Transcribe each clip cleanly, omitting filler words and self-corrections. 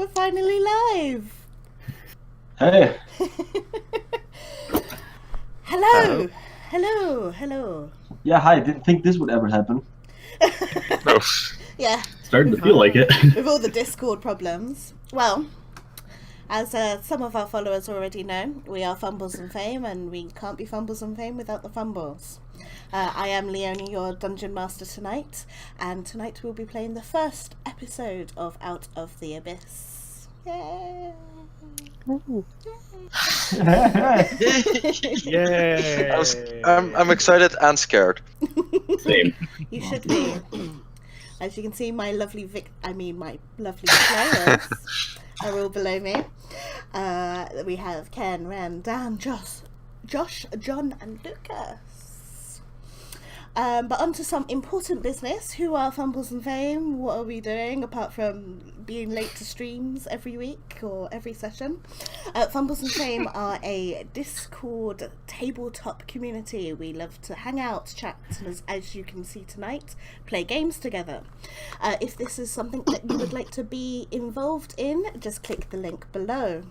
We're finally live. Hey. Hello. Hello. Yeah, hi. Didn't think this would ever happen. No. Yeah. Starting to feel like it. With all the Discord problems. Well, as some of our followers already know, we are Fumbles and Fame, and we can't be Fumbles and Fame without the Fumbles. I am Leonie, your Dungeon Master tonight, and tonight we'll be playing the first episode of Out of the Abyss. Yay! Yay! I'm excited and scared. Same. You should be. As you can see, my lovely my lovely players are all below me. We have Ken, Ren, Dan, Josh, John, and Lucas. But on to some important business. Who are Fumbles and Fame? What are we doing apart from being late to streams every week or every session? Fumbles and Fame are a Discord tabletop community. We love to hang out, chat, and as you can see tonight, play games together. If this is something that you would like to be involved in, just click the link below.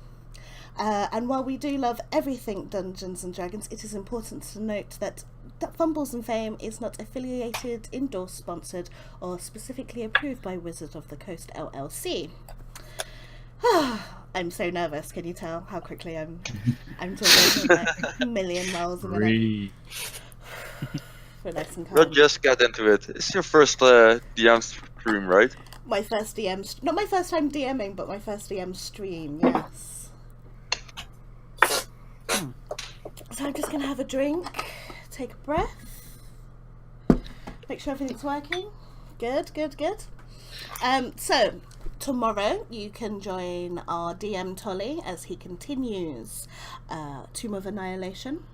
And while we do love everything Dungeons and Dragons, it is important to note that Fumbles and Fame is not affiliated, endorsed, sponsored, or specifically approved by Wizard of the Coast LLC. I'm so nervous. Can you tell how quickly I'm talking like a million miles a minute? Relax and calm. We'll just get into it. It's your first DM stream, right? My first DM, not my first time DMing, but my first DM stream. Yes. So I'm just gonna have a drink. Take a breath. Make sure everything's working. Good. So tomorrow you can join our DM Tolly as he continues Tomb of Annihilation.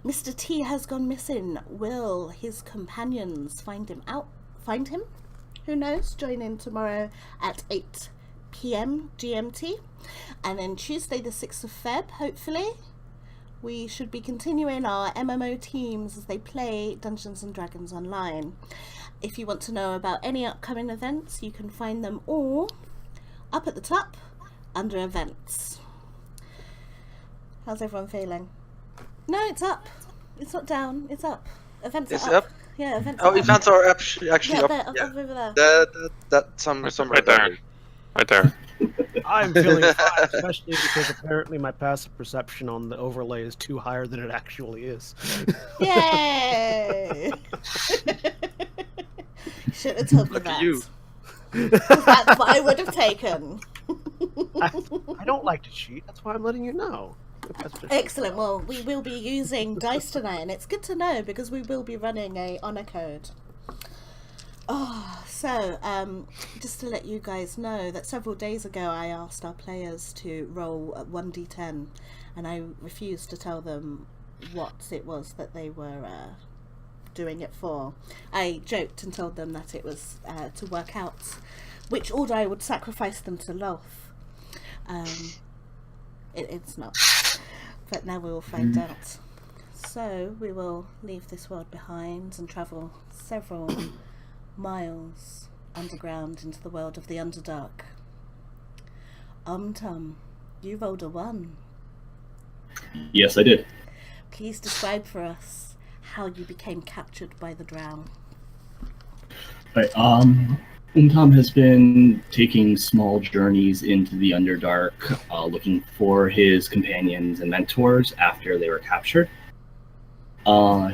Mr. T has gone missing. Will his companions find him? Who knows? Join in tomorrow at 8 PM GMT. And then Tuesday the 6th of Feb, hopefully, we should be continuing our MMO teams as they play Dungeons and Dragons online. If you want to know about any upcoming events, you can find them all up at the top under events. How's everyone feeling? No, it's up. It's not down. It's up. Events It's are up. up? Yeah, events Oh, are up. events are actually Yeah, up. there, up over there. That's some Right there. Right there. I'm feeling fine, especially because apparently my passive perception on the overlay is too higher than it actually is. Yay! Should have told me Look that. at you. 'Cause that's what I would have taken. I don't like to cheat, that's why I'm letting you know. Excellent. Well, we will be using dice tonight, and it's good to know because we will be running a honor code. So just to let you guys know that several days ago I asked our players to roll 1d10, and I refused to tell them what it was that they were doing it for. I joked and told them that it was to work out which order I would sacrifice them to Loth. It's not, but now we will find out. So we will leave this world behind and travel several miles underground into the world of the Underdark. Tom, you rolled a 1. Yes, I did. Please describe for us how you became captured by the Drow. Right. Tom has been taking small journeys into the Underdark, looking for his companions and mentors after they were captured.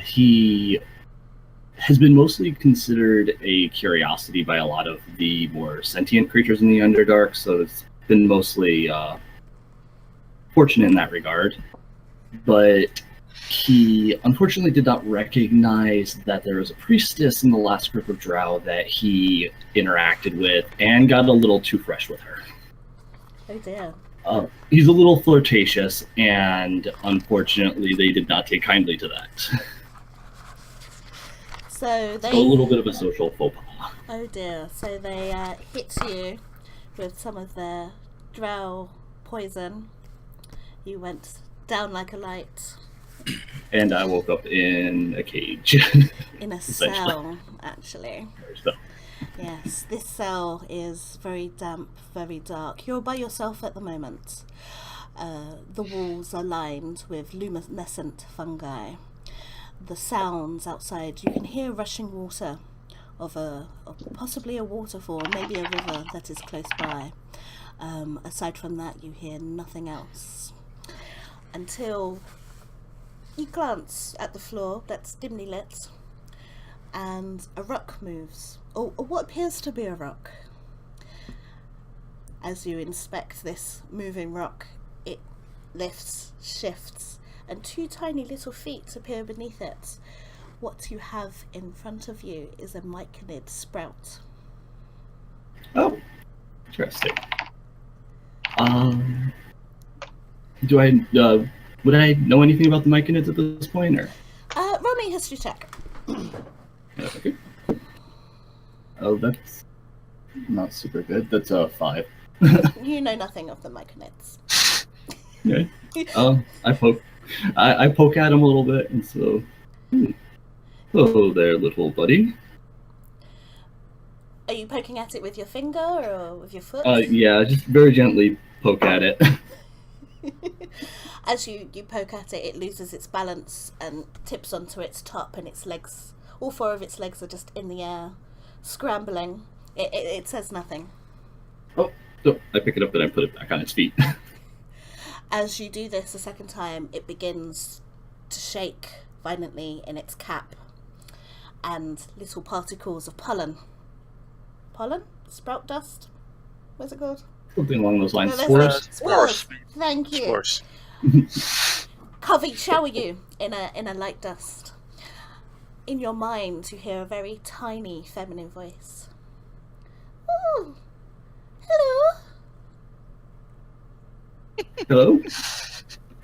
He has been mostly considered a curiosity by a lot of the more sentient creatures in the Underdark, so it's been mostly fortunate in that regard. But he unfortunately did not recognize that there was a priestess in the last group of Drow that he interacted with and got a little too fresh with her. Oh dear. He's a little flirtatious, and unfortunately they did not take kindly to that. So they... A little bit of a social faux pas. Oh dear. So they hit you with some of their Drow poison. You went down like a light. And I woke up in a cage. In a cell, actually. So, Yes, this cell is very damp, very dark. You're by yourself at the moment. The walls are lined with luminescent fungi. The sounds outside, you can hear rushing water of possibly a waterfall, maybe a river that is close by. Aside from that, you hear nothing else. Until you glance at the floor that's dimly lit, and a rock moves, or what appears to be a rock. As you inspect this moving rock, it lifts, shifts, and two tiny little feet appear beneath it. What you have in front of you is a myconid sprout. Oh, interesting. Do I would I know anything about the myconids at this point, or? Roll me a history check. Okay. Oh, that's not super good. That's a 5. You know nothing of the myconids. Okay. I poke at him a little bit, and so. Hello there, little buddy. Are you poking at it with your finger or with your foot? Yeah, just very gently poke at it. As you poke at it, it loses its balance and tips onto its top, and its legs, all 4 of its legs are just in the air, scrambling. It says nothing. Oh, so I pick it up and I put it back on its feet. As you do this a second time, it begins to shake violently in its cap, and little particles of pollen. Pollen? Sprout dust? What's it called? Something along those lines. No, Spores. Spores. Thank you. Spores. Shower you in a light dust. In your mind, you hear a very tiny feminine voice. Oh, hello. Hello?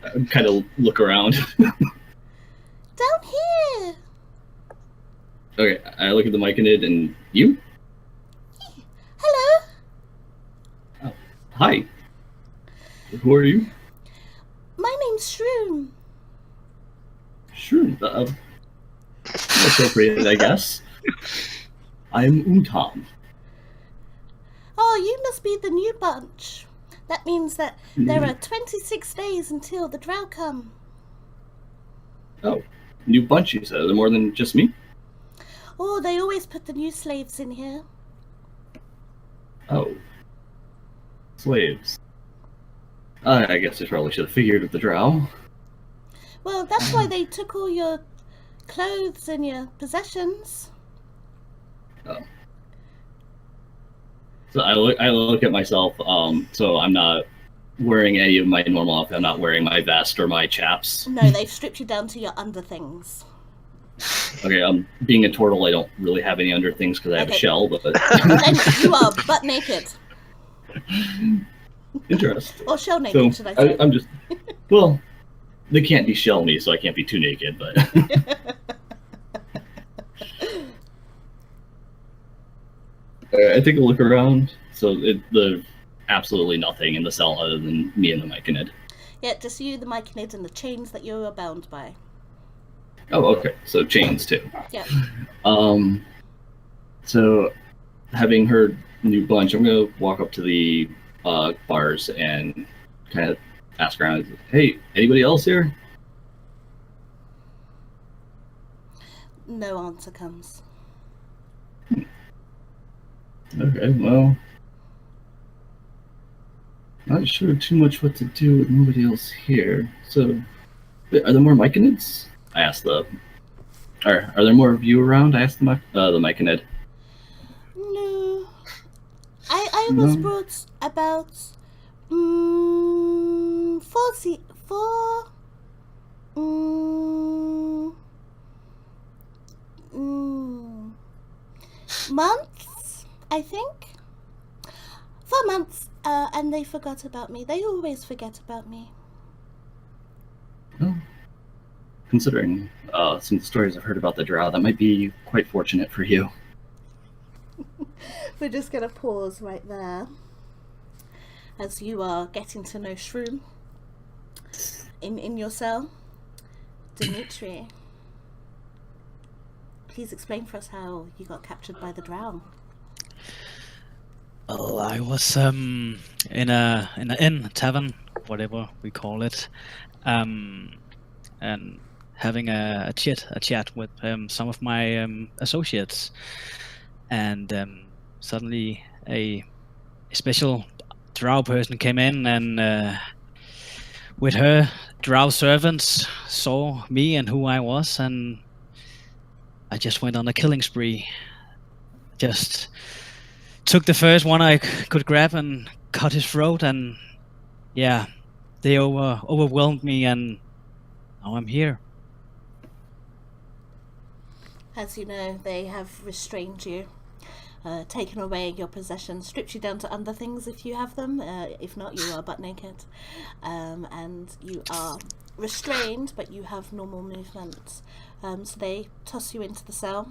I kind of look around. Down here. Okay, I look at the myconid and you? Hello. Hi. Who are you? My name's Shroom. Sure. Appropriate, I guess. I'm Utam. Oh, you must be the new bunch. That means that there are 26 days until the drow come. Oh, new bunch, you said. Are there more than just me? Oh, they always put the new slaves in here. Oh. Slaves. I guess I probably should have figured with the drow. Well, that's why they took all your clothes and your possessions. Oh. So I look at myself, so I'm not wearing any of my normal outfit. I'm not wearing my vest or my chaps. No, they've stripped you down to your underthings. Okay, being a turtle, I don't really have any under things because I have a shell, but... Then you are butt naked. Interesting. Or shell naked, So, should I say. I'm just... Well, they can't de-shell me, so I can't be too naked, but... I take a look around, so there's absolutely nothing in the cell other than me and the myconid. Yeah, just you, the myconid, and the chains that you are bound by. Oh, okay. So chains too. Yeah. So having heard new bunch, I'm gonna walk up to the bars and kind of ask around. Hey, anybody else here? No answer comes. Okay, well, not sure too much what to do with nobody else here. So, are there more myconids? I asked the. Are there more of you around? I asked the myconid. No. I was No. brought about 4 months, I think. 4 months, and they forgot about me. They always forget about me. Oh. Considering some stories I've heard about the drow, that might be quite fortunate for you. We're just going to pause right there as you are getting to know Shroom in your cell. Dimitri, please explain for us how you got captured by the drow. Oh, I was in an inn tavern, whatever we call it, and having a chat with some of my associates, and suddenly a special drow person came in, and with her drow servants saw me and who I was, and I just went on a killing spree. Just took the first one I could grab and cut his throat, and yeah, they overwhelmed me, and now I'm here. As you know, they have restrained you, taken away your possessions, stripped you down to under things if you have them. If not, you are butt naked, and you are restrained, but you have normal movement. So they toss you into the cell.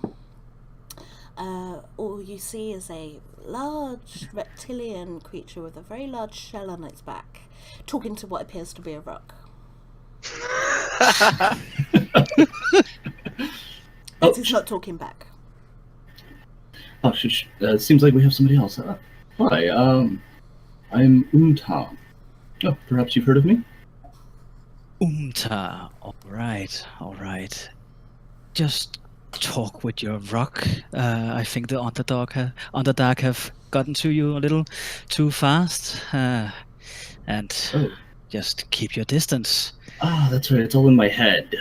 All you see is a large reptilian creature with a very large shell on its back, talking to what appears to be a rock. It is not talking back. Oh, seems like we have somebody else. Hi, I'm Tom. Oh, perhaps you've heard of me? All right. Just talk with your rock. I think the Underdark have gotten to you a little too fast, and just keep your distance. Ah, that's right. It's all in my head.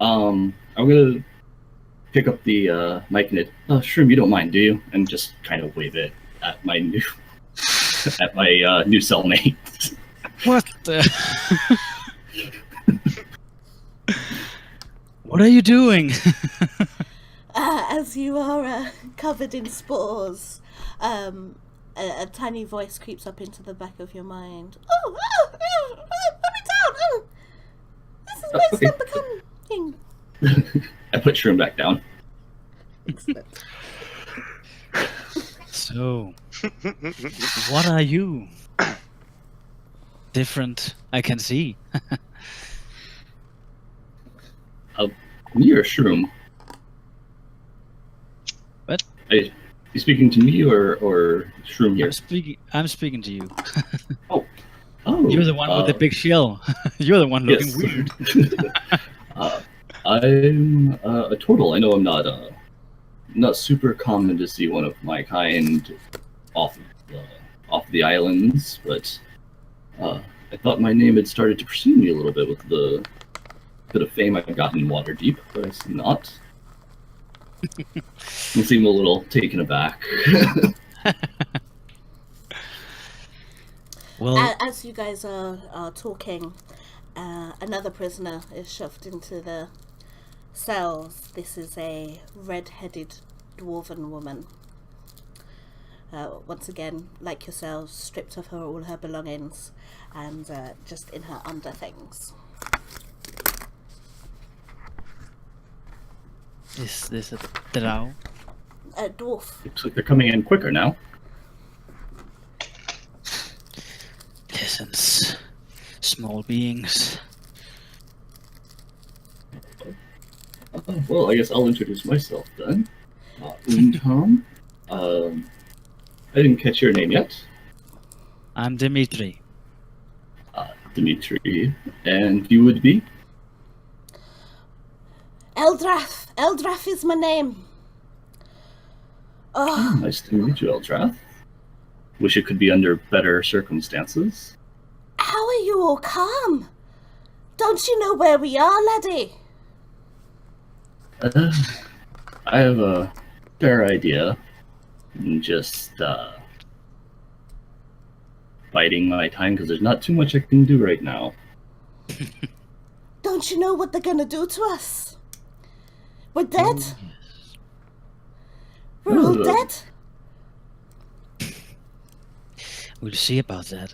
I'm gonna pick up the mic and Shroom, you don't mind, do you? And just kind of wave it at my new new cellmate. What the? What are you doing? As you are covered in spores, a tiny voice creeps up into the back of your mind. Put me down! This is my Okay. becoming. I put Shroom back down. Excellent. So, what are you? Different, I can see. Me or Shroom? What? Are you speaking to me or Shroom here? I'm speaking to you. Oh. You're the one with the big shell. You're the one looking weird. I'm a turtle. I know I'm not super common to see one of my kind off the islands, but I thought my name had started to pursue me a little bit with the bit of fame I've gotten in Waterdeep, but I see not. You seem a little taken aback. Well, as you guys are talking, another prisoner is shoved into the cells. This is a red-headed dwarven woman. Once again, like yourselves, stripped of all her belongings and just in her under things. is this a drow? A dwarf. Looks like they're coming in quicker now. Peasants, small beings. Well, I guess I'll introduce myself then. Tom. I didn't catch your name yet. I'm Dimitri. Dimitri. And you would be? Eldrath. Eldrath is my name. Oh, Nice to meet you, Eldrath. Wish it could be under better circumstances. how are you all calm? Don't you know where we are, laddie? I have a fair idea. I'm just biding my time because there's not too much I can do right now. Don't you know what they're gonna do to us? We're dead. We're all dead. We'll see about that.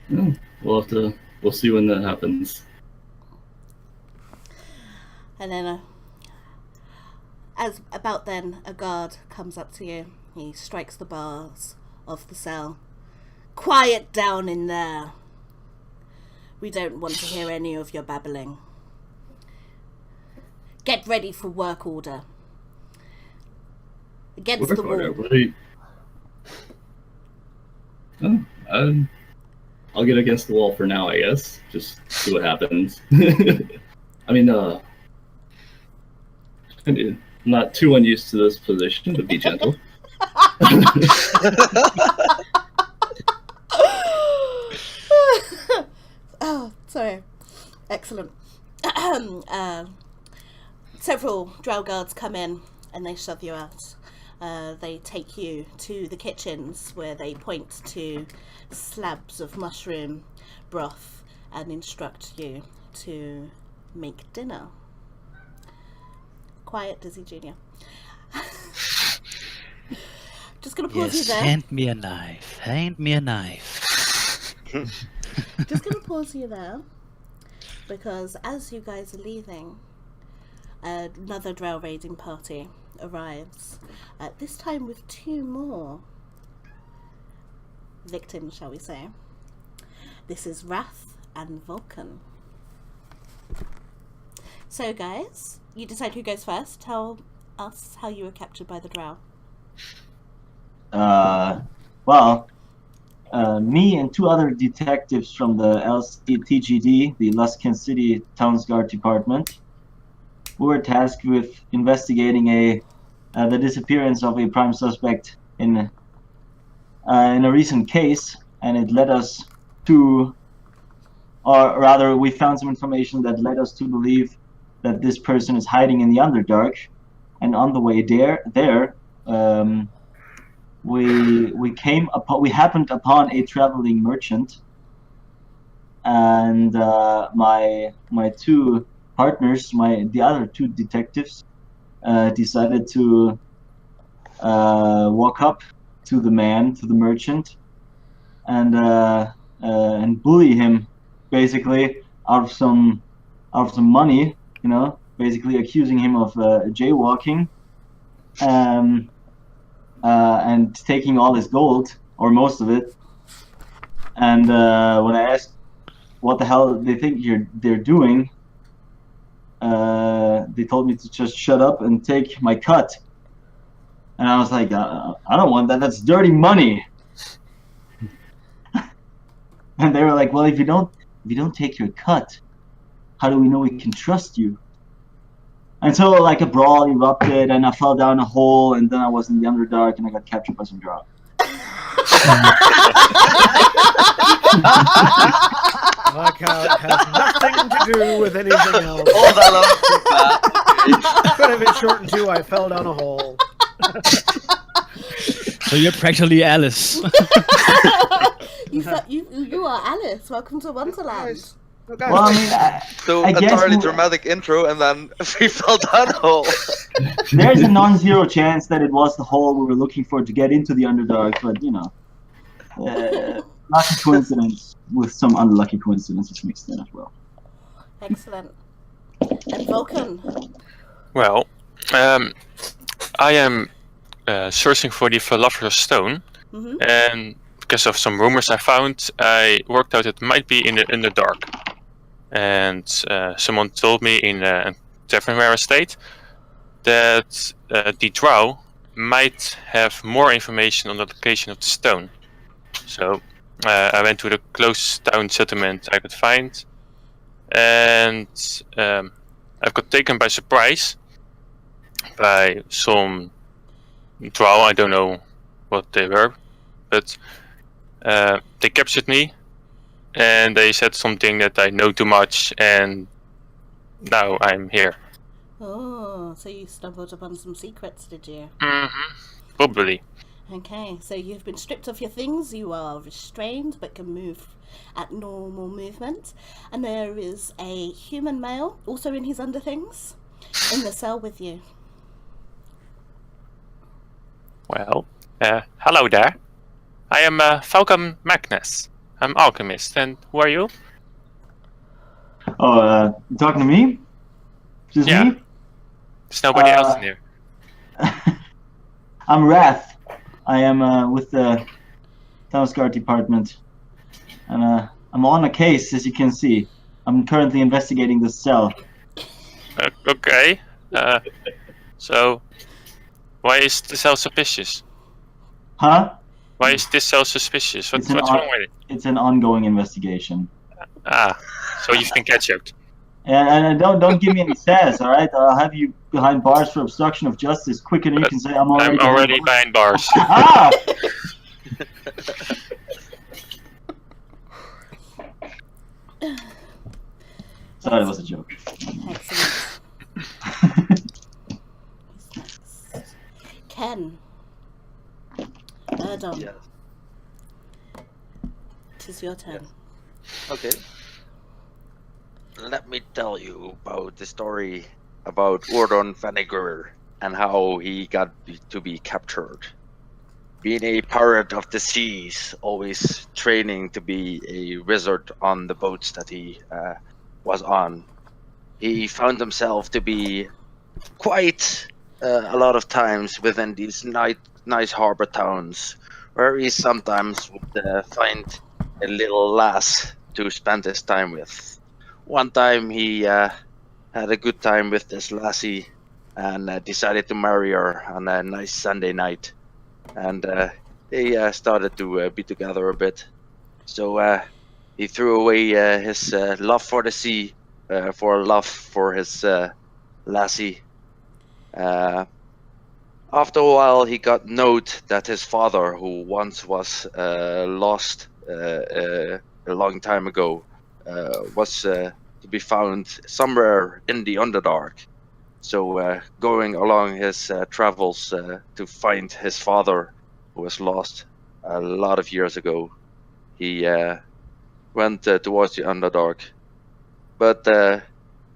Yeah, we'll see when that happens. And then, as about then, a guard comes up to you. He strikes the bars of the cell. Quiet down in there. We don't want to hear any of your babbling. Get ready for work order. Against Work the order. wall. Oh, I'll get against the wall for now, I guess. Just see what happens. I mean, I'm not too unused to this position, but be gentle. Oh, sorry. Excellent. Several drow guards come in and they shove you out. They take you to the kitchens where they point to slabs of mushroom broth and instruct you to make dinner. Quiet, Dizzy Jr. Just gonna pause you Yes, there. hand me a knife. Hand me a knife. Just gonna pause you there because as you guys are leaving, another drow raiding party arrives. This time with 2 more victims, shall we say. This is Wrath and Vulcan. So guys, you decide who goes first. Tell us how you were captured by the drow. Me and 2 other detectives from the LCTGD, the Luskin City Towns Guard Department, we were tasked with investigating the disappearance of a prime suspect in a recent case, and it led us to, or rather, we found some information that led us to believe that this person is hiding in the Underdark. And on the way there, we happened upon a traveling merchant, and my 2 partners, the other 2 detectives, decided to walk up to the merchant, and bully him, basically out of some money, basically accusing him of jaywalking, and taking all his gold, or most of it. And when I asked what the hell they think they're doing, they told me to just shut up and take my cut. And I was like, I don't want that. That's dirty money. And they were like, well, if you don't take your cut, how do we know we can trust you? And so, like, a brawl erupted, and I fell down a hole, and then I was in the Underdark, and I got captured by some drow. Like how it has nothing to do with anything else. All that Could have been shortened to I fell down a hole. So you're practically Alice. You are Alice. Welcome to Wonderland. Well, I mean, So I a guess thoroughly we- dramatic intro, and then we fell down a hole. there's a non-zero chance that it was the hole we were looking for to get into the Underdark, but, lucky coincidence with some unlucky coincidences mixed in as well. Excellent. And Vulcan. Well, I am searching for the Philosopher's Stone, Mm-hmm. and because of some rumors I found, I worked out it might be in the dark. And someone told me in a tavern where I stayed that the drow might have more information on the location of the stone. So I went to the closest town settlement I could find, and I got taken by surprise by some drow. I don't know what they were, but they captured me, and they said something that I know too much, and now I'm here. Oh, so you stumbled upon some secrets, did you? Probably. Okay, so you've been stripped of your things, you are restrained but can move at normal movement. And there is a human male, also in his underthings, in the cell with you. Well, hello there. I am Falcon Magnus. I'm alchemist, and who are you? Oh, you talking to me? Just Yeah. me? There's nobody else in here. I'm Wrath. I am with the Towns Guard Department. And I'm on a case, as you can see. I'm currently investigating this cell. Okay. So, why is the cell suspicious? Huh? Why is this so suspicious? It's What's wrong with it? It's an ongoing investigation. So you've been captured. And don't give me any sass, all right? I'll have you behind bars for obstruction of justice quicker than you can say I'm already behind bars. Ah! So that was a joke. Excellent. Ken. Erdom. Yes. It is your turn. Okay. Let me tell you about the story about Ordon Vanigur and how he got to be captured. Being a pirate of the seas, always training to be a wizard on the boats that he was on, he found himself to be quite a lot of times within these nice harbor towns, where he sometimes would find a little lass to spend his time with. One time he had a good time with this lassie and decided to marry her on a nice Sunday night. And they started to be together a bit. So he threw away his love for the sea for love for his lassie. After a while, he got note that his father, who once was lost a long time ago, was to be found somewhere in the Underdark. So going along his travels to find his father, who was lost a lot of years ago, he went towards the Underdark. But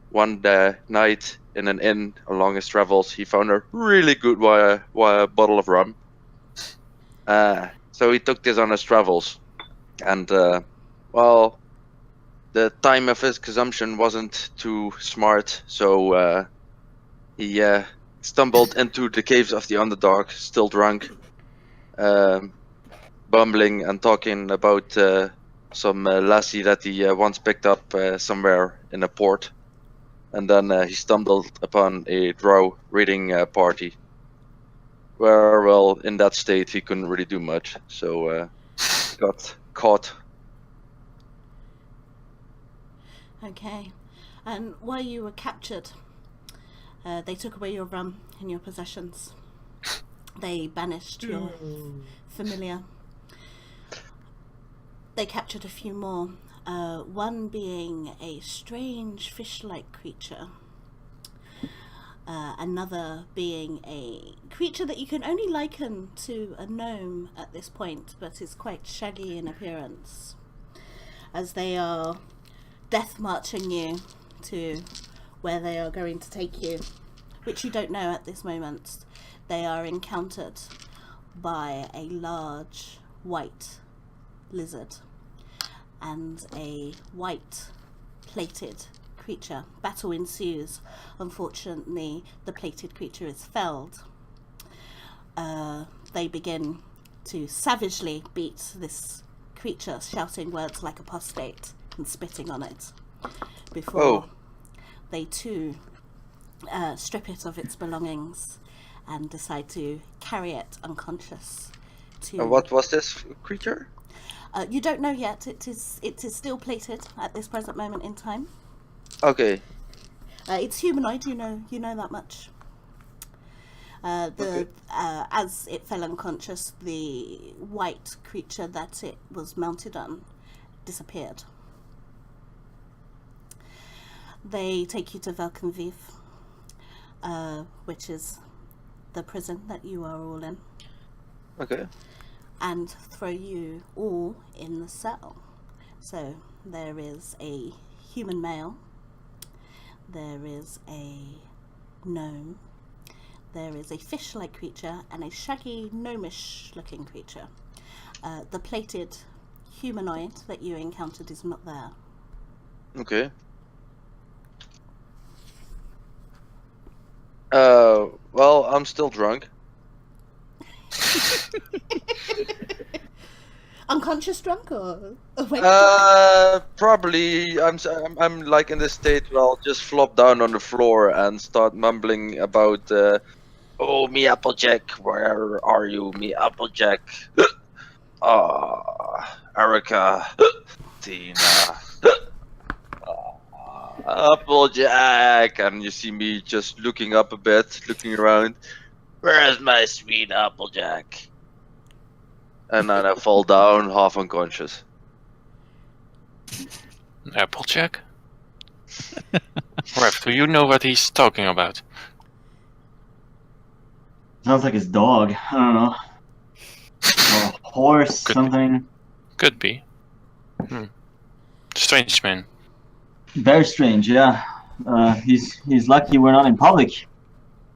one night in an inn along his travels, he found a really good bottle of rum. So he took this on his travels, and well, the time of his consumption wasn't too smart, so he stumbled into the caves of the Underdark, still drunk, bumbling and talking about some lassie that he once picked up somewhere in a port. And then he stumbled upon a drow reading party, where, well, in that state he couldn't really do much, so got caught. Okay. And while you were captured, they took away your rum and your possessions. They banished your familiar. They captured a few more. One being a strange fish-like creature. Another being a creature that you can only liken to a gnome at this point, but is quite shaggy in appearance. As they are death marching you to where they are going to take you, which you don't know at this moment. They are encountered by a large white lizard and a white plated creature. Battle ensues. Unfortunately, the plated creature is felled. They begin to savagely beat this creature, shouting words like apostate and spitting on it, before they too strip it of its belongings and decide to carry it unconscious to... And what was this creature? You don't know yet. It is still plated at this present moment in time. Okay. It's humanoid. You know that much. As it fell unconscious, the white creature that it was mounted on disappeared. They take you to Valkenviv, which is the prison that you are all in. Okay. And throw you all in the cell. So there is a human male, there is a gnome, there is a fish-like creature, and a shaggy gnomish looking creature. The plated humanoid that you encountered is not there. Okay. Well, I'm still drunk. Unconscious drunk or awake? Probably. I'm like in this state where I'll just flop down on the floor and start mumbling about, oh, me Applejack, where are you, me Applejack? Erica, Tina, Applejack, and you see me just looking up a bit, looking around. Where's my sweet Applejack? And then I fall down, half unconscious. Applejack? Rev, do you know what he's talking about? Sounds like his dog. I don't know. Or a horse, something. Could be. Strange man. Very strange, yeah. He's lucky we're not in public.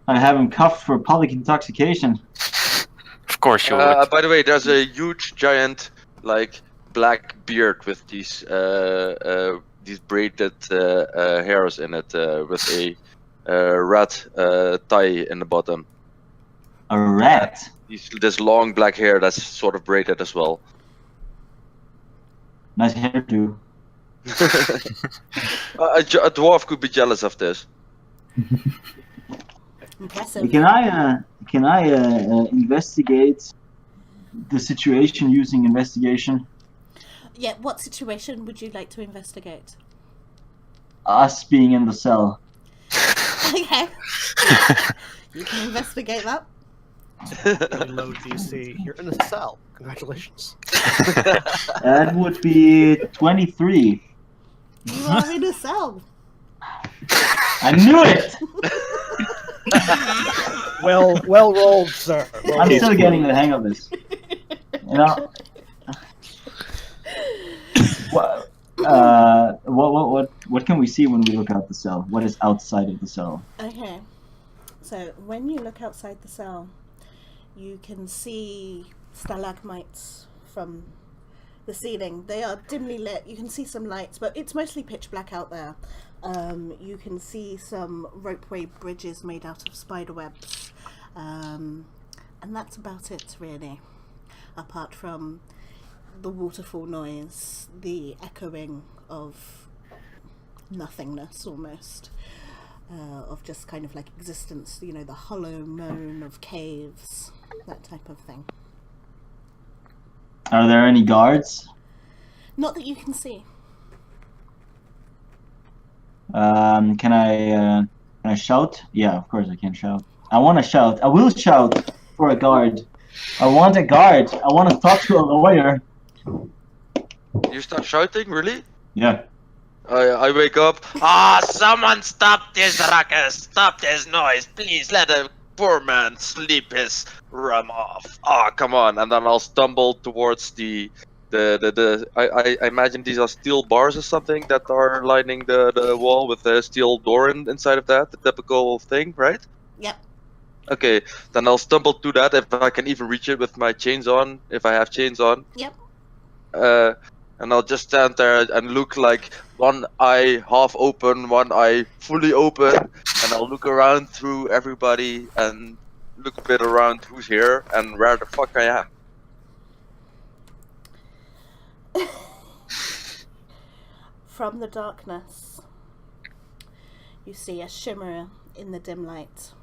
I have him cuffed for public intoxication. Of course you would. By the way, there's a huge, giant, like black beard with these braided hairs in it, with a rat tie in the bottom. A rat? This long black hair that's sort of braided as well. Nice hairdo. A dwarf could be jealous of this. Impressive. Can I investigate the situation using investigation? Yeah, what situation would you like to investigate? Us being in the cell. Okay. You can investigate that. Really low DC. You're in a cell. Congratulations. That would be 23. You are in a cell. I knew it! Well rolled, sir. Well I'm rolled. still getting the hang of this. You know. What can we see when we look out the cell? What is outside of the cell? Okay. So when you look outside the cell, you can see stalagmites from the ceiling. They are dimly lit. You can see some lights, but it's mostly pitch black out there. You can see some ropeway bridges made out of spider webs. And that's about it, really. Apart from the waterfall noise, the echoing of nothingness almost. Of just kind of like existence, you know, the hollow moan of caves, that type of thing. Are there any guards? Not that you can see. Can I shout? Yeah, of course I can shout. I want to shout. I will shout for a guard. I want a guard. I want to talk to a lawyer. You start shouting, really? Yeah. I wake up. Someone stop this ruckus! Stop this noise! Please let a poor man sleep his rum off. Come on! And then I'll stumble towards I imagine these are steel bars or something that are lining the wall with a steel door inside of that. The typical thing, right? Yep. Okay. Then I'll stumble to that if I can even reach it with my chains on. If I have chains on. Yep. And I'll just stand there and look like one eye half open, one eye fully open, and I'll look around through everybody and look a bit around who's here and where the fuck I am. From the darkness, you see a shimmer in the dim light.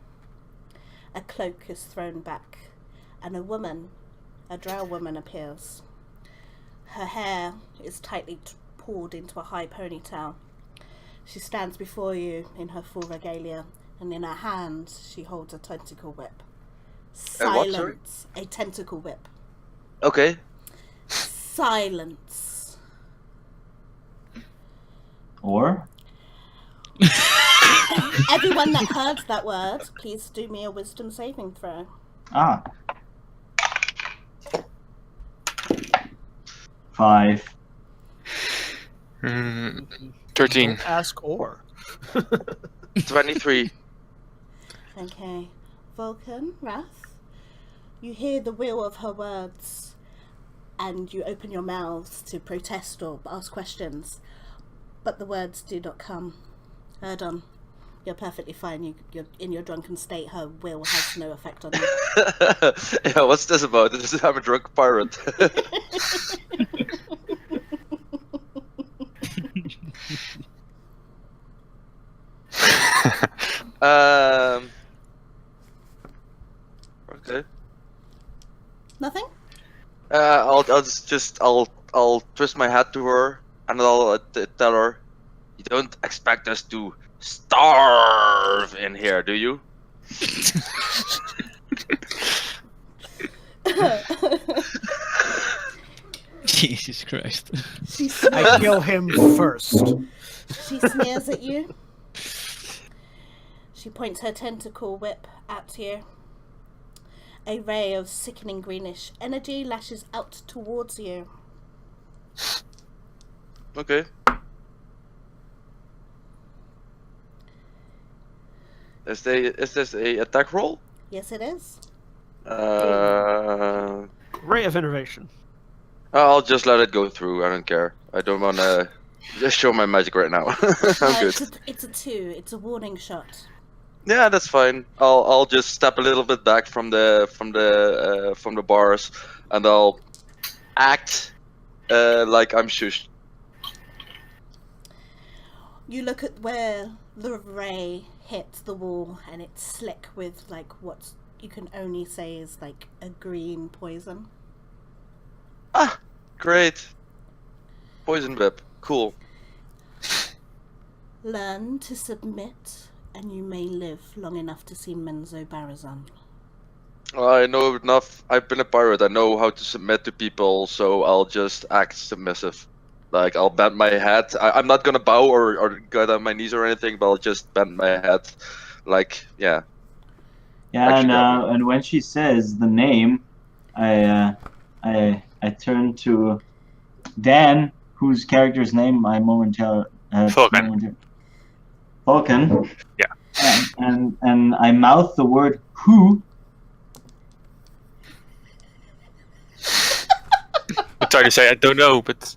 A cloak is thrown back, and a woman, a drow woman, appears. Her hair is tightly pulled into a high ponytail. She stands before you in her full regalia, and in her hand she holds a tentacle whip. Silence. A tentacle whip. Okay. Silence. Or? Everyone that heard that word, please do me a wisdom saving throw. 5. 13. Don't ask or. 23. Okay. Vulcan, Wrath, you hear the wheel of her words and you open your mouths to protest or ask questions, but the words do not come. Erdon, you're perfectly fine. You're in your drunken state. Her will has no effect on you. Yeah, what's this about? I'm a drunk pirate. Okay. Nothing? I'll twist my hat to her and I'll tell her, "You don't expect us to starve in here, do you?" Jesus Christ. She I sneers, kill him first. she sneers at you. She points her tentacle whip at you. A ray of sickening greenish energy lashes out towards you. Okay. Is this a attack roll? Yes, it is. Ray of innovation. I'll just let it go through. I don't care. I don't want to just show my magic right now. I'm good. It's a 2. It's a warning shot. Yeah, that's fine. I'll just step a little bit back from the bars, and I'll act like I'm shushed. You look at where the ray hits the wall, and it's slick with like what you can only say is like a green poison. Ah, great. Poison whip. Cool. Learn to submit, and you may live long enough to see Menzo Barazan. I know enough. I've been a pirate. I know how to submit to people, so I'll just act submissive. Like, I'll bend my head. I'm not gonna bow or get on my knees or anything, but I'll just bend my head. Like, yeah. Yeah, Like she got and when she says the name, I turn to Dan, whose character's name I momentarily Vulcan. Vulcan. Yeah. And I mouth the word "who." I'm trying to say I don't know, but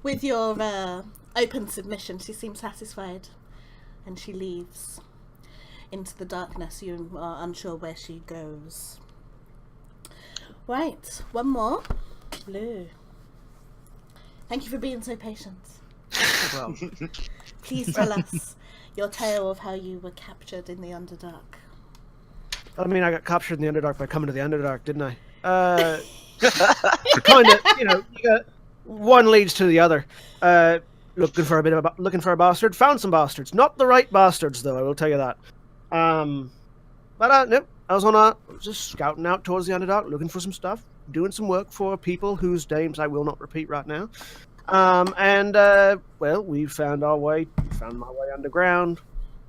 With your open submission, she seems satisfied, and she leaves into the darkness. You are unsure where she goes. Right, one more. Blue. Thank you for being so patient. Well, Please tell us your tale of how you were captured in the Underdark. I mean, I got captured in the Underdark by coming to the Underdark, didn't I? Kind of, you got one leads to the other. Looking for a bastard. Found some bastards. Not the right bastards, though. I will tell you that. But nope. I was just scouting out towards the Underdark, looking for some stuff, doing some work for people whose names I will not repeat right now. Well, we found my way underground,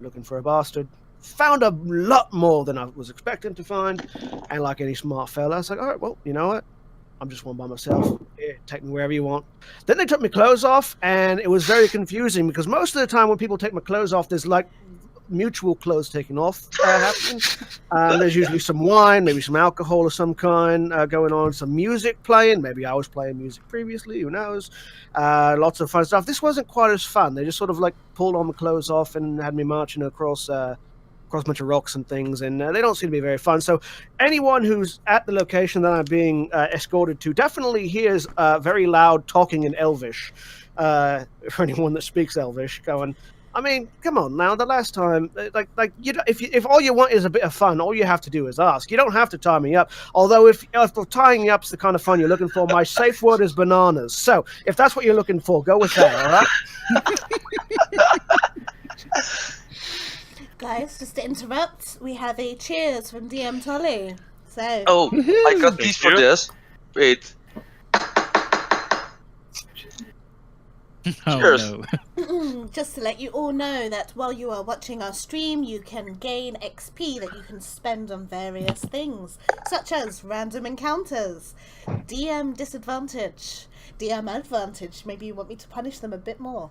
looking for a bastard. Found a lot more than I was expecting to find, and like any smart fella, I was like, all right, well, you know what? I'm just one by myself. Yeah, take me wherever you want. Then they took my clothes off, and it was very confusing because most of the time when people take my clothes off, there's like mutual clothes taking off happening. There's usually some wine, maybe some alcohol of some kind going on, some music playing. Maybe I was playing music previously, who knows? Lots of fun stuff. This wasn't quite as fun. They just sort of like pulled all my clothes off and had me marching across a bunch of rocks and things, and they don't seem to be very fun. So anyone who's at the location that I'm being escorted to definitely hears very loud talking in Elvish. For anyone that speaks Elvish, going, I mean, come on now. The last time, if all you want is a bit of fun, all you have to do is ask. You don't have to tie me up. Although if tying you up's the kind of fun you're looking for, my safe word is bananas. So if that's what you're looking for, go with that. All right. Guys, just to interrupt, we have a cheers from DM Tolly. So. Oh, I got these for this. Wait. Oh, Cheers. no. Just to let you all know that while you are watching our stream, you can gain XP that you can spend on various things, such as random encounters, DM disadvantage, DM advantage. Maybe you want me to punish them a bit more.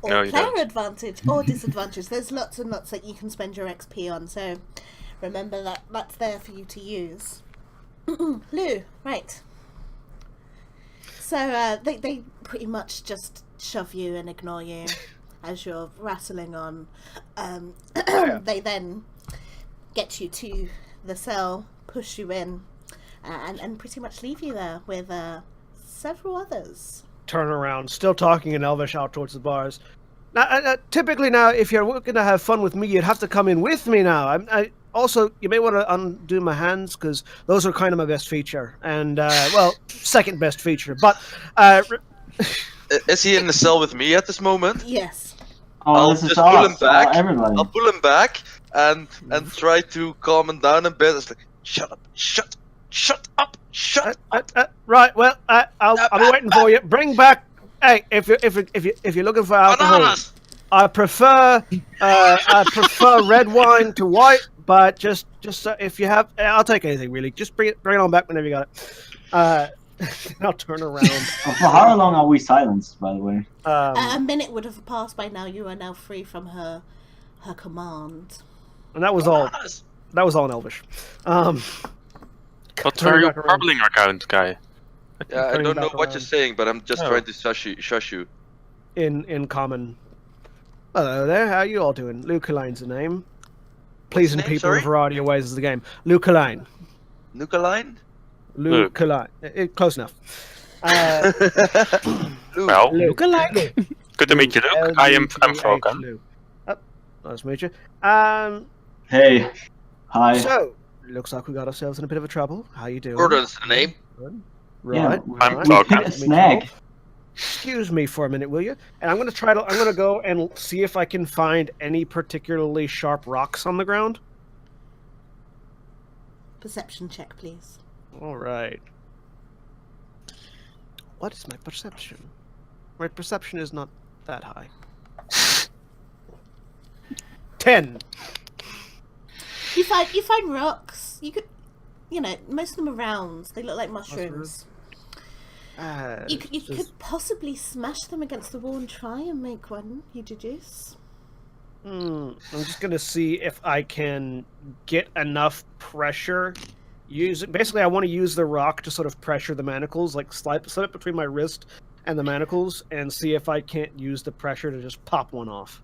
Or No, you player don't. advantage or disadvantage. There's lots and lots that you can spend your XP on, so remember that that's there for you to use. Lou, right. So they pretty much just shove you and ignore you as you're rattling on. They then get you to the cell, push you in, and pretty much leave you there with several others. Turn around, still talking in Elvish out towards the bars. Typically now, if you're going to have fun with me, you'd have to come in with me now. Also, you may want to undo my hands, because those are kind of my best feature. And, well, second best feature. But, Is he in the cell with me at this moment? Yes. Oh, I'll this is just pull him us. back. Everybody. I'll pull him back and try to calm him down a bit. It's like, shut up, shut up. right, well, I'll be waiting for you. Bring back... Hey, if you're looking for alcohol... Bananas! I prefer red wine to white, but just so if you have, I'll take anything really. Just bring it on back whenever you got it. I'll turn around. For how long are we silenced, by the way? A minute would have passed by now. You are now free from her command. And that was all. That was all in Elvish. What are you bubbling around, guy? Yeah, I don't know what you're saying, but I'm just trying to shush you. In common. Hello there, how are you all doing? Lucaline's the name. Pleasing people in a variety of ways is the game. Lucaline. Lucaline? Lucaline. Close enough. Well, Lucaline. Good to meet you, Luke. I'm Falcon. Nice to meet you. Hey. Hi. So, looks like we got ourselves in a bit of a trouble. How you doing? Gordon's the name. Right. I'm right. Falcon. We hit a snag. Excuse me for a minute, will you? And I'm going to go and see if I can find any particularly sharp rocks on the ground. Perception check, please. All right. What is my perception? My perception is not that high. 10. You find rocks. You could, most of them are round. They look like mushrooms. You could possibly smash them against the wall and try and make one. You deduce. I'm just gonna see if I can get enough pressure. Basically, I want to use the rock to sort of pressure the manacles, like slip it between my wrist and the manacles, and see if I can't use the pressure to just pop one off.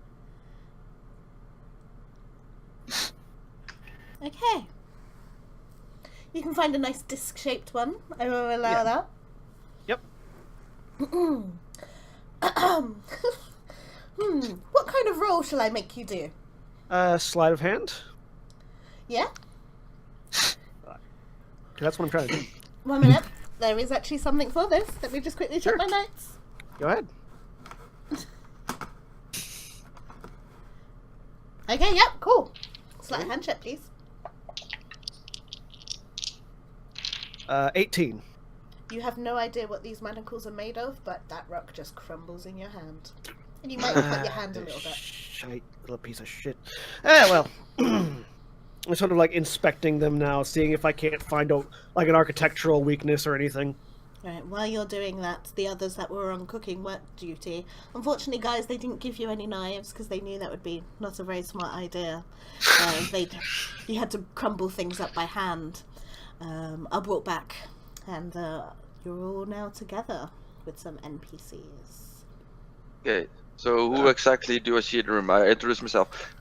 Okay. You can find a nice disc-shaped one. I will allow that. Yep. What kind of roll shall I make you do? Sleight of hand. Yeah? That's what I'm trying to do. 1 minute. There is actually something for this. Let me just quickly check my notes. Go ahead. Okay, yep, cool. Sleight of hand check, please. 18. You have no idea what these manacles are made of, but that rock just crumbles in your hand. And you might cut your hand a little bit. Shite, little piece of shit. Well, I'm sort of like inspecting them now, seeing if I can't find an architectural weakness or anything. Right, while you're doing that, the others that were on cooking work duty. Unfortunately, guys, they didn't give you any knives because they knew that would be not a very smart idea. You had to crumble things up by hand. I brought back, and you're all now together with some NPCs. Okay, so who exactly do I see in the room? I introduce myself.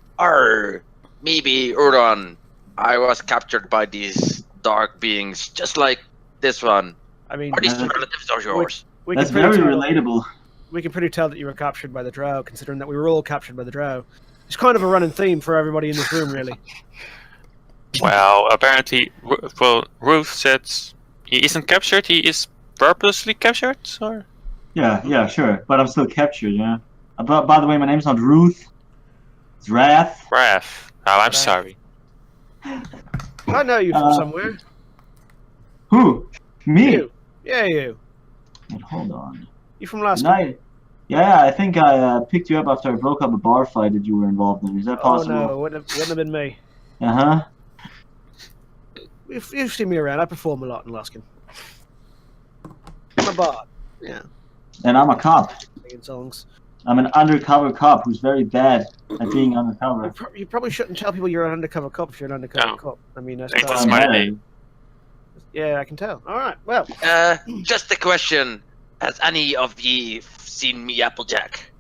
Maybe Urdon. I was captured by these dark beings, just like this one. I mean, Are these relatives of yours? That's very relatable. We can pretty tell that you were captured by the drow, considering that we were all captured by the drow. It's kind of a running theme for everybody in this room, really. Well, apparently, Ruth said he isn't captured. He is purposely captured, or? Yeah, sure. But I'm still captured, yeah. By the way, my name's not Ruth. It's Wrath. Wrath. Oh, I'm sorry. I know you from somewhere. Who? Me? You. Yeah, you. Wait, hold on. You from last night? Yeah, I think I picked you up after I broke up a bar fight that you were involved in. Is that possible? Oh no, wouldn't have been me. Uh-huh. You've seen me around. I perform a lot in Luskin. I'm a bard. Yeah. And I'm a cop. Singing songs. I'm an undercover cop who's very bad at being undercover. You probably shouldn't tell people you're an undercover cop if you're an undercover cop. I mean, that's my name. Yeah, I can tell. All right, well. Just a question. Has any of ye seen me Applejack?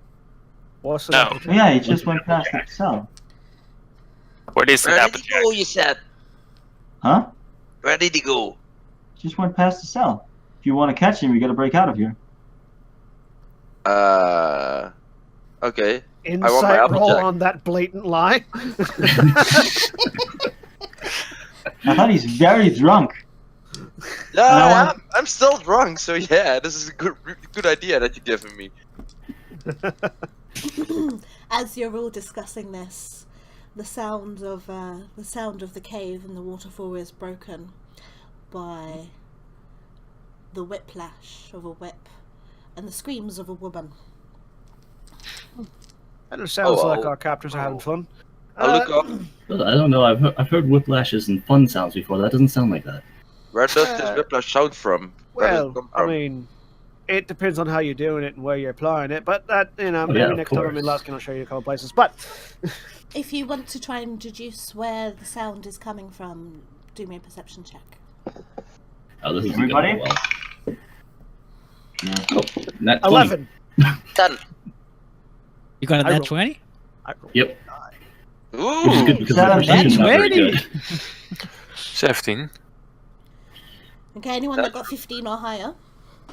What's No. Applejack? Yeah, he just went past the cell. What is Where an did he Applejack? go, you said? Huh? Where did he go? Just went past the cell. If you want to catch him, you gotta break out of here. Okay. insight roll Applejack. on that blatant lie? I thought he's very drunk. Yeah, I I want- am. I'm still drunk, so yeah, this is a good idea that you're giving me. As you're all discussing this, the sound of the cave and the waterfall is broken by the whiplash of a whip and the screams of a woman. That just sounds Oh, like I'll- our captors are having fun. I look up. I don't know. I've heard whiplashes and fun sounds before. That doesn't sound like that. Where does this whiplash sound from? Where does it Well, come I from? mean, it depends on how you're doing it and where you're applying it. But that, yeah, maybe of next time I'm in course. Lusk, I'll show you a couple places. But If you want to try and deduce where the sound is coming from, do me a perception check. Oh, this is Everybody? going well. Yeah. Oh, nat 20. 11. Done. You got a I nat roll- 20? Yep. Which is Ooh. good because Nat the perception's not very 20. good. 17. Okay, anyone that got 15 or higher,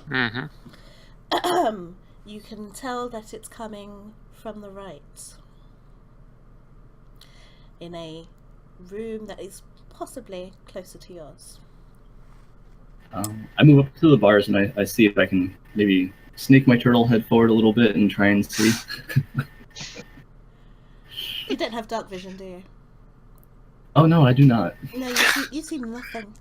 Mm-hmm. you can tell that it's coming from the right. In a room that is possibly closer to yours. I move up to the bars and I see if I can maybe snake my turtle head forward a little bit and try and see. You don't have dark vision, do you? Oh no, I do not. No, you see nothing.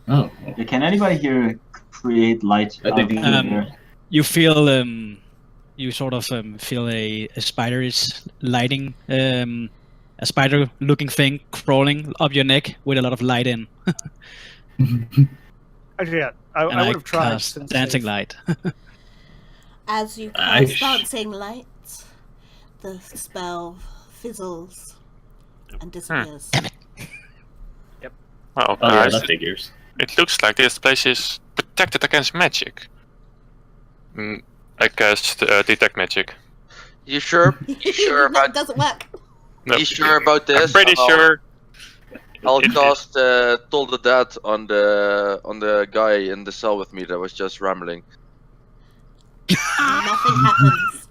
Oh, well, Yeah, can anybody here create light? I think- out of thin air? You feel you sort of feel a spider is lighting a spider looking thing crawling up your neck with a lot of light in. Actually, yeah, And I I would have tried cast since dancing they've- light. As you I cast sh- dancing light, the spell fizzles and disappears. Well, oh yeah, guys, that figures. it looks like this place is protected against magic. I cast detect magic. You sure? You sure No, it about? doesn't work. No, You sure about this? I'm pretty sure. I'll It- cast Toll the Dead on the guy in the cell with me that was just rambling. Nothing happens.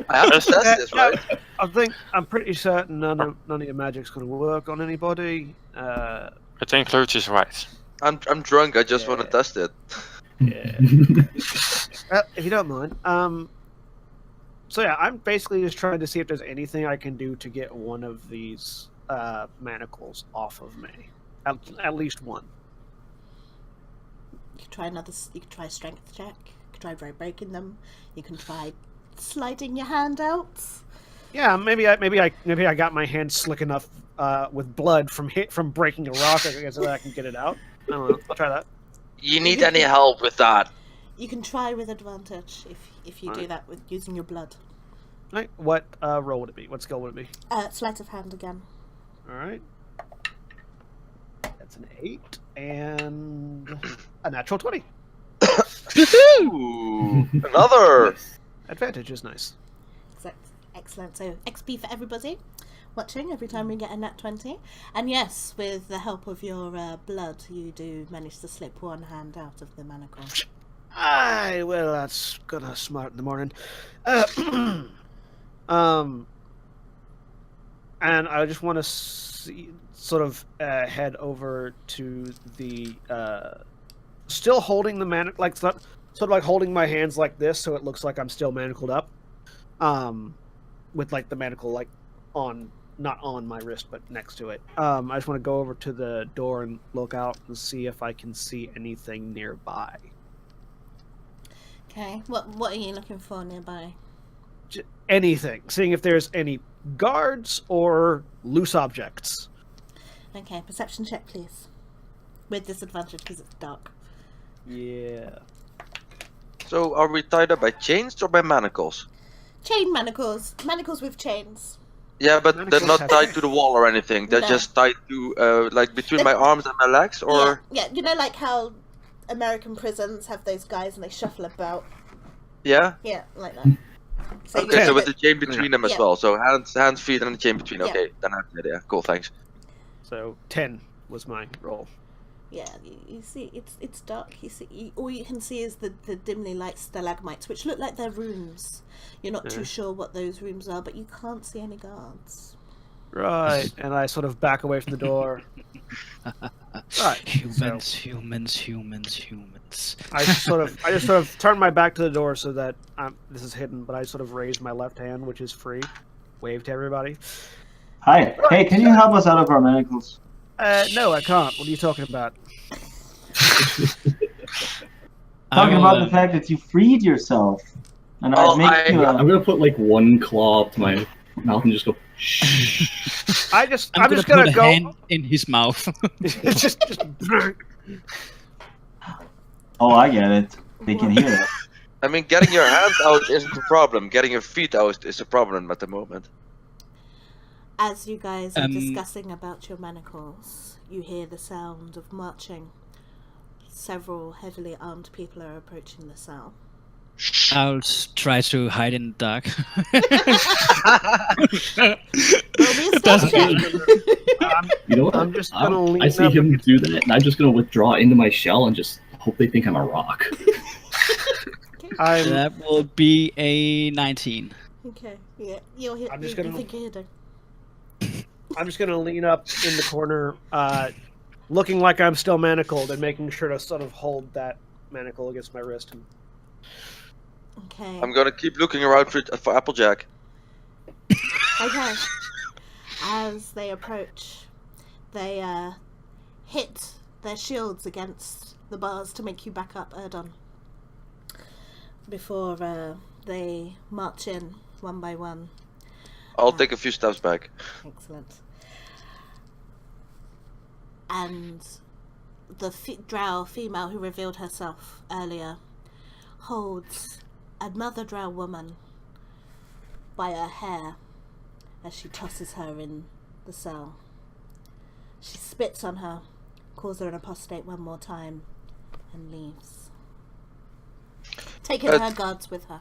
I have to test this, Yeah, right? I'm pretty certain none of your magic's going to work on anybody. I think Lurch is right. I'm drunk. I just want to Yeah. test it. Yeah. Well, if you don't mind. So yeah, I'm basically just trying to see if there's anything I can do to get one of these manacles off of me. At least one. You could try You could try a strength check. You could try breaking them. You can try sliding your hand out. Yeah, maybe I got my hand slick enough with blood from breaking a rock, I guess, so that I can get it out. I don't know. I'll try that. You need any help with that? You can try with advantage if you do Alright. that with using your blood. Right. What roll would it be? What skill would it be? Sleight of hand again. All right. That's an 8 and a natural 20. Ooh, another. Advantage is nice. Excellent. So XP for everybody watching every time we get a nat 20. And yes, with the help of your blood, you do manage to slip one hand out of the manacle. Aye, well, that's gonna smart in the morning. And I just want to sort of head over to the still holding the manacle, like sort of like holding my hands like this, so it looks like I'm still manacled up. With like the manacle like not on my wrist, but next to it. I just want to go over to the door and look out and see if I can see anything nearby. Okay. What are you looking for nearby? Anything, seeing if there's any guards or loose objects. Okay, perception check, please. With disadvantage because it's dark. Yeah. So, are we tied up by chains or by manacles? Chain manacles. Manacles with chains. Yeah, but Manacles they're not have- tied to the wall or anything. They're No. just tied to, like, between my arms and my legs, or... Yeah, you know, like how American prisons have those guys and they shuffle about. Yeah? Yeah, like that. So Okay, you so with the chain Yeah. between them as Yeah. well. So hands, feet, and the chain between. Yeah. Okay, then I have an idea. Cool, thanks. So 10 was my roll. Yeah, you see, it's dark. All you can see is the dimly lit stalagmites, which look like they're rooms. You're not too sure what those rooms are, but you can't see any guards. Right, and I sort of back away from the door. Right, Humans. I just sort of turn my back to the door so that this is hidden, but I sort of raise my left hand, which is free. Wave to everybody. Hi. Hey, can you help us out of our manacles? No, I can't. What are you talking about? Talking about the fact that you freed yourself. And Oh, I'm I'm gonna put like one claw up to my mouth and just go. Shh. I'm just gonna put go a hand in his mouth. just Oh, I get it. They can hear it. I mean, getting your hands out isn't a problem. Getting your feet out is a problem at the moment. As you guys are discussing about your manacles, you hear the sound of marching. Several heavily armed people are approaching the cell. I'll try to hide in the dark. Roll me a stealth check. You know what? I'm just gonna lean I see up him do that, and I'm just gonna withdraw into my shell and just hope they think I'm a rock. That will be a 19. Okay, yeah, you're here. I'm just you gonna- think you're hidden. I'm just gonna lean up in the corner, looking like I'm still manacled and making sure to sort of hold that manacle against my wrist. Okay. I'm gonna keep looking around for Applejack. Okay. As they approach, they hit their shields against the bars to make you back up, Erdon. Before they march in one by one. I'll take a few steps back. Excellent. And the drow female who revealed herself earlier holds another drow woman by her hair as she tosses her in the cell. She spits on her, calls her an apostate one more time, and leaves. Taking her guards with her.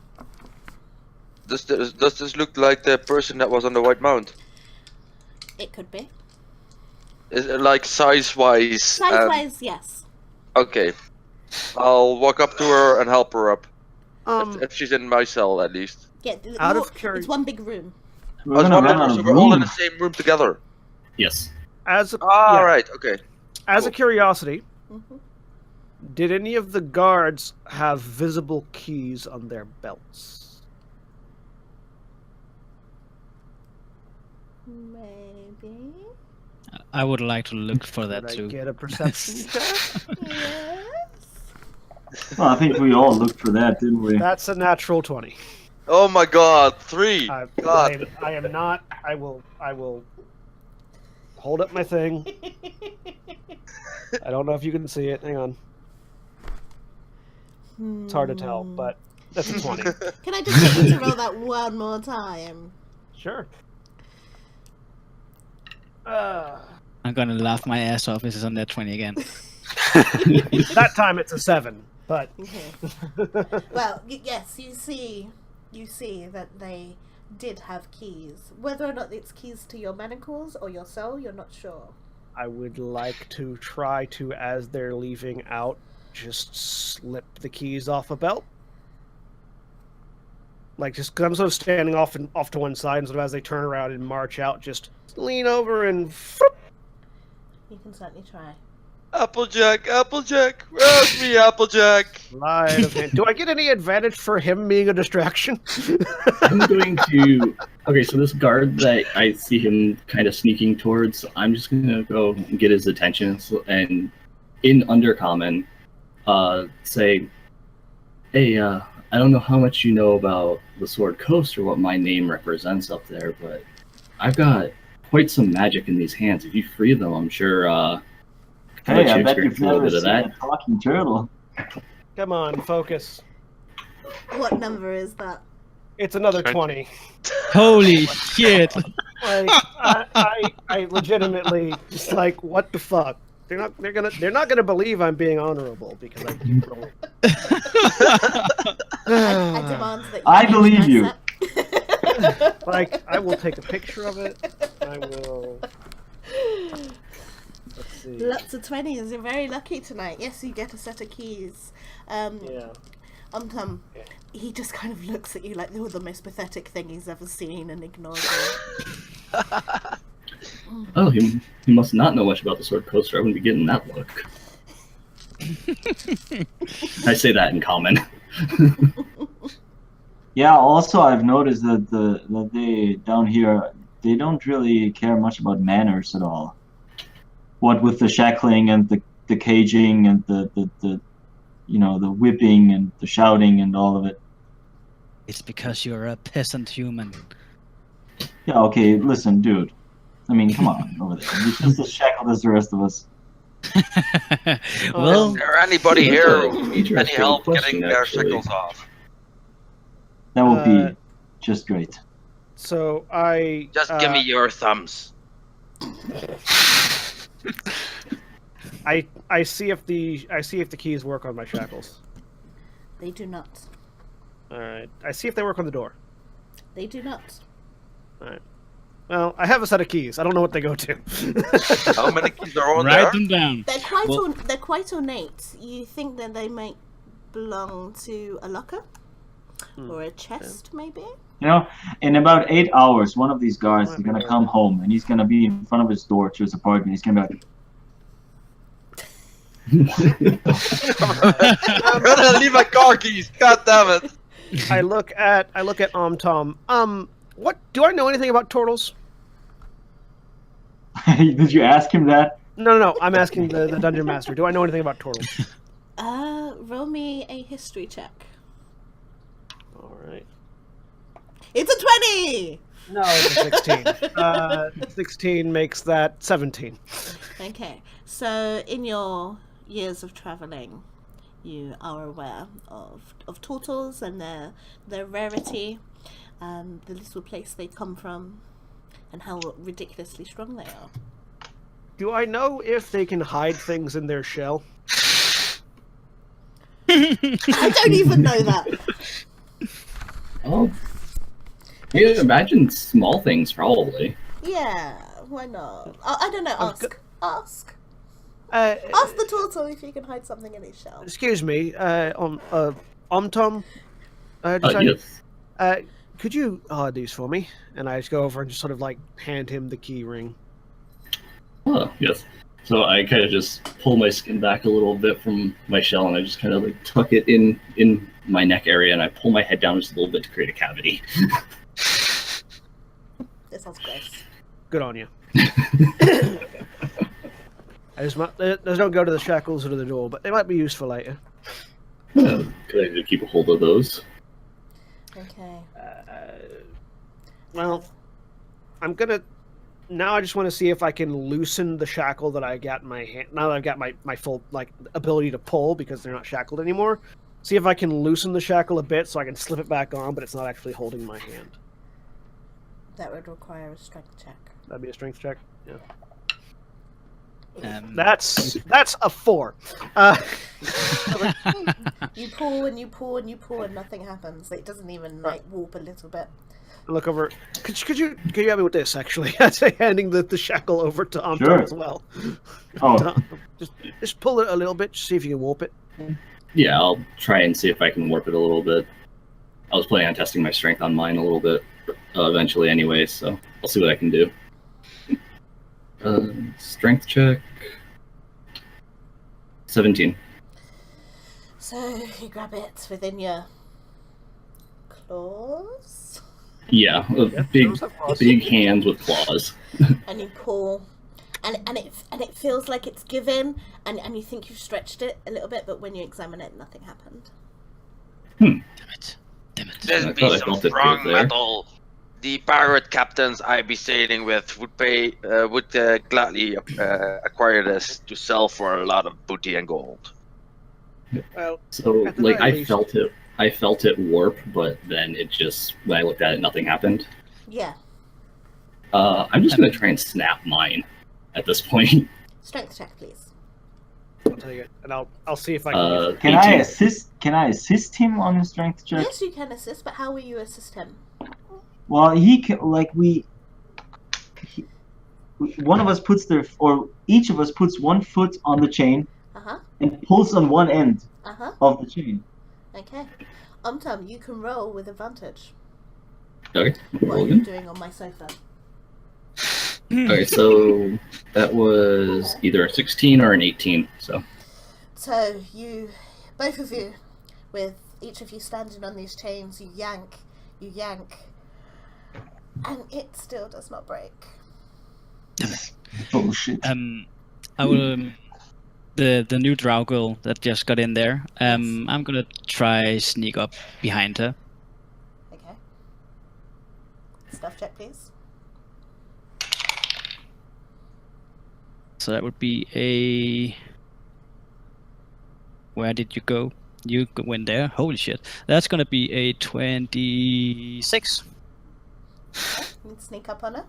Does this look like the person that was on the White Mount? It could be. Is it like size-wise? Size-wise, yes. Okay. I'll walk up to her and help her up. If she's in my cell, at least. Yeah, out of it's one big room. We're gonna run out So of we're all in room. the same room together. Yes. as a, Right, okay. as a Cool. curiosity, Mm-hmm. did any of the guards have visible keys on their belts? Maybe. I would like to look for that Did I too. get a perception check? Yes. Well, I think we all looked for that, didn't we? That's a natural 20. Oh my god, 3! God. I am not. I will hold up my thing. I don't know if you can see it. Hang on. It's hard to tell, but that's a 20. Can I just get you to roll that one more time? Sure. I'm gonna laugh my ass off. This is on that 20 again. That time it's a 7, but Okay. Well, yes, you see that they did have keys. Whether or not it's keys to your manacles or your cell, you're not sure. I would like to try to, as they're leaving out, just slip the keys off a belt. Like, just because I'm sort of standing off to one side, and sort of as they turn around and march out, just lean over and. You can certainly try. Applejack, Applejack, where's me, Applejack? Light of hand. Do I get any advantage for him being a distraction? I'm going to. Okay, so this guard that I see him kind of sneaking towards, I'm just going to go and get his attention and in Undercommon, say, hey, I don't know how much you know about the Sword Coast or what my name represents up there, but I've got quite some magic in these hands. If you free them, I'm sure. Hey, I bet experience you've a little never bit of seen that. a talking turtle. Come on, focus. What number is that? It's another 20. 20. Holy shit! Like, I legitimately just like, what the fuck? They're not gonna believe I'm being honorable because I keep rolling. I demand that you I change believe my you. set. Like, I will take a picture of it. I will. Let's see. Lots of 20s. You're very lucky tonight. Yes, you get a set of keys. Yeah. He just kind of looks at you like you're the most pathetic thing he's ever seen and ignores you. Oh, he must not know much about the Sword Coast, or I wouldn't be getting that look. I say that in common. Yeah, also I've noticed that they down here, they don't really care much about manners at all. What with the shackling and the caging and the the whipping and the shouting and all of it. It's because you're a peasant human. Yeah, okay, listen, dude. I mean, come on, over there. You're just as shackled as the rest of us. Well, Is there anybody That's here a who needs interesting any help question, getting their actually. shackles off? That would be just great. So I Just give me your thumbs. I see if the keys work on my shackles. They do not. All right. I see if they work on the door. They do not. All right. Well, I have a set of keys. I don't know what they go to. How many keys are on write there? them down. They're quite Well- they're quite ornate. You think that they might belong to a locker or a chest, maybe? You know, in about 8 hours, one of these guards Might is be gonna worth come it. home and he's gonna be in front of his door to his apartment. He's gonna be like, I'm gonna leave my car keys. God damn it! I look at Tom. What do I know anything about turtles? "Did you ask him that?" No. I'm asking the dungeon master. Do I know anything about turtles? Roll me a history check. All right. It's a 20! No, it's a 16. 16 makes that 17. Okay, so in your years of travelling, you are aware of turtles and their rarity, the little place they come from, and how ridiculously strong they are. Do I know if they can hide things in their shell? I don't even know that. Oh, yeah, imagine small things, probably. Yeah, why not? I don't know, ask. Uh, Ask the turtle if you can hide something in his shell. excuse me, Tom. Yes. Could you hide these for me? And I just go over and just sort of like hand him the key ring. Oh, yes. So I kind of just pull my skin back a little bit from my shell, and I just kind of like tuck it in my neck area, and I pull my head down just a little bit to create a cavity. This sounds gross. Good on you. Those don't go to the shackles or to the door, but they might be useful later. Could I just keep a hold of those? Okay. Well, I'm gonna. Now I just want to see if I can loosen the shackle that I got in my hand. Now that I've got my full ability to pull because they're not shackled anymore. See if I can loosen the shackle a bit so I can slip it back on, but it's not actually holding my hand. That would require a strength check. That'd be a strength check. Yeah. Um, That's a 4. You pull and you pull and you pull and nothing happens. It doesn't even like warp a little bit. I look over. Could you help me with this? Actually, I'd say handing the shackle over to Tom Sure. as well. Oh, Tom, just pull it a little bit. See if you can warp it. Yeah, I'll try and see if I can warp it a little bit. I was planning on testing my strength on mine a little bit eventually anyway, so I'll see what I can do. Strength check. 17. So you grab it within your claws Yeah, big hands with claws. and you pull, and it feels like it's given, and you think you've stretched it a little bit, but when you examine it, nothing happened. Damn it. There's I be thought I some felt it strong there. metal. The pirate captains I be sailing with would gladly acquire this to sell for a lot of booty and gold. Well, So, At the like, very I least. felt it warp, but then it just, when I looked at it, nothing happened. Yeah, I'm just gonna try and snap mine at this point. strength check, please. I'll tell you, and I'll see if I can. Use it. can I 18. assist? Can I assist him on his strength check? Yes, you can assist, but how will you assist him? Well, he can, like we one of us puts each of us puts one foot on the chain and pulls on one end of the chain. Okay. Tom, you can roll with advantage. Okay. What are you doing on my sofa? Okay, so that was either a 16 or an 18. So you, both of you, with each of you standing on these chains, you yank, and it still does not break. Bullshit. I will. The new drow girl that just got in there. I'm gonna try sneak up behind her. Okay. Stuff check, please. So that would be a. Where did you go? You went there. Holy shit! That's gonna be a 26. You sneak up on her.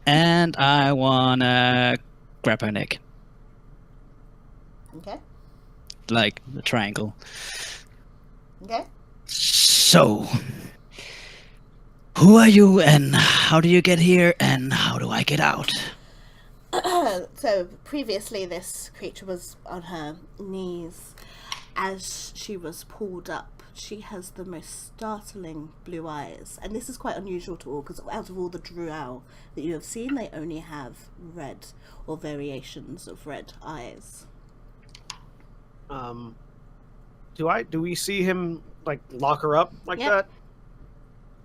And I wanna grab her neck. Okay. Like the triangle. Okay. So, who are you, and how do you get here, and how do I get out? So previously this creature was on her knees. As she was pulled up, she has the most startling blue eyes, and this is quite unusual to all, because out of all the drow that you have seen, they only have red or variations of red eyes. Do we see him like lock her up like Yep. that?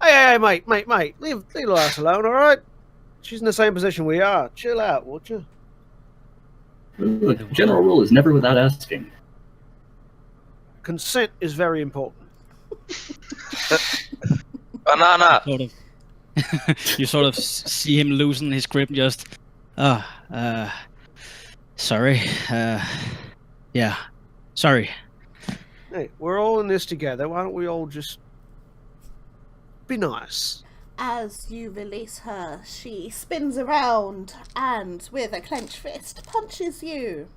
Hey, mate, leave us alone, all right? She's in the same position we are. Chill out, won't you? the general rule is never without asking. Consent is very important. Banana. You sort of see him loosen his grip. Just, sorry. Yeah, sorry. Hey, we're all in this together. Why don't we all just be nice? As you release her, she spins around and, with a clenched fist, punches you.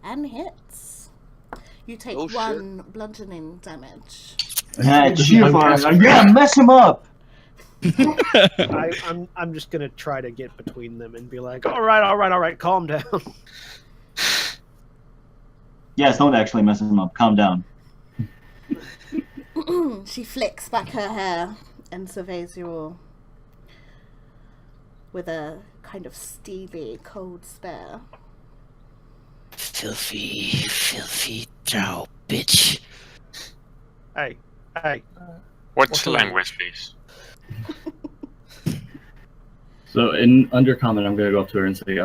And hits. You take Oh, shit. 1 bludgeoning damage. Yeah, cheer for us. Yeah, mess him up. I'm just gonna try to get between them and be like, all right, calm down. Yes, don't actually mess him up. Calm down. She flicks back her hair and surveys you all with a kind of steely, cold stare. Filthy drow bitch. Hey. What's the language, please? So in Undercommon, I'm going to go up to her and say,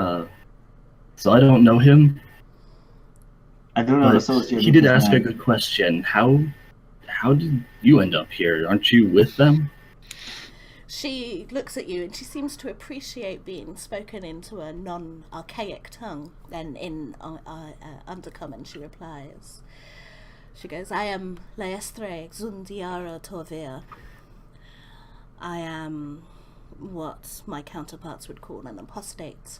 so I don't know him. I do not But associate. he did ask a good question. How did you end up here? Aren't you with them? She looks at you and she seems to appreciate being spoken into a non-archaic tongue. Then in Undercommon she replies. She goes, I am Laestre Xundiara Torvir. I am what my counterparts would call an apostate.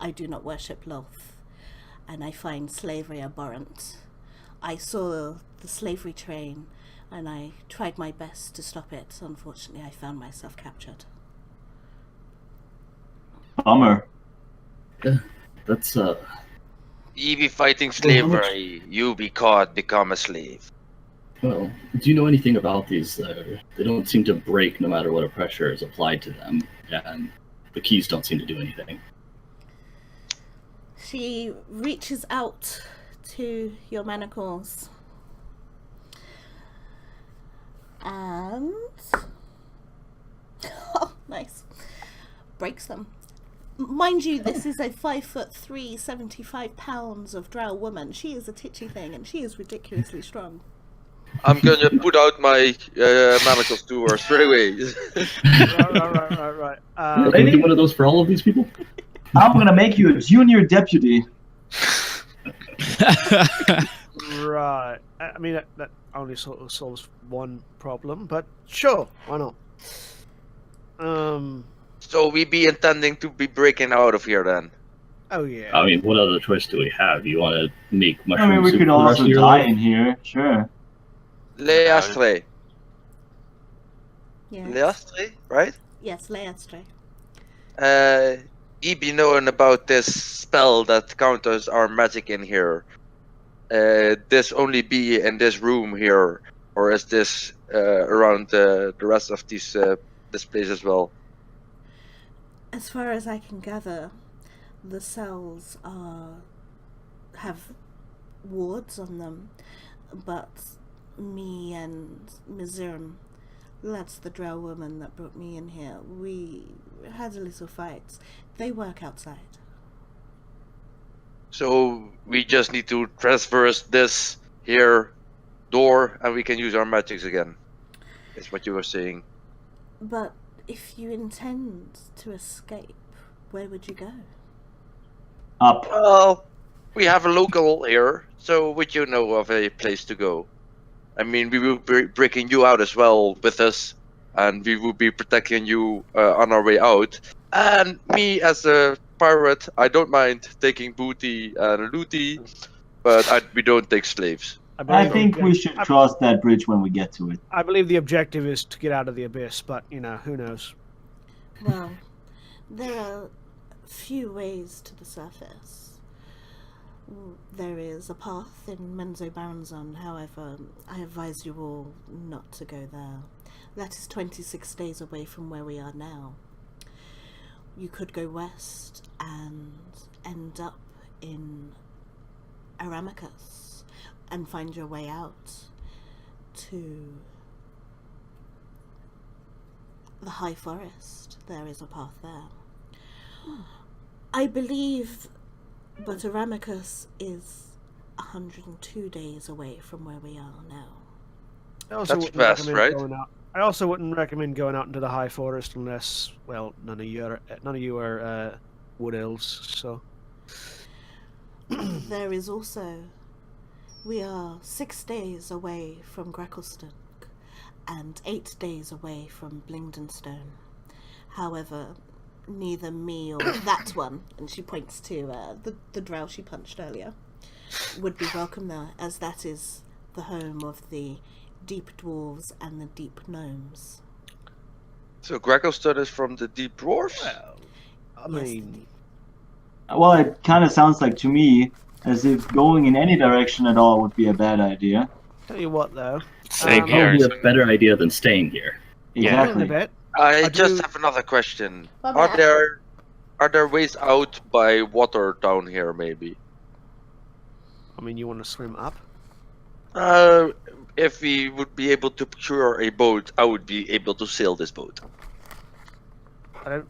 I do not worship Loth, and I find slavery abhorrent. I saw the slavery train, and I tried my best to stop it. Unfortunately, I found myself captured. Bummer. That's You be fighting slavery, you be caught, become a slave. well. Do you know anything about these? They don't seem to break no matter what pressure is applied to them, and the keys don't seem to do anything. She reaches out to your manacles and oh, nice, breaks them. Mind you, this is a 5'3", 75 pounds of drow woman. She is a titchy thing, and she is ridiculously strong. I'm gonna put out my manacles to her straight away. Right. Can we do one of those for all of these people? I'm gonna make you a junior deputy. Right. I mean, that only sort of solves one problem, but sure, why not? So we be intending to be breaking out of here then. Oh yeah. I mean, what other choice do we have? You want to make I mushroom mean, we soup could for the rest also of your die life? in here. Sure. Lay astray. Yes. Leastre, right? Yes, Leastre. He be knowing about this spell that counters our magic in here. This only be in this room here, or is this around the rest of this place as well? As far as I can gather, the cells have wards on them, but me and Mizurum, that's the drow woman that brought me in here, we had a little fight. They work outside. So we just need to traverse this here door, and we can use our magics again. Is what you were saying. But if you intend to escape, where would you go? Up. Well, we have a local here, so would you know of a place to go? I mean, we will be breaking you out as well with us, and we will be protecting you on our way out. And me as a pirate, I don't mind taking booty and looty, but we don't take slaves. I think we should cross that bridge when we get to it. I believe the objective is to get out of the abyss, but who knows? Well, there are few ways to the surface. There is a path in Menzo Baranzon, however, I advise you all not to go there. That is 26 days away from where we are now. You could go west and end up in Aramacus and find your way out to the High Forest. There is a path there. I believe, but Aramacus is 102 days away from where we are now. That's fast, right? I also wouldn't recommend going out into the High Forest unless, well, none of you are wood elves. So there is also, we are 6 days away from Grackleston and 8 days away from Blingdenstone. However, neither me or that one, and she points to the drow she punched earlier, would be welcome there, as that is the home of the deep dwarves and the deep gnomes. So Grackleston is from the deep dwarves? well, I Yes, mean, Well, it kind of sounds like to me as if going in any direction at all would be a bad idea. tell you what though, Same Probably here. a better idea than staying here. in a Exactly. bit. I I just do- have another question. Well, Are there ways out by water down here, maybe? I mean, you want to swim up? If we would be able to procure a boat, I would be able to sail this boat. I don't.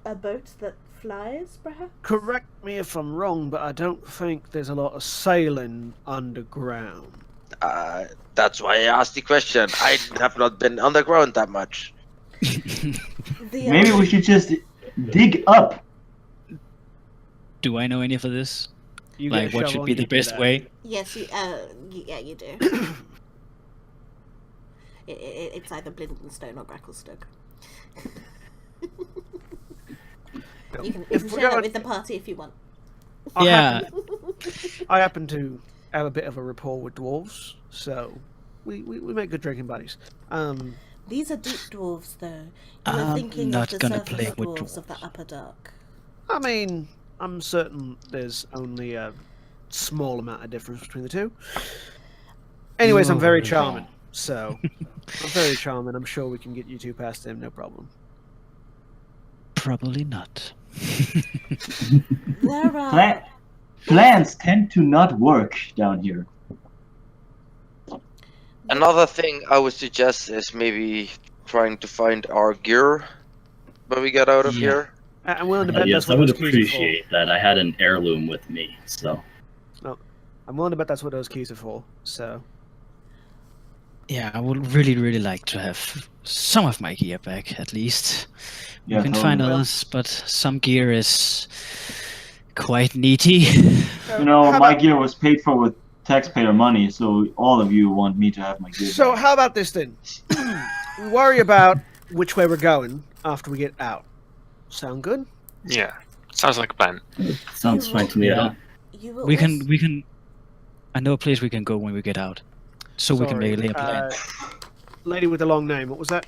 A boat that flies, perhaps? Correct me if I'm wrong, but I don't think there's a lot of sailing underground. That's why I asked the question. I have not been underground that much. Maybe we should just dig up. Do I know any of this? You get Like, a what shovel should and be you the do best that. way? Yes, yeah, you do. It's either Blindenstone or Gracklestone. You can If we're share that going- with the party if you want. Yeah. I happen to have a bit of a rapport with dwarves, so we make good drinking buddies. These are deep dwarves, though. You were I'm thinking not of the gonna surface play with dwarves of the Upper Dark. I mean, I'm certain there's only a small amount of difference between the two. Anyways, I'm very charming, so I'm very charming. I'm sure we can get you two past him, no problem. Probably not. There are... Pla- plans tend to not work down here. Another thing I would suggest is maybe trying to find our gear when we get out of Yeah. here. I'm willing to bet Yes, that's I what would those keys are for. appreciate that. I had an heirloom with me, so. I'm willing to bet that's what those keys are for. So Yeah, I would really, really like to have some of my gear back, at least. Yeah, We can find totally. others, but some gear is quite neaty. You know, how my about- gear was paid for with taxpayer money, so all of you want me to have my gear. So back. how about this then? We worry about which way we're going after we get out. Sound good? Yeah, sounds like a plan. Sounds fine to me. I don't. You will We also- can. I know a place we can go when we get out, so we can Sorry, make a plan. Lady with the long name. What was that?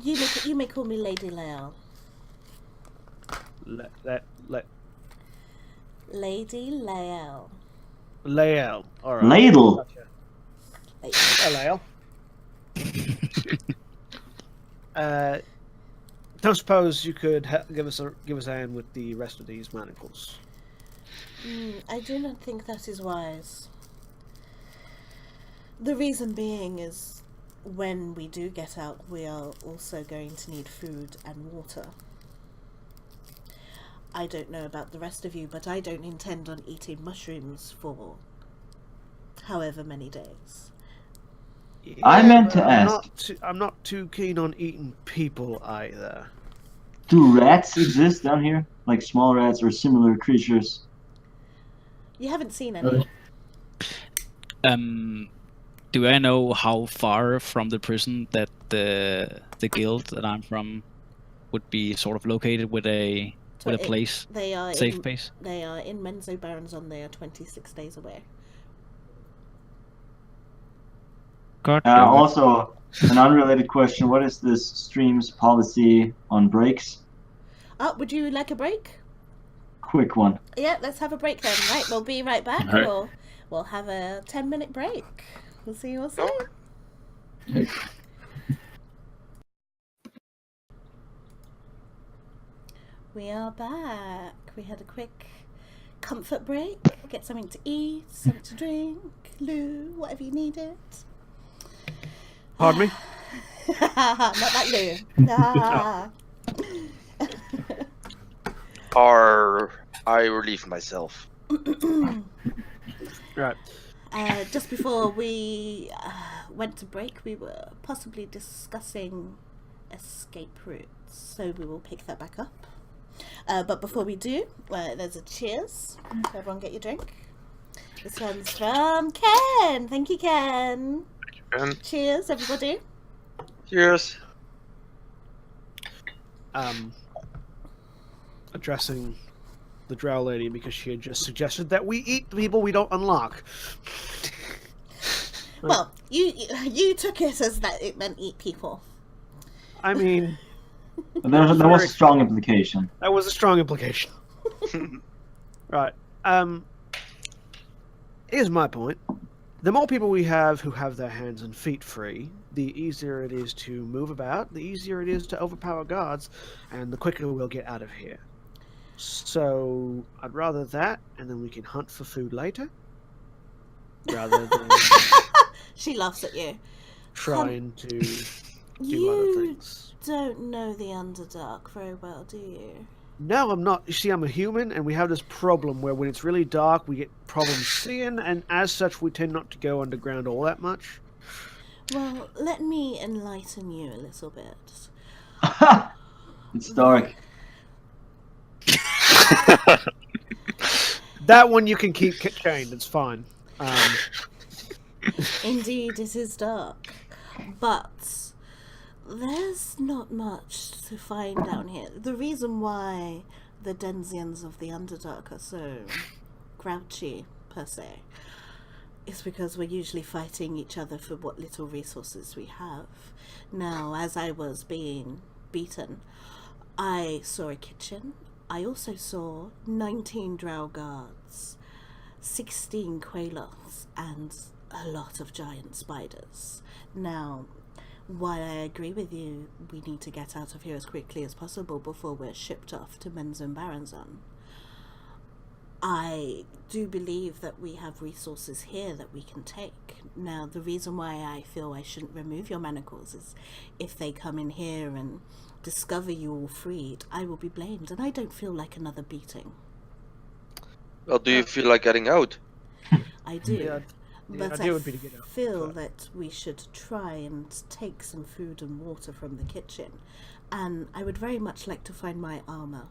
You may call me Lady Lael. Lady Lael. Lael. All right. Ladle. Gotcha. Lady. Hello. Don't suppose you could give us a hand with the rest of these manacles. I do not think that is wise. The reason being is, when we do get out, we are also going to need food and water. I don't know about the rest of you, but I don't intend on eating mushrooms for however many days. I meant to but ask. I'm not too keen on eating people either. Do rats exist down here? Like small rats or similar creatures? You haven't seen any. Do I know how far from the prison that the guild that I'm from would be sort of located with a place, They are safe place? They are in Menzo Baronzon. They are 26 days away. God damn it. Also, an unrelated question: what is this stream's policy on breaks? Would you like a break? Quick one. Yeah, let's have a break then. Right, we'll be right back. All right. We'll have a 10-minute break. We'll see you all soon. We are back. We had a quick comfort break. Get something to eat, something to drink, loo, whatever you needed. Pardon me? Not that loo. Or I relieve myself. Right. Just before we went to break, we were possibly discussing escape routes, so we will pick that back up. But before we do, there's a cheers. So everyone get your drink. This one's from Ken. Thank you, Ken. Cheers, everybody. Cheers. Addressing the drow lady because she had just suggested that we eat the people we don't unlock. Well, you took it as that it meant eat people. I mean, There was a strong implication. that was a strong implication. Right. Here's my point. The more people we have who have their hands and feet free, the easier it is to move about, the easier it is to overpower guards, and the quicker we'll get out of here. So, I'd rather that, and then we can hunt for food later, rather than She laughs at you. trying to do You other things. don't know the Underdark very well, do you? No, I'm not. You see, I'm a human, and we have this problem where when it's really dark, we get problems seeing, and as such, we tend not to go underground all that much. Well, let me enlighten you a little bit. It's dark. That one you can keep chained. It's fine. Indeed, it is dark. But there's not much to find down here. The reason why the Denzians of the Underdark are so grouchy, per se, is because we're usually fighting each other for what little resources we have. Now, as I was being beaten, I saw a kitchen. I also saw 19 drow guards, 16 Quailoths, and a lot of giant spiders. Now, while I agree with you, we need to get out of here as quickly as possible before we're shipped off to Menzo Baronzon, I do believe that we have resources here that we can take. Now, the reason why I feel I shouldn't remove your manacles is if they come in here and discover you all freed, I will be blamed, and I don't feel like another beating. Well, do you feel like getting out? I do. Yeah, But idea I would be to get out, feel but- that we should try and take some food and water from the kitchen. And I would very much like to find my armor.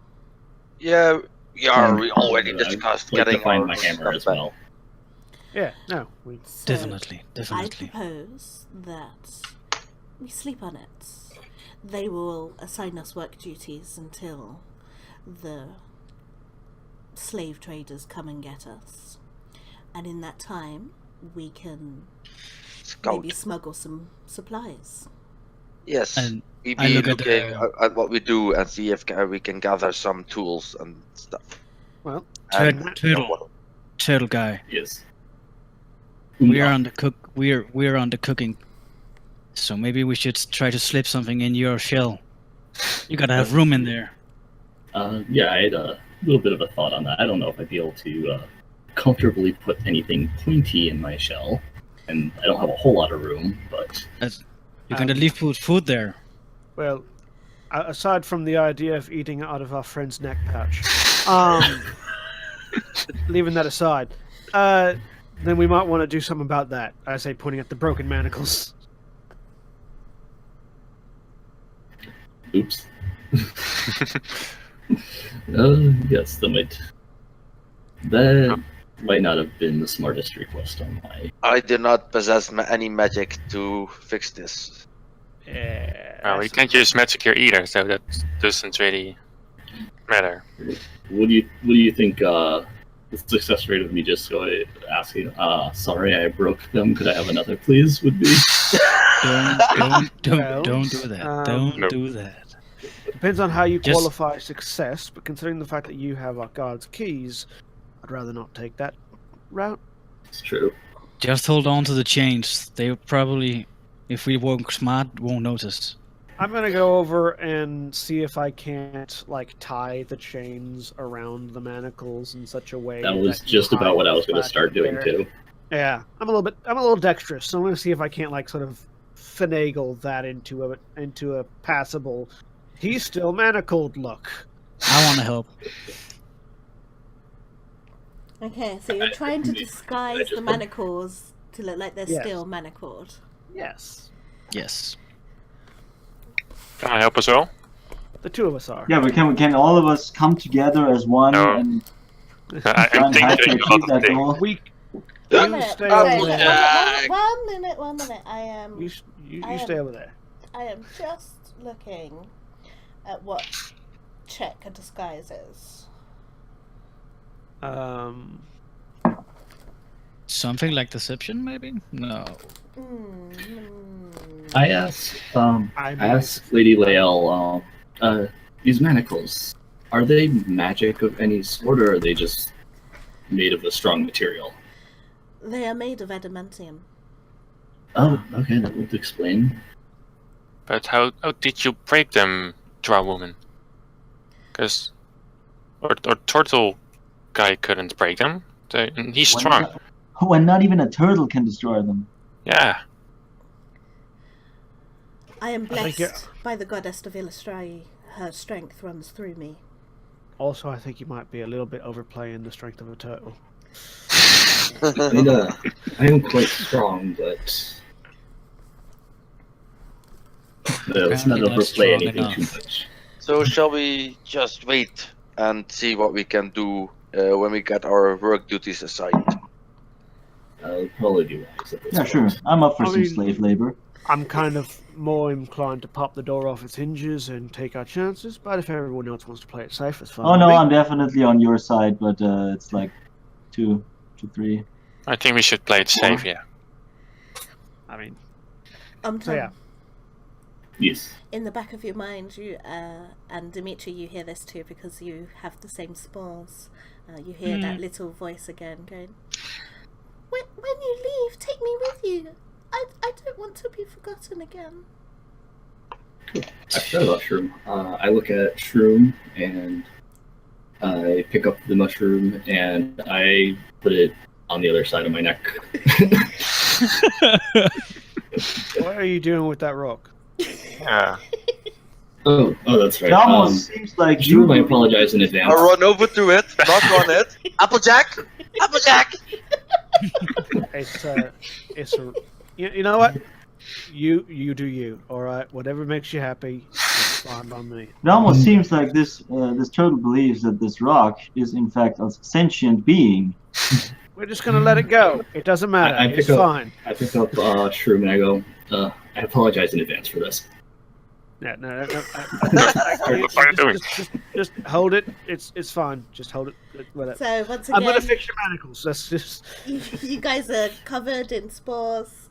Yeah, we already I'd discussed like to getting find our my hammer stuff as back. well. Yeah, no. So Definitely. I propose that we sleep on it. They will assign us work duties until the slave traders come and get us. And in that time, we can scout. Maybe smuggle some supplies. Yes, And we I be look at looking at what we do and see if we can gather some tools and stuff. Well, And Turtle guy. Yes. We're on the cooking. So maybe we should try to slip something in your shell. You gotta have room in there. Yeah, I had a little bit of a thought on that. I don't know if I'd be able to comfortably put anything pointy in my shell, and I don't have a whole lot of room, but... You're gonna leave food there. well, aside from the idea of eating out of our friend's neck pouch, leaving that aside, then we might want to do something about that. I say, pointing at the broken manacles. Oops. Yes, that might not have been the smartest request on my... I do not possess any magic to fix this. Yeah. We can't use magic here either, so that doesn't really matter. What do you think the success rate of me just asking, sorry I broke them, could I have another please, would be? Don't do that. No. Do that. Depends on how you Just- qualify success, but considering the fact that you have our guard's keys, I'd rather not take that route. It's true. Just hold on to the chains. They probably, if we work smart, won't notice. I'm gonna go over and see if I can't tie the chains around the manacles in such a way That was you just about hide what I the was going to flash start doing there. too. Yeah, I'm a little dexterous, so I'm gonna see if I can't sort of finagle that into a passable. He's still manacled look. I want to help. Okay, so you're trying to disguise the manacles to look like they're Yes. still manacled. Yes, Yes. Can I help as well? the two of us are. Yeah, we can all of us come together as one No. and I'm try and have to thinking a achieve lot of that things. goal. We. One You minute, stay sorry, over there. Jack. one minute. I am. You stay over there. I am just looking at what check a disguise is. Something like deception, maybe? No. I asked Lady Lael, these manacles, are they magic of any sort, or are they just made of a strong material? They are made of adamantium. Oh, okay, that would explain. But how did you break them, Drow woman? Because our turtle guy couldn't break them. He's strong. When not even a turtle can destroy them. Yeah. I am think you're- blessed by the goddess of Illustri. Her strength runs through me. Also, I think you might be a little bit overplaying the strength of a turtle. I mean, I am quite strong, but... let's not Apparently not overplay strong anything too enough. much. So shall we just wait and see what we can do when we get our work duties assigned? I'll probably be wise at this Yeah, point. sure. I'm up for I some mean- slave labor. I'm kind of more inclined to pop the door off its hinges and take our chances, but if everyone else wants to play it safe, it's fine. Oh with no, me. I'm definitely on your side, but it's like 2 to 3. I think we should play it safe, yeah. I mean, Tom, so yeah. Yes. in the back of your mind, you and Dimitri, you hear this too because you have the same spores. You hear that little voice again going, when you leave, take me with you. I don't want to be forgotten again. I forgot about Shroom. I look at Shroom and I pick up the mushroom and I put it on the other side of my neck. What are you doing with that rock? Yeah. Oh, that's right. It almost seems like Shroom, I apologize in advance. I'll run over to it, knock on it. Applejack! Applejack! It's a, you know what? You do you. All right. Whatever makes you happy, it's fine by me. It almost seems like this turtle believes that this rock is in fact a sentient being. We're just gonna let it go. It doesn't matter. I It's pick up- fine. I pick up Shroom and I go, I apologize in advance for this. Yeah, no. What are you doing? Just hold it. It's fine. Just hold it. Whatever. So once I'm gonna again, fix your manacles. That's just. you guys are covered in spores.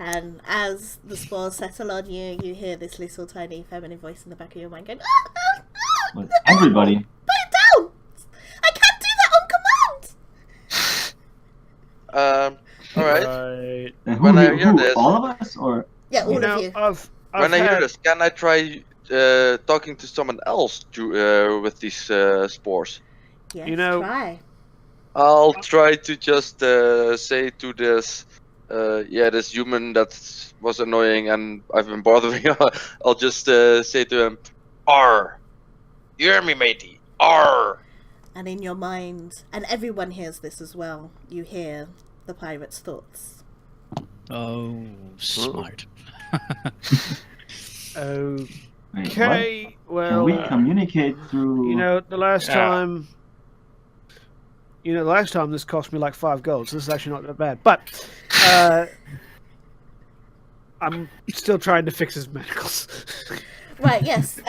And as the spores settle on you, you hear this little tiny feminine voice in the back of your mind going, With everybody. Put it down! I can't do that on command! All right. Right. And When I hear who? this- All of us, or Yeah, all You know, of you. I've When I hear had- this, can I try talking to someone else with these spores? Yes, you know- try. I'll try to just say to this, this human that was annoying and I've been bothering. I'll just say to him, "Arr, you hear me, matey? Arr." And in your mind, and everyone hears this as well, you hear the pirate's thoughts. Oh, smart. wait, Okay, what? well, Can we communicate through? you know, the last Yeah. time. You know, the last time this cost me like 5 gold, so this is actually not that bad. But I'm still trying to fix his manacles. Right, yes,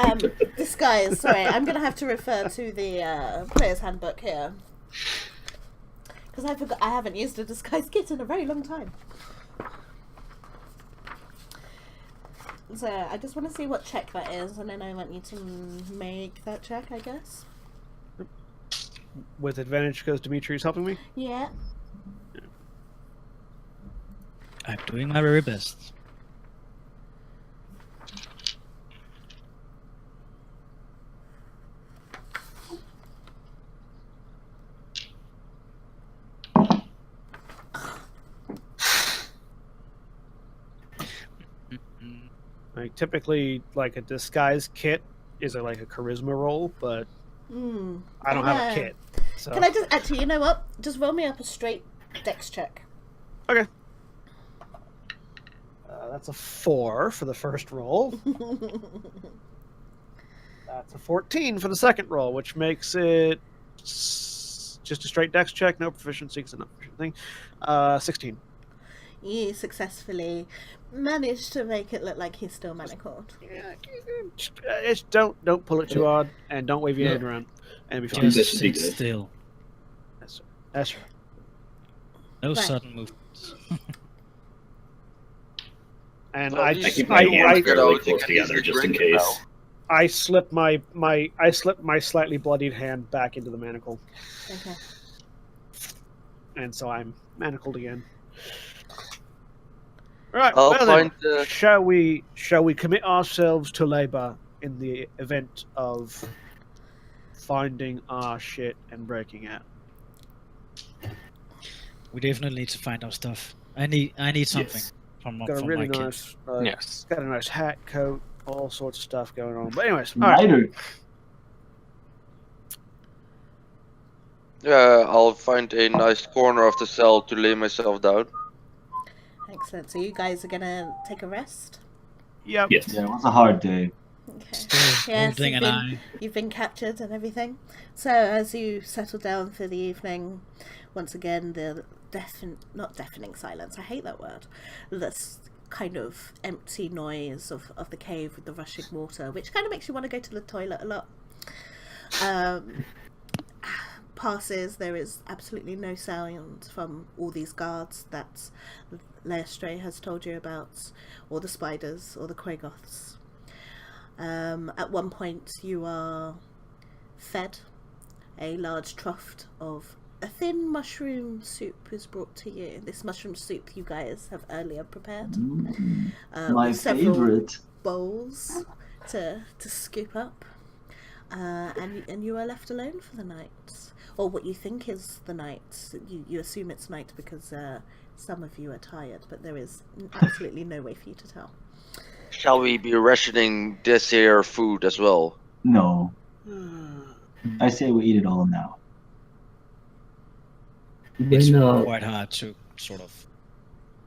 disguise. Sorry, I'm going to have to refer to the player's handbook here. Because I haven't used a disguise kit in a very long time. So I just want to see what check that is, and then I want you to make that check, I guess. With advantage because Dimitri's helping me. Yeah. I'm doing my very best. Like typically, like a disguise kit is like a charisma roll, but I don't have a kit. So. Can I just actually? You know what? Just roll me up a straight dex check. Okay. That's a 4 for the first roll. That's a 14 for the second roll, which makes it just a straight dex check, no proficiency, because not proficient thing. 16. You successfully managed to make it look like he's still manacled. Yeah, it's don't pull it too hard, and don't wave your hand around, and be fine. That Just should be sit good. still. That's right. No Right. sudden movements. And Well, I you I keep I- my I- hands I- fairly I- close I- together I- just in drink case. I slip my slipped my slightly bloodied hand back into the Okay. and so I'm manacled again. Right, I'll well find. then, shall we commit ourselves to labor in the event of finding our shit and breaking out? We definitely need to find our stuff. I need something Yes. from Got a from really my kid. nice, Yes. got a nice hat, coat, all sorts of stuff going on. But anyways, all right. Lighter. I'll find a nice corner of the cell to lay myself down. Excellent. So you guys are gonna take a rest. Yep. Yes. Yeah, it was a hard day. Okay. Still Yes, holding you've an been, eye. you've been captured and everything. So as you settle down for the evening, once again the not deafening silence. I hate that word. This kind of empty noise of the cave with the rushing water, which kind of makes you want to go to the toilet a lot. Passes. There is absolutely no sound from all these guards that Leostray has told you about, or the spiders, or the Quagoths. At one point you are fed. A large trough of a thin mushroom soup is brought to you. This mushroom soup you guys have earlier prepared. My With several favorite. bowls to scoop up. And you are left alone for the night. Or what you think is the night. You assume it's night because some of you are tired, but there is absolutely no way for you to tell. Shall we be rationing this here food as well? No. I say we eat it all now. It's When, quite hard to sort of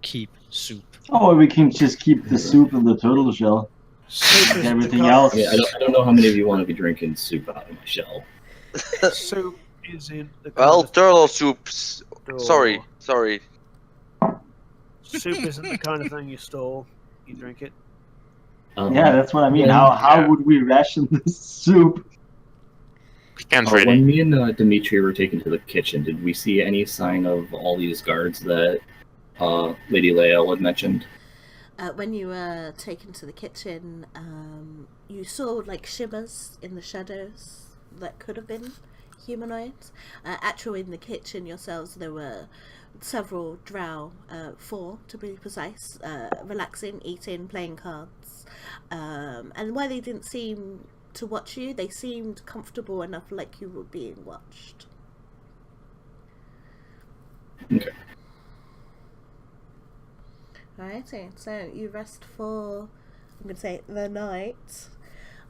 keep soup. Or we can just keep the soup in the turtle shell. Soup And is everything the else. yeah, I don't know how many of you want to be drinking soup out of my shell. Soup is in the Well, kind turtle soups. of Sorry. Soup isn't the kind of thing you store. You drink it. Yeah, that's what I mean. Yeah. How would we ration this soup? We can't really. When me and Dimitri were taken to the kitchen, did we see any sign of all these guards that Lady Leia had mentioned? When you were taken to the kitchen, you saw like shimmers in the shadows that could have been humanoids. Actually, in the kitchen yourselves, there were several drow, 4 to be precise, relaxing, eating, playing cards. And while they didn't seem to watch you, they seemed comfortable enough, like you were being watched. Okay. Alrighty, so you rest for, I'm going to say, the night,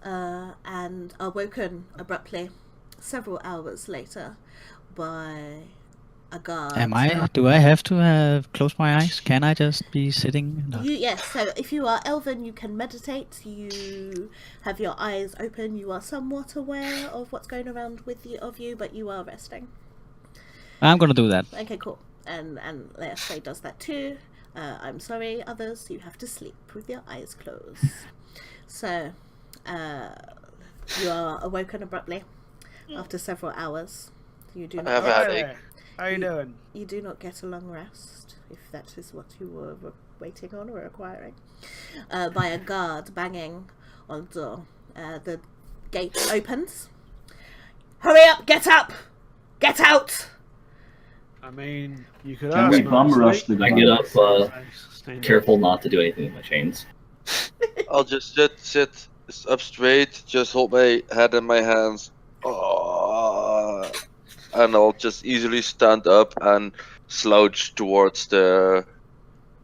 and are woken abruptly several hours later by a guard. Do I have to close my eyes? Can I just be sitting? No. Yes, so if you are elven, you can meditate, you have your eyes open, you are somewhat aware of what's going around with you, but you are resting. I'm gonna do that. Okay, cool. And Leashay does that too. I'm sorry, others, you have to sleep with your eyes closed. So, you are awoken abruptly after several hours. You do I not have a get, headache. How you doing? you do not get a long rest, if that is what you were waiting on or acquiring, by a guard banging on the door. The gate opens. Hurry up! Get up! Get out! I mean, you could Can ask we me, bum rush the I get up, Stand careful not to do anything with my chains. I'll just sit up straight, just hold my head in my hands, and I'll just easily stand up and slouch towards the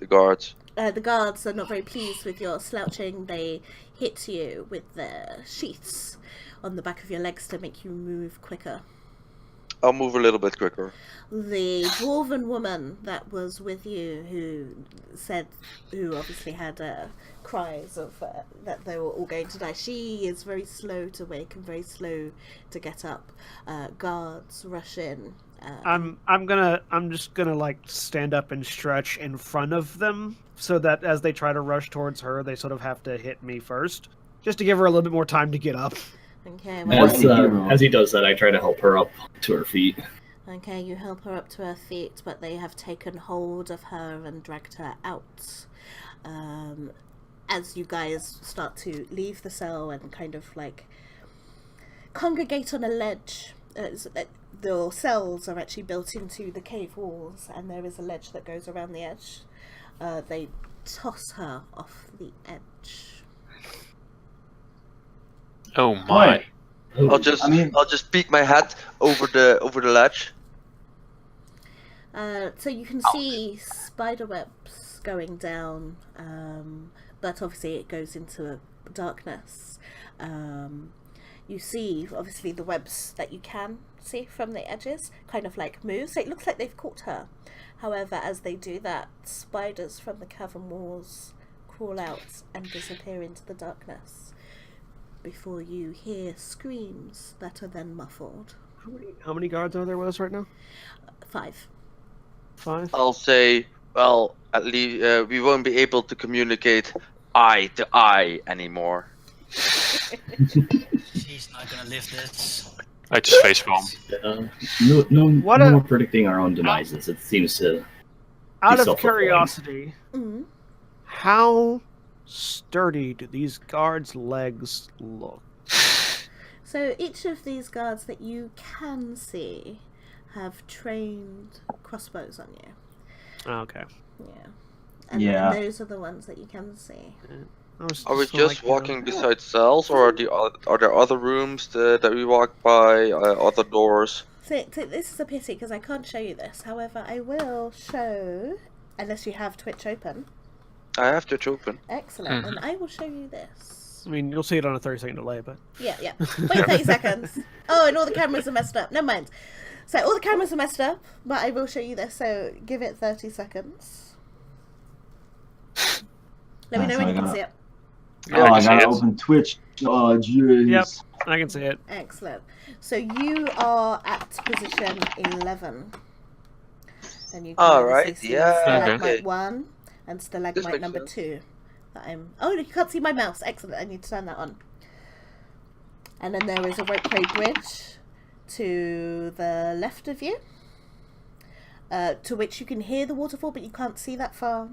guards. The guards are not very pleased with your slouching. They hit you with their sheaths on the back of your legs to make you move quicker. I'll move a little bit quicker. The dwarven woman that was with you, who obviously had cries of that they were all going to die, she is very slow to wake and very slow to get up. Guards rush in. I'm just gonna like stand up and stretch in front of them so that as they try to rush towards her, they sort of have to hit me first, just to give her a little bit more time to get up. Okay, well, As he does that, I try to help her up to her feet. okay, you help her up to her feet, but they have taken hold of her and dragged her out. As you guys start to leave the cell and kind of like congregate on a ledge, the cells are actually built into the cave walls, and there is a ledge that goes around the edge. They toss her off the edge. Oh my. I'll just peek my head over the ledge. So you can see spider webs going down, but obviously it goes into darkness. You see, obviously, the webs that you can see from the edges kind of like move, so it looks like they've caught her. However, as they do that, spiders from the cavern walls crawl out and disappear into the darkness before you hear screams that are then muffled. How many guards are there with us right now? 5. 5? I'll say, well, at least we won't be able to communicate eye to eye anymore. She's not gonna live this. I just face palm. No What more predicting our own demises. It seems to. Out of self-fulfilling. curiosity, Mm-hmm. how sturdy do these guards' legs look? So each of these guards that you can see have trained crossbows on you. Okay. Yeah. And Yeah. those are the ones that you can see. Are we just walking beside cells, or are there other rooms that we walk by, other doors? So this is a pity because I can't show you this. However, I will show, unless you have Twitch open. I have to open. Excellent. And I will show you this. I mean, you'll see it on a 30-second delay, but... Yeah. Wait 30 seconds. Oh, and all the cameras are messed up. Never mind. So all the cameras are messed up, but I will show you this. So give it 30 seconds. Let me know when you can see it. Yeah, I I can see gotta it. open Twitch. Oh, jeez. Yep, I can see it. Excellent. So you are at position 11. And you can Alright, obviously see yeah, stalagmite okay. 1 and This stalagmite makes number sense. 2. Oh, you can't see my mouse. Excellent. I need to turn that on. And then there is a ropeway bridge to the left of you, to which you can hear the waterfall, but you can't see that far.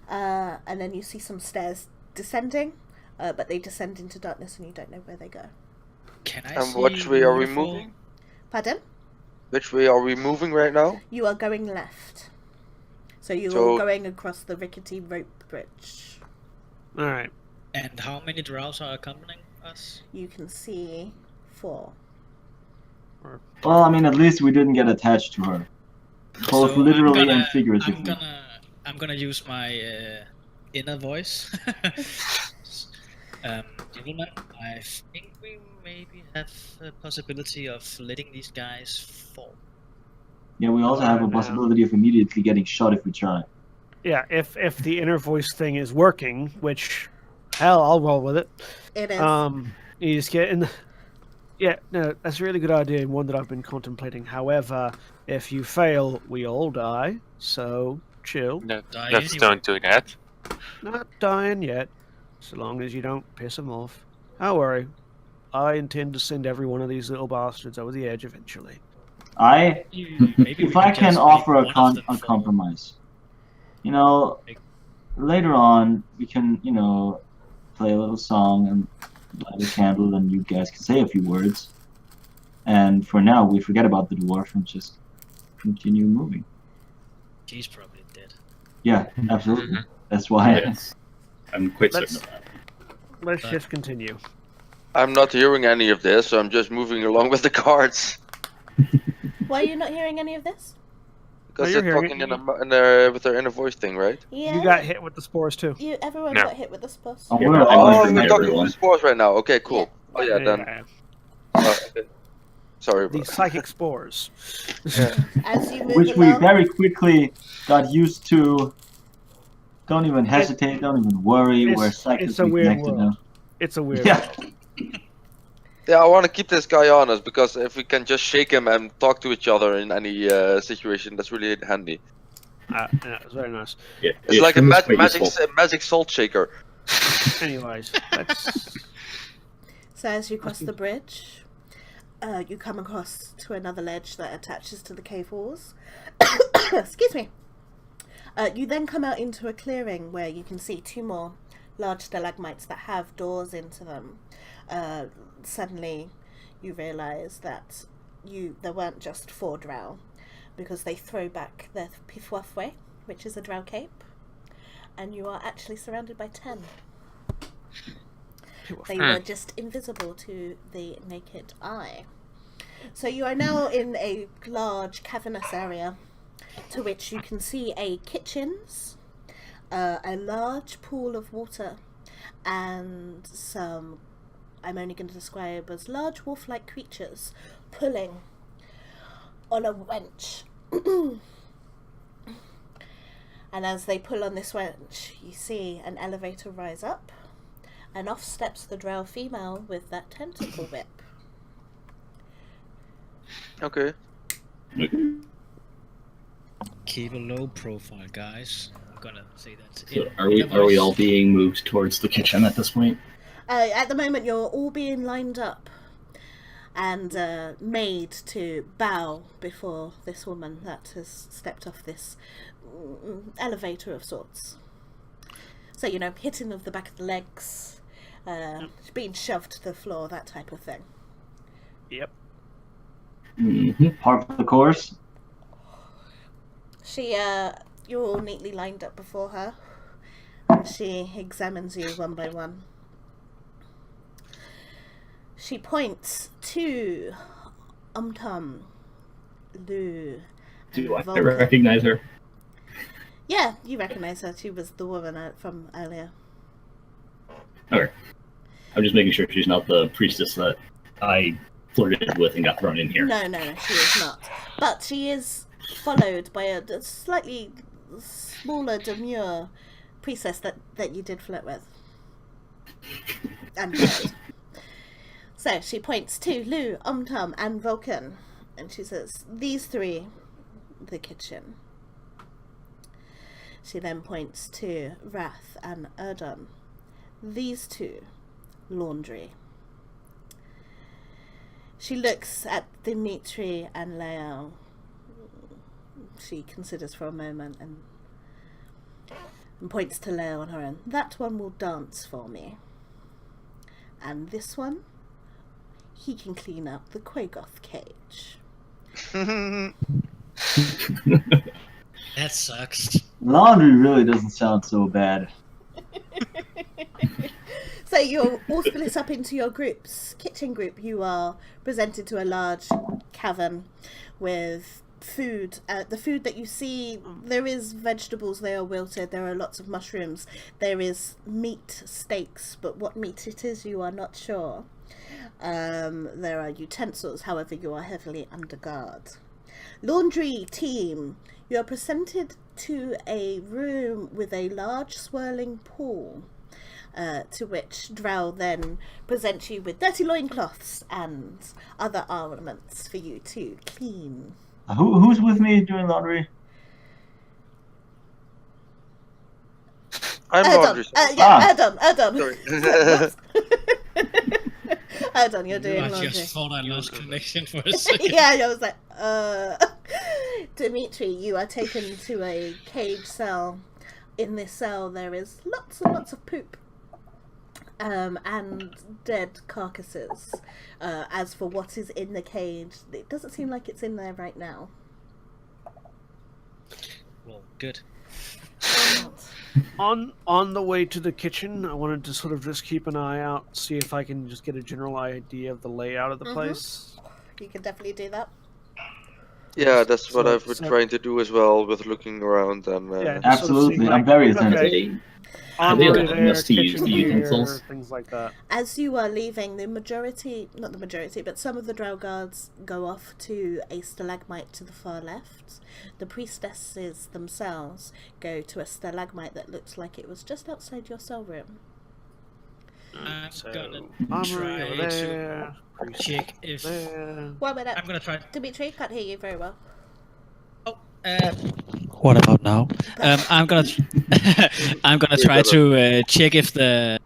and then you see some stairs descending, but they descend into darkness and you don't know where they go. Can I And see which way the are we waterfall? moving? Pardon? Which way are we moving right now? You are going left. So you're So- going across the rickety rope bridge. All right. And how many drows are accompanying us? You can see 4. Well, I mean, at least we didn't get attached to her, both So literally and figuratively. I'm gonna use my inner voice. Gentlemen, I think we maybe have a possibility of letting these guys fall. Yeah, we also have a No. possibility of immediately getting shot if we try. Yeah, if the inner voice thing is working, which, hell, I'll roll with it. It is. You just get in. Yeah, no, that's a really good idea and one that I've been contemplating. However, if you fail, we all die. So chill. No, Die let's anyway. don't do that. Not dying yet, so long as you don't piss them off. Don't worry. I intend to send every one of these little bastards over the edge eventually. Maybe If we I just can make offer one of them a fall. compromise, you know, later on we can, play a little song and light a candle, and you guys can say a few words. And for now, we forget about the dwarf and just continue moving. She's probably dead. Yeah, absolutely. That's why. Yes. I'm quite certain of that. Let's just continue. I'm not hearing any of this, so I'm just moving along with the cards. Why are you not hearing any of this? Because you're they're hearing talking it. with their inner voice thing, right? Yeah. You got hit with the spores too. Everyone No. got hit with the spurs. Oh, Yeah, we're but all I Oh, went in from we're talking everyone. with the spores right now. Okay, cool. Yeah. Oh yeah, then. Okay. Sorry, The bro. psychic spores. As you move Which we along, very quickly got used to. Don't even hesitate. Don't even worry. We're It's a psychically weird connected world. now. It's a weird Yeah. world. Yeah, I want to keep this guy honest because if we can just shake him and talk to each other in any situation, that's really handy. Yeah, it's very nice. Yeah, It's like a extremely quite magic useful. magic salt shaker. Anyways, let's. so as you cross the bridge, you come across to another ledge that attaches to the cave walls. Excuse me. You then come out into a clearing where you can see 2 more large stalagmites that have doors into them. Suddenly, you realise that there weren't just 4 drow, because they throw back their pifwafwe, which is a drow cape, and you are actually surrounded by 10. They were just invisible to the naked eye. So you are now in a large cavernous area, to which you can see a kitchens, a large pool of water, and some, I'm only going to describe as large wolf-like creatures pulling on a wench. And as they pull on this wench, you see an elevator rise up, and off steps the drow female with that tentacle whip. Okay. Keep a low profile, guys. I'm gonna say that. So are we all being moved towards the kitchen at this point? At the moment, you're all being lined up and made to bow before this woman that has stepped off this elevator of sorts. So, hitting of the back of the legs, being shoved to the floor, that type of thing. Yep. Part of the course. You're all neatly lined up before her, and she examines you one by one. She points to Umtum, Lu, Do I Vulcan. recognize her? Yeah, you recognise her. She was the woman from earlier. Okay. I'm just making sure she's not the priestess that I flirted with and got thrown in here. No, she is not. But she is followed by a slightly smaller, demure priestess that you did flirt with. And married. So she points to Lu, Umtum, and Vulcan, and she says, "These 3, the kitchen." She then points to Wrath and Erdon. "These 2, laundry." She looks at Dimitri and Leo. She considers for a moment and And points to Leo on her own. That one will dance for me. And this one, he can clean up the Quagoth cage. That sucks. Laundry really doesn't sound so bad. So you're all split up into your groups. Kitchen group, you are presented to a large cavern with food. The food that you see, there is vegetables, they are wilted, there are lots of mushrooms, there is meat, steaks, but what meat it is you are not sure. There are utensils, however you are heavily under guard. Laundry team, you are presented to a room with a large swirling pool, to which Drow then presents you with dirty loincloths and other ornaments for you to clean. Who's with me doing laundry? I'm laundry. Erdon. Sorry. Erdon, you're doing I laundry. just thought I lost connection for a second. Yeah, I was like, Dimitri, you are taken to a cage cell. In this cell, there is lots and lots of poop. And dead carcasses. As for what is in the cage, it doesn't seem like it's in there right now. Well, good. On the way to the kitchen, I wanted to sort of just keep an eye out, see if I can just get a general idea of the layout of the place. You can definitely do that. Yeah, that's what So- I've been so- trying to do as well with looking around and. Yeah, just sort of Absolutely, see, I'm very okay, attentive. Are they armory allowing there, us to use kitchen the here, utensils? things like that. As you are leaving, not the majority, but some of the Drow guards go off to a stalagmite to the far left. The priestesses themselves go to a stalagmite that looks like it was just outside your cell room. I'm So, gonna armory over try to there, check if... there. One minute. I'm gonna try... Dimitri, can't hear you very well. What about now? I'm gonna I'm gonna try to check if the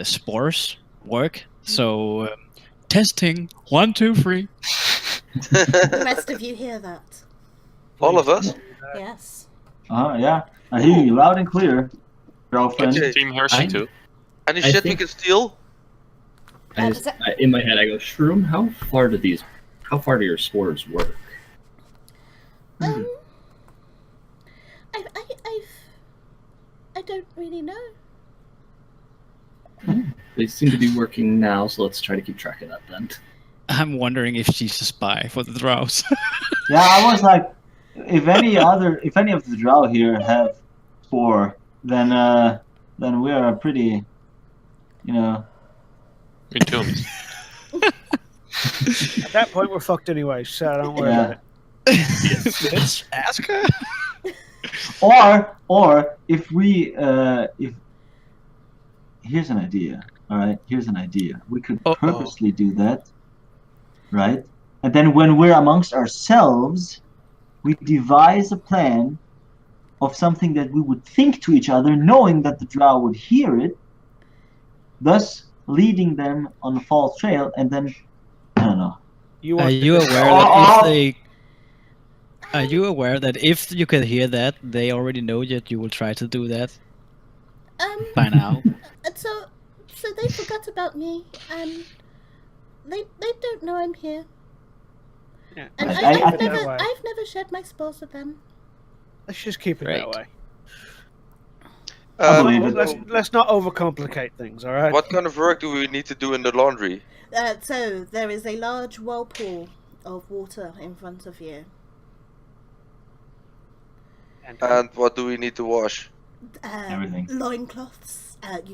spores work. So testing 1, 2, 3. The rest of you hear that? All of us? Yes. Yeah, I hear you loud and clear, girlfriend. Okay. Team Hershey too. Any I shit we think- can steal? In my head, I go, Shroom, how far do your spores work? I don't really know. They seem to be working now, so let's try to keep track of that then. I'm wondering if she's a spy for the Drows. Yeah, I was like, if any of the Drow here have 4, then we are pretty, Me too. At that point, we're fucked anyway, so don't worry about it. Let's ask her. Or if we here's an idea. All right, here's an idea. We could purposely do that, right? And then when we're amongst ourselves, we devise a plan of something that we would think to each other, knowing that the Drow would hear it, thus leading them on a false trail, and then I don't know. Are you aware that if you could hear that, they already know that you will try to do that by now? So they forgot about me, and they don't know I'm here. Yeah. And I think- I've never shared my spores with them. Let's just keep it that Right. way. I believe it. Let's not overcomplicate things, all right? What kind of work do we need to do in the laundry? So there is a large whirlpool of water in front of you. And what do we need to wash? Everything. Loincloths.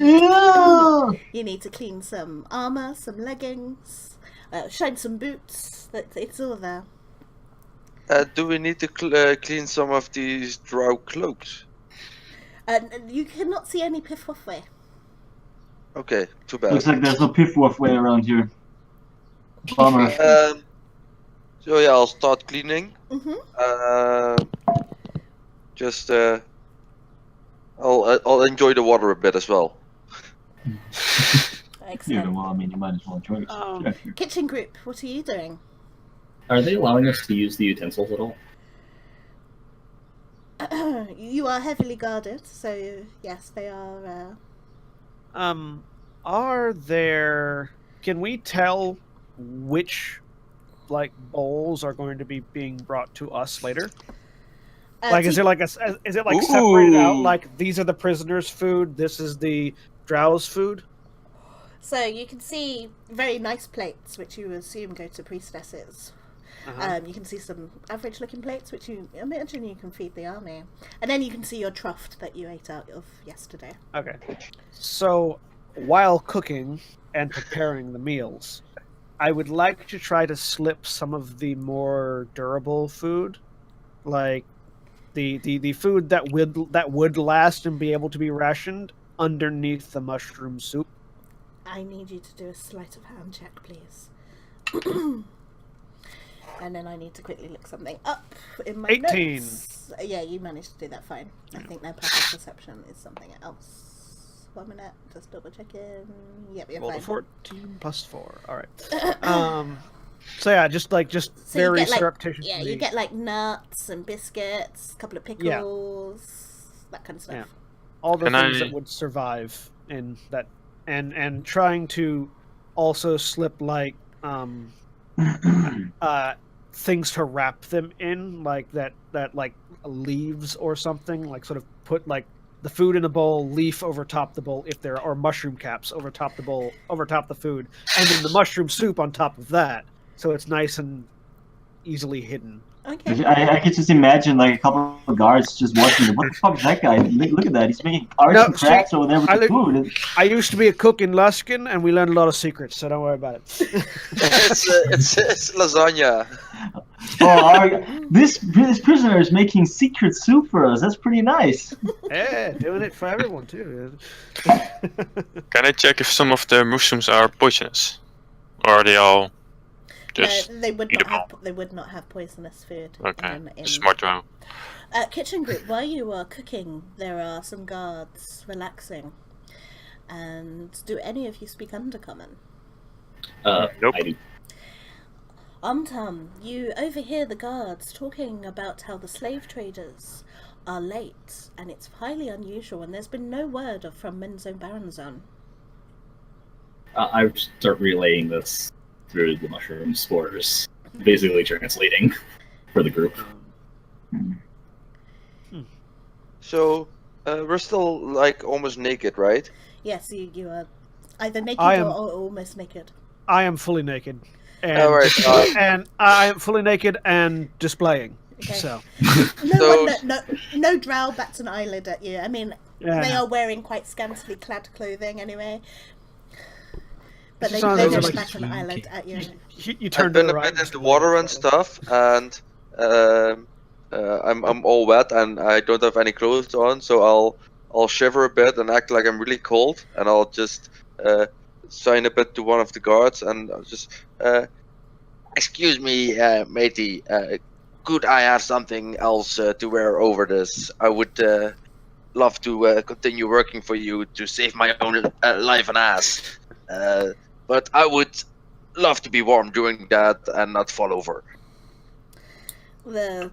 You need to clean some armor, some leggings, shine some boots. It's all there. Do we need to clean some of these Drow cloaks? You cannot see any piffwaffway. Okay, too bad. Looks like there's no piff-waff way around here. Bummer. So yeah, I'll start cleaning. Mm-hmm. Just I'll enjoy the water a bit as well. Yeah, Excellent. well, I mean, you might as well enjoy it. Yeah, sure. Kitchen group, what are you doing? Are they allowing us to use the utensils at all? You are heavily guarded, so yes, they are. Are there? Can we tell which like bowls are going to be being brought to us later? Like, is to- it like is it like separated out? Ooh. Like these are the prisoners' food. This is the Drow's food. So you can see very nice plates, which you assume go to priestesses. You can see some average-looking plates, which you imagine you can feed the army, and then you can see your truffed that you ate out of yesterday. Okay. So while cooking and preparing the meals, I would like to try to slip some of the more durable food, like the food that would last and be able to be rationed, underneath the mushroom soup. I need you to do a sleight of hand check, please. And then I need to quickly look something up in my 18. notes. Yeah, you managed to do that fine. I think their passive perception is something else. 1 minute, just double checking. Yep, you're Roll fine. 14 plus 4. All right. So yeah, just So very you get, like, surreptitious. yeah, you get like nuts and biscuits, a couple of pickles, that kind of stuff. Yeah. All the Can things I- that would survive in that, and trying to also slip like things to wrap them in, like that like leaves or something, like sort of put like the food in a bowl, leaf over top the bowl if there are, or mushroom caps over top the bowl, over top the food, and then the mushroom soup on top of that, so it's nice and easily hidden. Okay. I could just imagine like a couple of guards just watching them. What the fuck is that guy? Look at that. He's making arts No, and crafts over there with I the look- food. I used to be a cook in Luskin, and we learned a lot of secrets, so don't worry about it. It's lasagna. This prisoner is making secret soup for us. That's pretty nice. Yeah, doing it for everyone too. Can I check if some of the mushrooms are poisonous, or are they all just No, they would eatable? not have poisonous food. Okay, in- smart to know. Kitchen group, while you are cooking, there are some guards relaxing. And do any of you speak Undercommon? Nope. I do. You overhear the guards talking about how the slave traders are late, and it's highly unusual, and there's been no word from Minzone Baronzone. I start relaying this through the mushroom spores, basically translating for the group. So we're still like almost naked, right? Yes, you are either naked I am- or almost naked. I am fully naked, and All right. and I am fully naked and displaying. Okay. So No drow bats an eyelid at you. I mean, yeah, they no. are wearing quite scantily clad clothing anyway. But It's they just don't like bat an eyelid at you. You turn I've to been the a right. bit in the water and stuff, and I'm all wet and I don't have any clothes on, so I'll shiver a bit and act like I'm really cold, and I'll just sign a bit to one of the guards, and I'll just excuse me, matey. Could I have something else to wear over this? I would love to continue working for you to save my own life and ass. But I would love to be warm during that and not fall over. The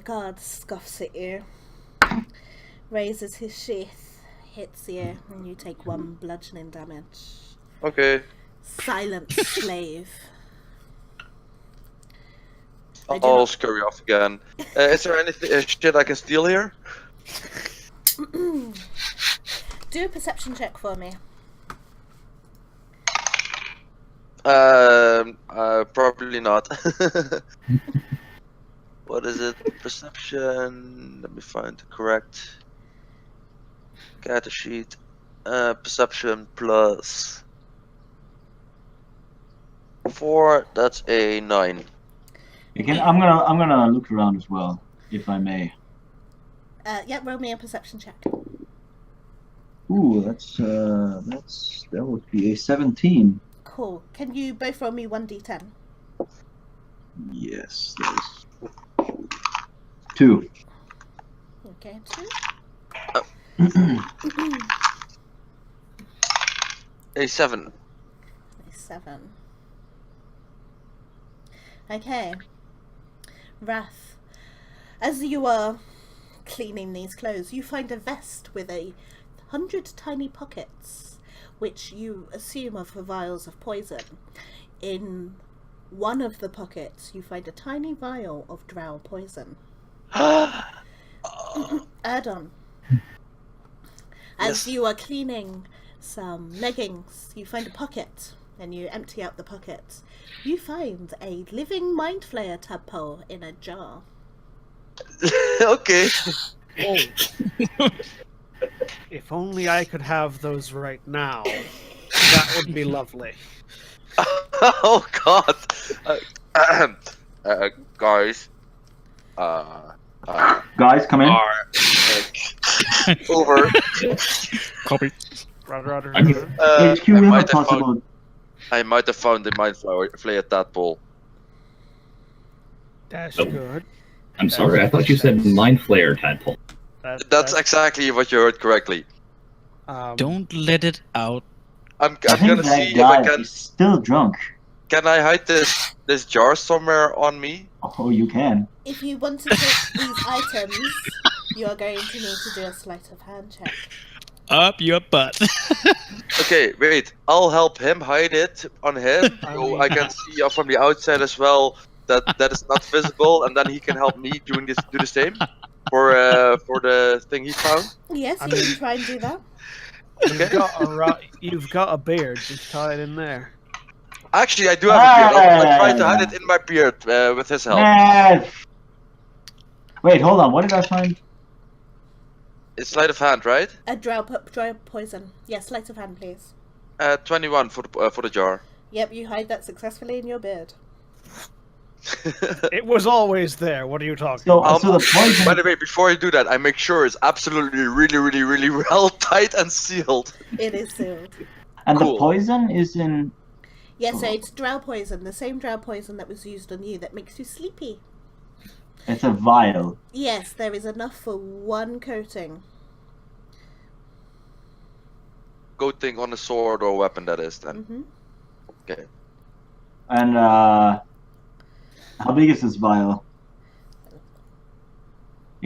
guard scoffs at you, raises his sheath, hits you, and you take 1 bludgeoning damage. Okay. Silent slave. I do I'll not- scurry off again. Is there anything shit I can steal here? Do a perception check for me. Probably not. What is it? Perception. Let me find the correct character sheet. Perception plus 4. That's a 9. Again, I'm gonna look around as well, if I may. Yeah, roll me a perception check. Ooh, that would be a 17. Cool. Can you both roll me 1d10? Yes, that is 2. Okay, 2. A 7. 7. Okay. Wrath. As you are cleaning these clothes, you find a vest with 100 tiny pockets, which you assume are for vials of poison. In one of the pockets, you find a tiny vial of drow poison. Erdon, as Yes. you are cleaning some leggings, you find a pocket, and you empty out the pocket. You find a living mind flayer tadpole in a jar. Okay. Oh. If only I could have those right now. That would be lovely. Oh God. Guys. Guys, come in. Over. Copy. Roger. HQ, we have a possible. I might have found the mind flayer tadpole. That's Oh. good. I'm sorry, I thought you said mind flayer tadpole. That's exactly what you heard correctly. Don't let it out. I'm I think gonna that see if guy I can. is still drunk. Can I hide this jar somewhere on me? Oh, you can. If you want to take these items, you are going to need to do a sleight of hand check. Up your butt. Okay, wait. I'll help him hide it on him, so I can see from the outside as well that is not visible, and then he can help me do the same for the thing he found. Yes, I you mean- can try and do that. You've got a beard. Just tie it in there. Actually, I do have a beard. I'll try to hide it in my beard with his help. Nah. Wait, hold on. What did I find? It's sleight of hand, right? A drow poison. Yes, sleight of hand, please. 21 for the jar. Yep, you hide that successfully in your beard. It was always there. What are you talking So, about? so the poison. By the way, before you do that, I make sure it's absolutely really well tight and sealed. It is sealed. And Cool. the poison is in. Yes, so it's drow poison, the same drow poison that was used on you that makes you sleepy. It's a vial. Yes, there is enough for one coating. Coating on a sword or weapon, that is then. Mm-hmm. Okay. And how big is this vial?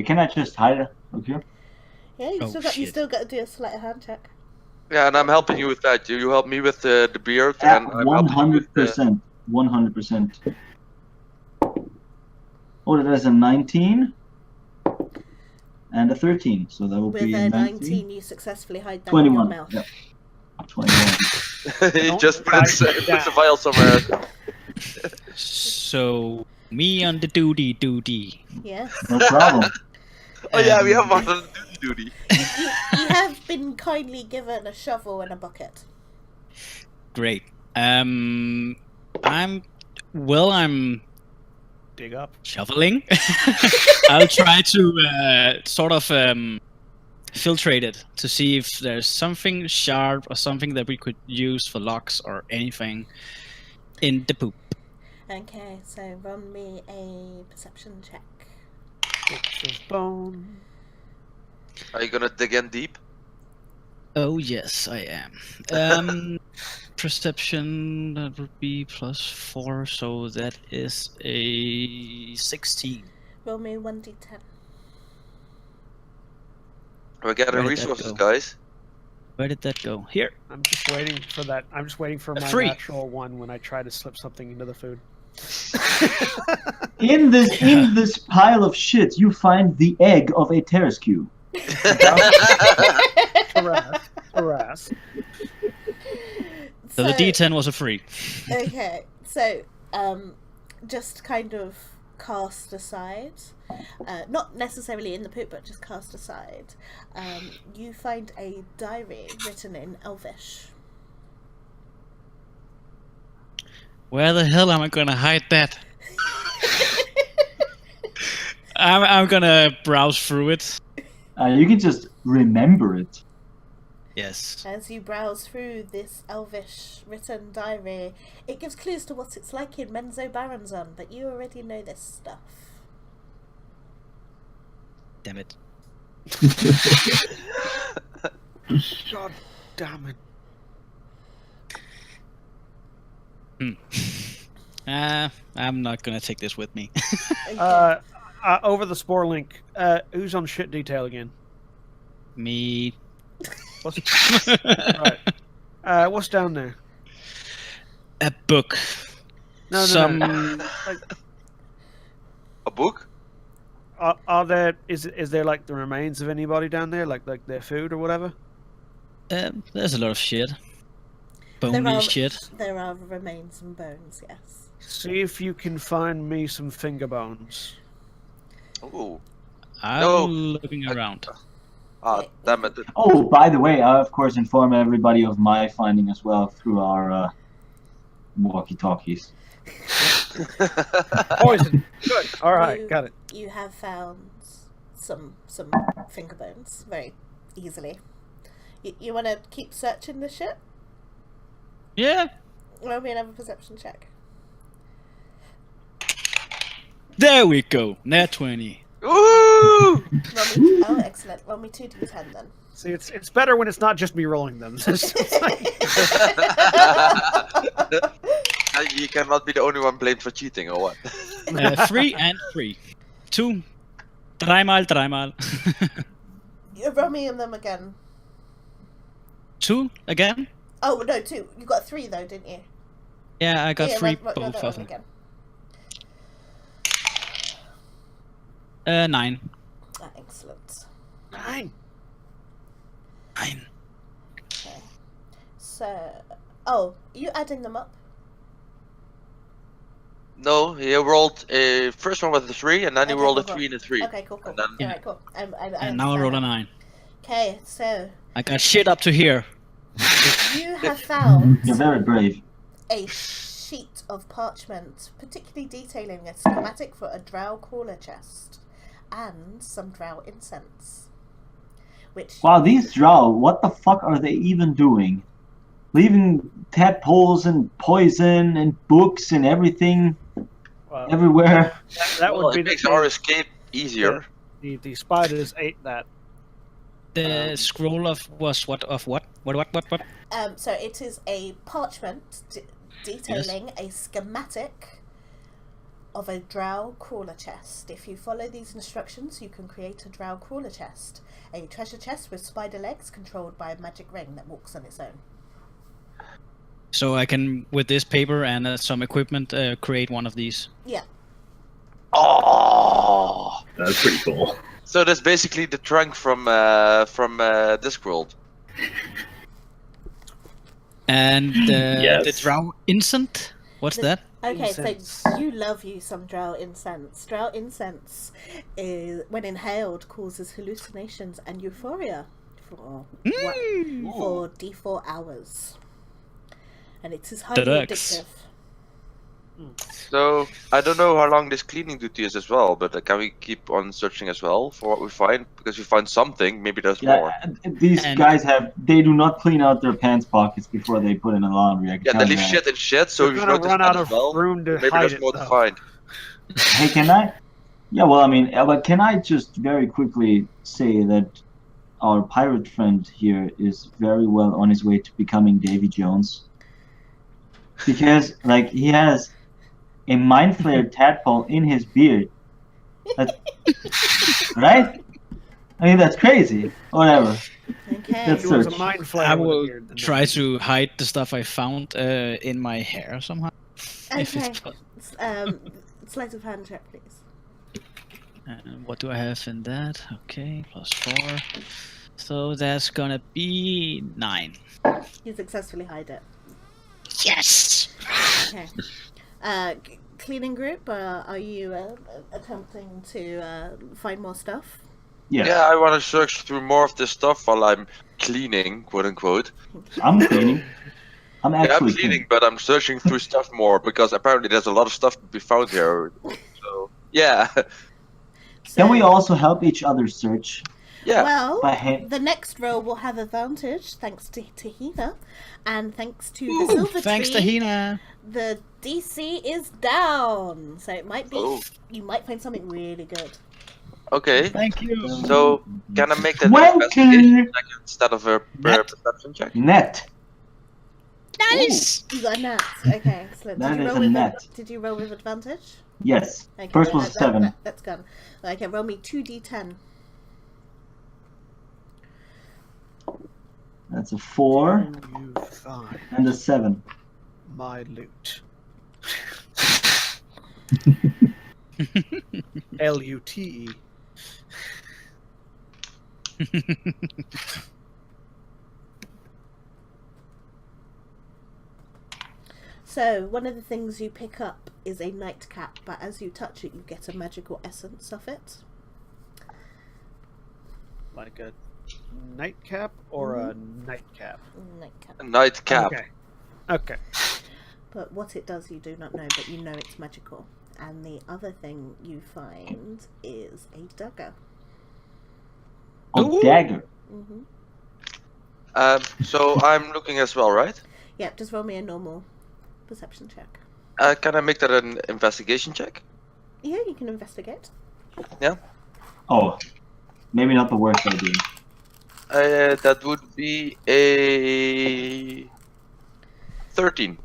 Can I just hide it? Okay. Yeah, you Oh, you shit. still got to do a sleight of hand check. Yeah, and I'm helping you with that. You help me with the beard, and I'm helping you with the... 100%. 100%. Oh, that is a 19 and a 13, so that will With be a 19. 19, you successfully hide that in your 21. mouth. Yep. 21. he just puts the vial somewhere. So, me on the duty. Yes. No problem. Oh yeah, we have one on duty. You have been kindly given a shovel and a bucket. Great. I'm Dig up. shoveling. I'll try to sort of filtrate it to see if there's something sharp or something that we could use for locks or anything in the poop. Okay, so run me a perception check. Bits of bone. Are you gonna dig in deep? Oh yes, I am. Perception, that would be +4, so that is a 16. Roll me 1d10. We're getting Where did that resources, go? guys. Where did that go? Here. I'm just waiting for that. I'm just waiting for my 3. natural one when I try to slip something into the food. In this pile of shit, you find the egg of a terrace cube. Harass. So the D10 was a 3. Okay, so just kind of cast aside, not necessarily in the poop, but just cast aside, you find a diary written in Elvish. Where the hell am I gonna hide that? I'm gonna browse through it. You can just remember it. Yes. As you browse through this Elvish written diary, it gives clues to what it's like in Menzo Baranzon, but you already know this stuff. Damn it. God damn it. I'm not gonna take this with me. Okay. over the spore link, who's on shit detail again? Me. What's, right. What's down there? A book. No. Like, A book? are there? Is there like the remains of anybody down there, like their food or whatever? There's a lot of shit. There Bony are, shit. there are remains and bones, yes. See if you can find me some finger bones. Ooh. I'm No. looking around. Ah, damn it. Oh, by the way, I of course inform everybody of my finding as well through our walkie-talkies. Poison. Good. All right, got it. You have found some finger bones very easily. You want to keep searching the ship? Yeah. Roll me another perception check. There we go. Nat 20. Ooh! Oh, excellent. Roll me 2d10 then. See, it's better when it's not just me rolling them. It's like- You cannot be the only one blamed for cheating, or what? 3 and 3. 2. Dreimal. You roll me them again. 2 again? Oh, no, 2. You got 3 though, didn't you? Yeah, I got 3 roll both that of one them. again. 9. Excellent. 9. 9. Okay. So, are you adding them up? No, he rolled a first one with a 3, and then he Okay, rolled a cool. 3 and a 3. Okay, cool. And then- Alright, cool. And now I roll a 9. Okay, so I got shit up to here. you have found You're very brave. a sheet of parchment, particularly detailing a schematic for a drow crawler chest and some drow incense. Which Wow, these drow, what the fuck are they even doing? Leaving tadpoles and poison and books and everything Well, everywhere. that Well, would be it makes our escape easier. the spiders ate that. The scroll of was what of what? What? so it is a parchment detailing a schematic of a drow crawler chest. If you follow these instructions, you can create a drow crawler chest, a treasure chest with spider legs controlled by a magic ring that walks on its own. So I can, with this paper and some equipment, create one of these. Yeah. Oh! That's pretty cool. So that's basically the trunk from Discworld. And Yes. the drow incense. What's that? Okay, Incense. so you love you some drow incense. Drow incense, when inhaled, causes hallucinations and euphoria for for D4 hours, and it is highly Deluxe. addictive. So I don't know how long this cleaning duty is as well, but can we keep on searching as well for what we find? Because we find something, maybe there's more. These And- guys they do not clean out their pants pockets before they put in the laundry. I can Yeah, tell they you leave that. shit in shit, so We're we've gonna noticed run that out as of well. room to Maybe hide there's it, more to though. find. Hey, can I? Yeah, well, I mean, but can I just very quickly say that our pirate friend here is very well on his way to becoming Davy Jones? Because, like, he has a mind flayer tadpole in his beard. Right? I mean, that's crazy. Whatever. Okay. That's He was a Search. mind flayer. I with a will beard, then try that's- to hide the stuff I found in my hair somehow. If Okay. it's possible. Sleight of hand check, please. What do I have in that? Okay, +4. So that's gonna be 9. You successfully hide it. Yes! Okay. Cleaning group, are you attempting to find more stuff? Yeah, Yeah, I want to search through more of this stuff while I'm cleaning, quote unquote. I'm cleaning. I'm Yeah, I'm actually cleaning, but I'm searching through stuff more because apparently there's a lot of stuff to be found here. So yeah, Can we So- also help each other search? yeah. Well, By hand? the next row will have advantage thanks to Tahina, and thanks to the silver Thanks, tree, Tahina! the DC is down. So it might be Oh. you might find something really good. Okay. Thank you! So can I make that Well, investigation check instead of a Net. perception check? Net. Nice. You got a nat. Okay, excellent. That Did you is roll a with net. Did you roll with advantage? Yes. Okay, First was a 7. That's gone. Okay, roll me 2d10. That's a 4 You find and a 7. my loot. LUTE. So, one of the things you pick up is a nightcap, but as you touch it, you get a magical essence of it. Like a nightcap or a nightcap? Nightcap. Nightcap. Okay. Okay. But what it does, you do not know, but you know it's magical. And the other thing you find is a dagger. Oh, dagger. Mm-hmm. So I'm looking as well, right? Yep, just roll me a normal perception check. Can I make that an investigation check? Yeah, you can investigate. Oh, maybe not the worst idea. That would be a 13.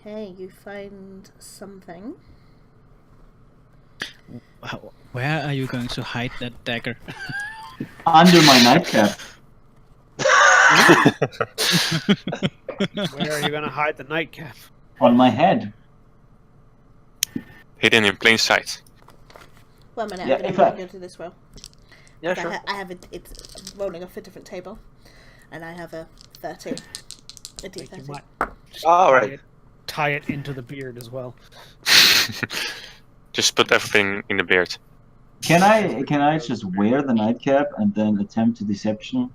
Okay, you find something. Where are you going to hide that dagger? Under my nightcap. Where are you gonna hide the nightcap? On my head. Hidden in plain sight. One minute, Yeah, I'm in going fact- to go to this roll. Yeah, I, sure. I have it's rolling off a different table, and I have a 13. A You D13. might All right. tie it into the beard as well. Just put everything in the beard. Can I just wear the nightcap and then attempt a deception?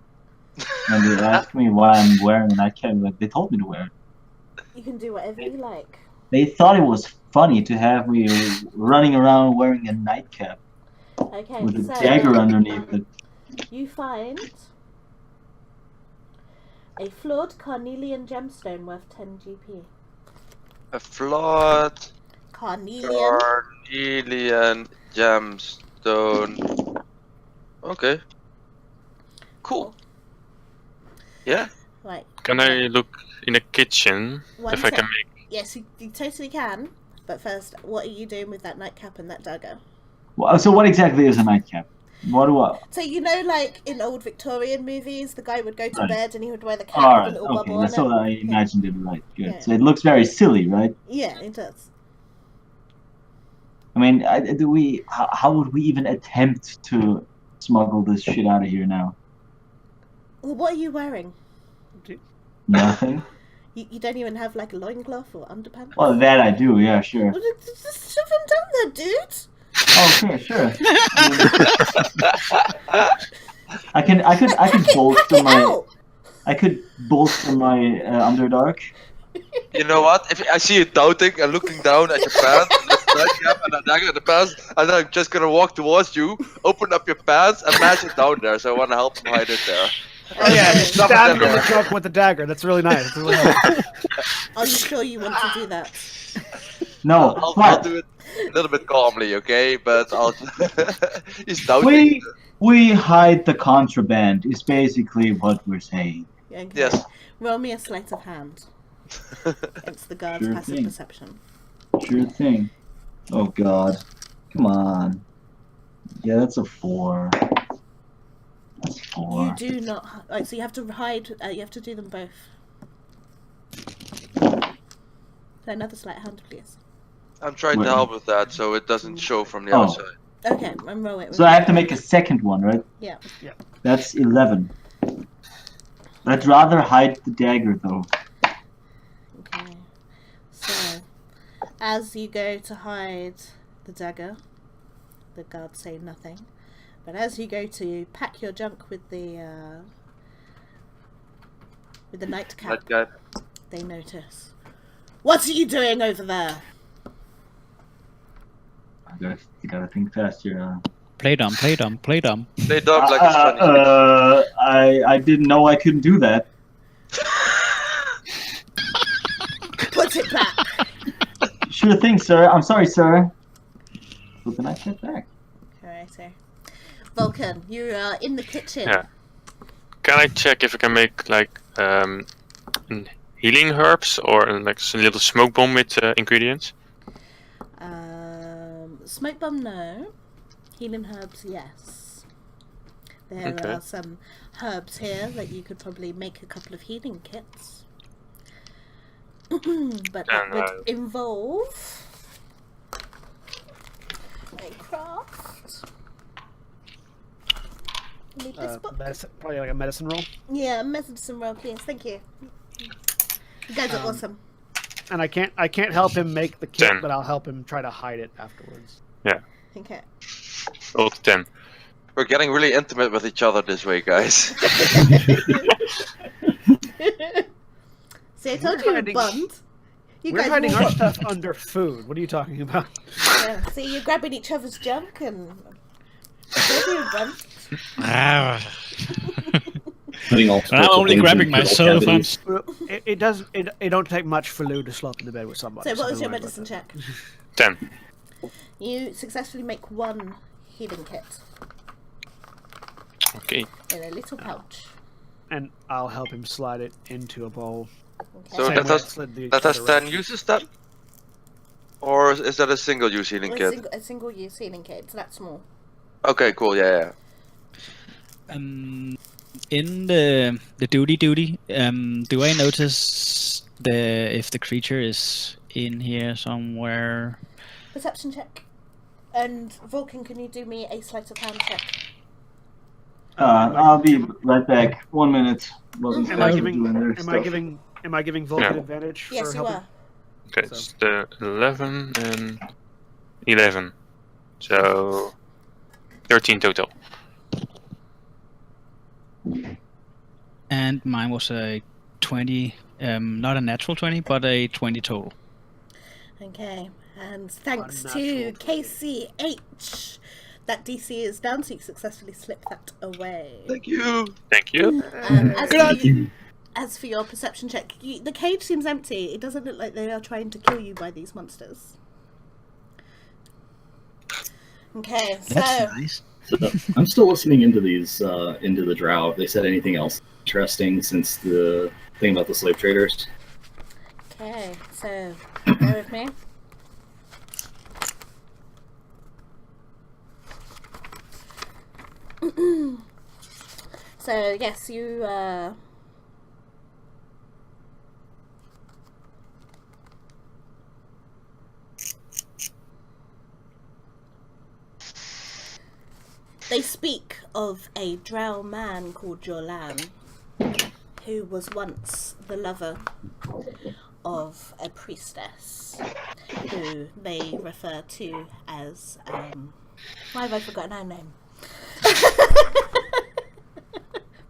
And they ask me why I'm wearing a nightcap. Like, they told me to wear it. You can do whatever you like. They thought it was funny to have me running around wearing a nightcap Okay, with a so dagger underneath it. you find a flawed carnelian gemstone worth 10 GP. A flawed Carnelian. carnelian gemstone. Okay. Cool. Yeah. Right. Can I look in the kitchen One if I sec. can make? Yes, you totally can. But first, what are you doing with that nightcap and that dagger? Well, so what exactly is a nightcap? What do I? So you know, like in old Victorian movies, the guy would go to Right. bed and he would wear the cap All with a right, little okay, bubble on that's it. what I imagined it. Right, good. Yeah. So it looks very silly, right? Yeah, it does. I mean, how would we even attempt to smuggle this shit out of here now? Well, what are you wearing? Nothing. You don't even have like a loincloth or underpants? Well, that I do. Yeah, sure. Well, just shove them down there, dude. Oh, sure. I could bolster my. Ow! I could bolster my Underdark. You know what? If I see you doubting and looking down at your pants, with the nightcap and a dagger in the pants, and then I'm just gonna walk towards you, open up your pants, and mash it down there. So I wanna help him hide it there. Oh yeah, Okay. stab him in the trunk with the dagger. That's really nice. That's really nice. Are you sure you want to do that? No, I'll but do it a little bit calmly, okay? But I'll. He's doubting. we hide the contraband. Is basically what we're saying. Okay. Yes. Roll me a sleight of hand. It's the guard's Sure passive thing. perception. Sure thing. Oh God, come on. Yeah, that's a 4. That's 4. You do not. Like, so you have to hide. You have to do them both. So another sleight of hand, please. I'm trying Wait. to help with that so it doesn't show from the Oh. outside. Okay, and roll it. So I have to make a second one, right? Yeah. That's 11. I'd rather hide the dagger though. Okay. So, as you go to hide the dagger, the guards say nothing. But as you go to pack your junk with the nightcap, That guy. they notice. What are you doing over there? You gotta think fast here. Play dumb. They dumb like it's funny. I didn't know I couldn't do that. Put it back. Sure thing, sir. I'm sorry, sir. Put the nightcap back. Alright, so Vulcan, you are in the kitchen. Yeah. Can I check if I can make like healing herbs or like a little smoke bomb with ingredients? Smoke bomb, no. Healing herbs, yes. There Okay. are some herbs here that you could probably make a couple of healing kits. But that And, would involve a craft. You need this book? Probably like a medicine roll. Yeah, medicine roll, please. Thank you. You guys are awesome. And I can't help him make the kit, 10. but I'll help him try to hide it afterwards. Okay. Rolled 10. We're getting really intimate with each other this way, guys. See, I told We're you hiding- a bond. You We're guys hiding will- our stuff under food. What are you talking about? Yeah, see, you're grabbing each other's junk and. I told you a bond. Putting all sorts I'm of only things in grabbing little myself. cavities. It don't take much for Lou to slop in the bed with somebody. So, what was don't your worry about medicine check? 10. You successfully make one healing kit Okay. in a little pouch. that. And I'll help him slide it into a bowl. Okay. So Same that way I has- slid the That has other 10 uses then? Or is that a single-use healing kit? A single use healing kit. It's that small. Okay, cool, yeah. In the duty, do I notice if the creature is in here somewhere? Perception check. And Vulcan, can you do me a sleight of hand check? I'll be right back. 1 minute. While these Am guys I are doing their stuff. Am I giving Vulcan Yeah. advantage Yes, for you helping? are. Okay, So- it's the 11 and 11. So 13 total. And mine was a 20, not a natural 20, but a 20 total. Okay. And thanks Unnatural to 20. KCH, that DC is down, so you successfully slip that away. Thank you! Thank you. As for your perception check, the cage seems empty. It doesn't look like they are trying to kill you by these monsters. Okay, That's so nice. So I'm still listening into these, into the drow. Have they said anything else interesting since the thing about the slave traders? okay, so bear with me. So yes, you they speak of a drow man called Jorlan, who was once the lover of a priestess, who they refer to as why have I forgotten her name?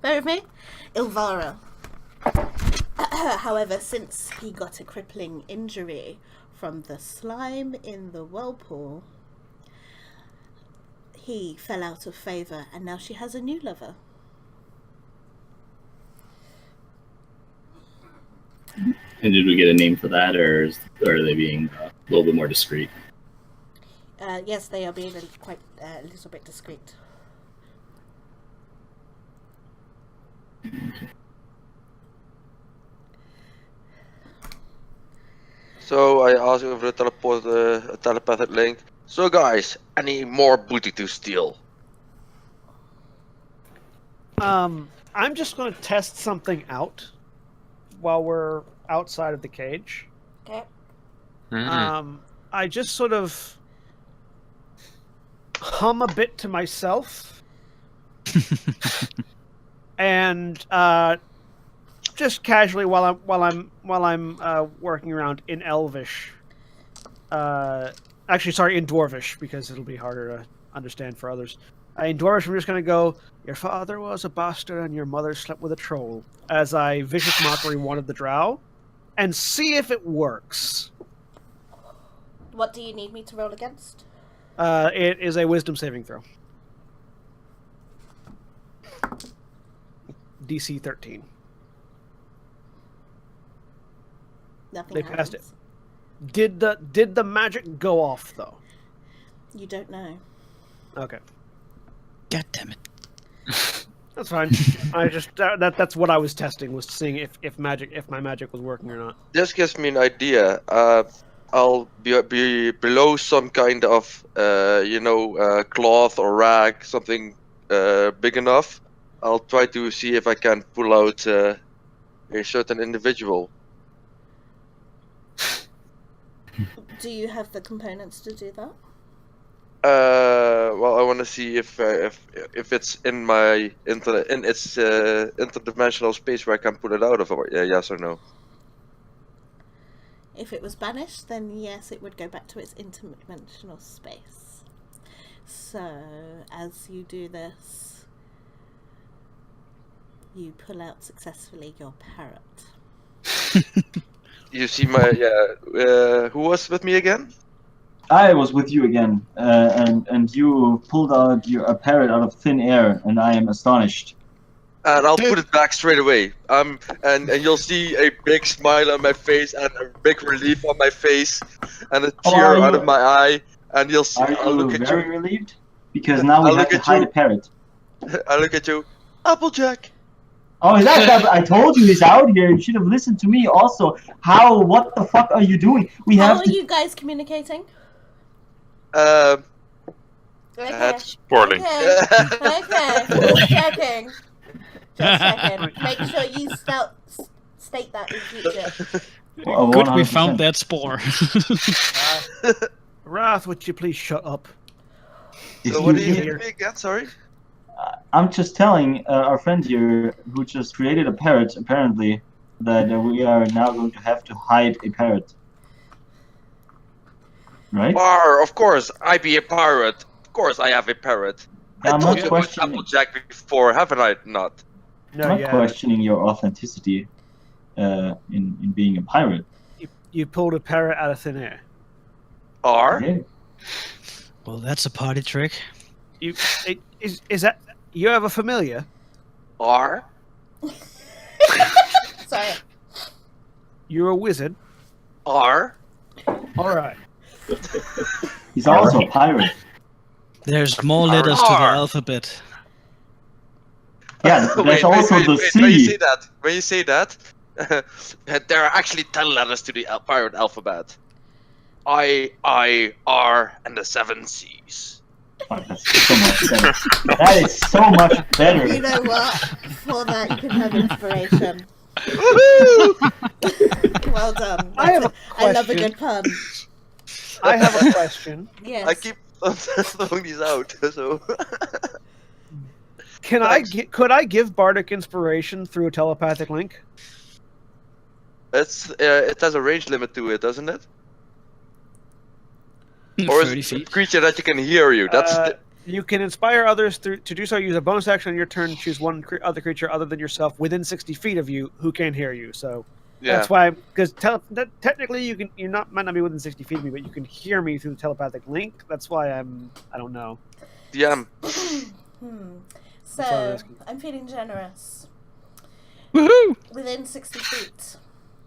Bear with me. Ilvara. However, since he got a crippling injury from the slime in the whirlpool, he fell out of favour, and now she has a new lover. And did we get a name for that, or are they being a little bit more discreet? Yes, they are being quite a little bit discreet. So I asked over the telepathic link. So guys, any more booty to steal? I'm just going to test something out while we're outside of the cage. Okay. I just sort of hum a bit to myself, and just casually while I'm working around in Elvish. Actually, sorry, in Dwarvish, because it'll be harder to understand for others. In Dwarvish, I'm just going to go, your father was a bastard and your mother slept with a troll, as I vicious mockery one of the drow, and see if it works. What do you need me to roll against? It is a wisdom saving throw. DC 13. Nothing They happens. passed it. Did the magic go off though? You don't know. Okay. God damn it. That's fine. I just that's what I was testing, was seeing if my magic was working or not. This gives me an idea. I'll be below some kind of cloth or rag, something big enough. I'll try to see if I can pull out a certain individual. Do you have the components to do that? Well, I want to see if it's in my interdimensional space where I can pull it out of. Yes or no? If it was banished, then yes, it would go back to its interdimensional space. So, as you do this, you pull out successfully your parrot. You see my who was with me again? I was with you again, and you pulled out a parrot out of thin air, and I am astonished. And I'll put it back straight away. And you'll see a big smile on my face and a big relief on my face and a tear out of my eye. And you'll see. Are I'll you look at very you. relieved? Because now we have to hide a parrot. I look at you, Applejack. Oh, is that? I told you he's out here. You should have listened to me. Also, what the fuck are you doing? How are you guys communicating? That's poorly. Okay. Just checking. Just checking. Make sure you state that in future. Well, Good, we 100%. found that spore. Wrath, would you please shut up? So what do you need me again? Sorry. I'm just telling our friend here, who just created a parrot, apparently, that we are now going to have to hide a parrot. Right? Of course, I be a pirate. Of course, I have a parrot. I'm I told not you about questioning. Applejack before, haven't I? Not. No, I'm not yeah. questioning your authenticity in being a pirate. You pulled a parrot out of thin air. Okay. Well, that's a party trick. Is that you have a familiar? Sorry. You're a wizard. Are. All right. He's also a pirate. There's more letters to the alphabet. Yeah, there's also the C. When you say that, there are actually 10 letters to the pirate alphabet. I, R, and the 7 C's. Oh, that's so much better. That is so much better. You know what? For that, you can have inspiration. Well done. I have a I love a question. good pun. I have a question. Yes. I keep throwing these out, so. Could I give bardic inspiration through a telepathic link? It has a range limit to it, doesn't it? Or is 30 it a feet. creature that you can hear you? That's You can inspire others to do so. Use a bonus action on your turn. Choose one other creature other than yourself within 60 feet of you who can hear you. So that's why, because technically you might not be within 60 feet of me, but you can hear me through the telepathic link. That's why I don't know. Yeah. So, I'm feeling generous. Woohoo! Within 60 feet.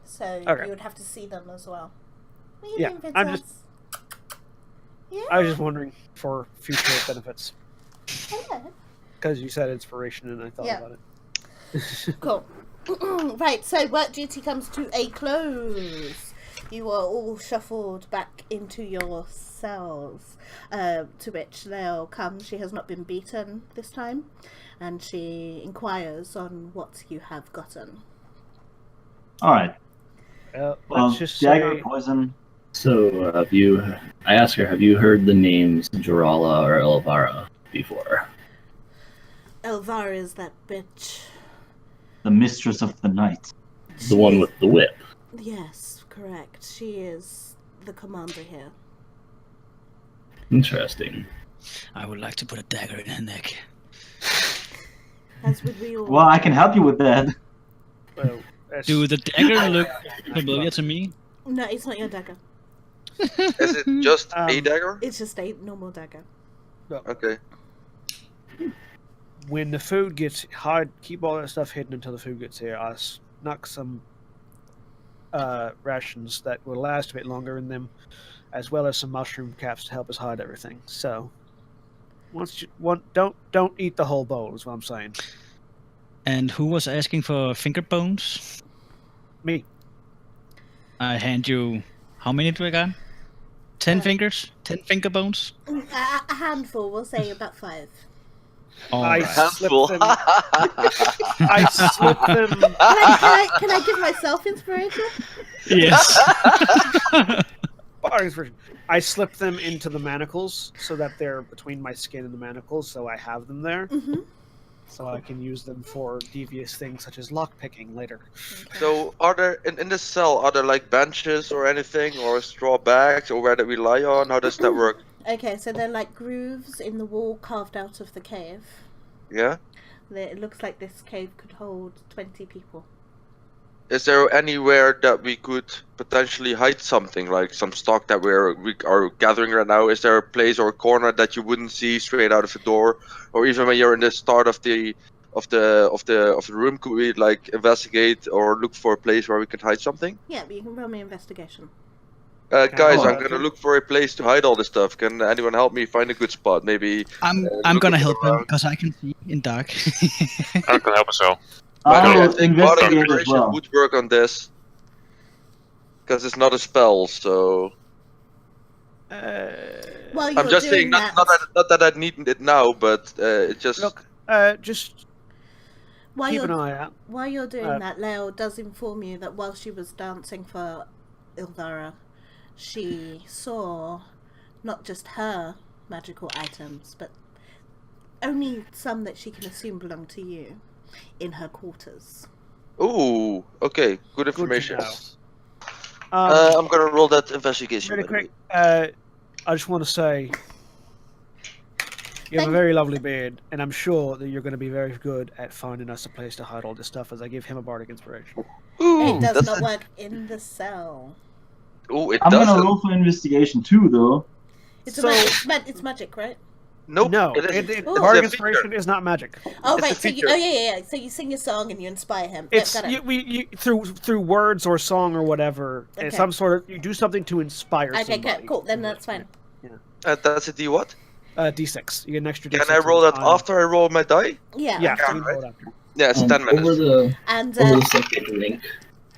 So, Okay. you would have to see them as well. What are you Yeah, doing, I'm Princess? Yeah. I was just wondering for future benefits Hello. because you said inspiration and I thought Yeah. about it. Cool. Right, so work duty comes to a close. You are all shuffled back into your cells, to which Leo comes. She has not been beaten this time, and she inquires on what you have gotten. All right. Let's Well, just dagger, say poison. So, I asked her, have you heard the names Jarala or Elvara before? Elvira is that bitch. The mistress of the night. The one with the whip. Yes, correct. She is the commander here. Interesting. I would like to put a dagger in her neck. As would we all. Well, I can help you with that. well, that's- Do the dagger look familiar to me? No, it's not your dagger. Is it just a Um, dagger? It's just a normal dagger. Okay. when the food gets hard, keep all that stuff hidden until the food gets here. I snuck some rations that will last a bit longer in them, as well as some mushroom caps to help us hide everything. So, don't eat the whole bowl, is what I'm saying. And who was asking for finger bones? Me. I hand you. How many do I got? 10 Uh, fingers? 10 finger bones? A handful, we'll say about 5. All I right. slip Handful. them. I slip them. Can I give myself inspiration? Yes. I slip them into the manacles so that they're between my skin and the manacles, so I have them there. Mm-hmm. So I can use them for devious things such as lockpicking later. So, are there in the cell? Are there like benches or anything, or straw bags, or where do we lie on? How does that work? Okay, so they're like grooves in the wall carved out of the cave. Yeah. It looks like this cave could hold 20 people. Is there anywhere that we could potentially hide something, like some stock that we are gathering right now? Is there a place or a corner that you wouldn't see straight out of the door, or even when you're in the start of the room? Could we like investigate or look for a place where we can hide something? Yeah, but you can roll me investigation. Guys, I I'm gonna look for a place to hide all this stuff. Can anyone help me find a good spot? Maybe. I'm look gonna a bit help him around. because I can see in dark. I can help as well. By the way, I I'll think bardic investigate as inspiration well. would work on this because it's not a spell. So While you're I'm just saying, doing not that I need it now, but it just. Look, just while keep you're an eye out. While you're doing Uh, that, Leo does inform you that while she was dancing for Ildara, she saw not just her magical items, but only some that she can assume belong to you in her quarters. Ooh, okay, good Good information. to know. I'm gonna roll that investigation. Really by the way. quick, I just want to say you have a Thank- very lovely beard, and I'm sure that you're going to be very good at finding us a place to hide all this stuff as I give him a bardic inspiration. Ooh, It does that's not work in the cell. Ooh, it I'm doesn't. gonna roll for investigation too, though. It's So- it's magic, right? Nope. No, it isn't. Ooh. It's bardic a inspiration feature. is not magic. Oh It's right, a so you, feature. yeah. So you sing a song and you inspire him. It's Yep, got it. you through words or song or whatever. Okay. Some sort of you do something to inspire Okay, somebody. cool. Then that's fine. That's a D what? D6. You get an extra D6. Can I roll that every time. after I roll my die? Yeah. Yeah, after. you can roll it after. Yeah, it's 10 minutes. Over the And psychic link.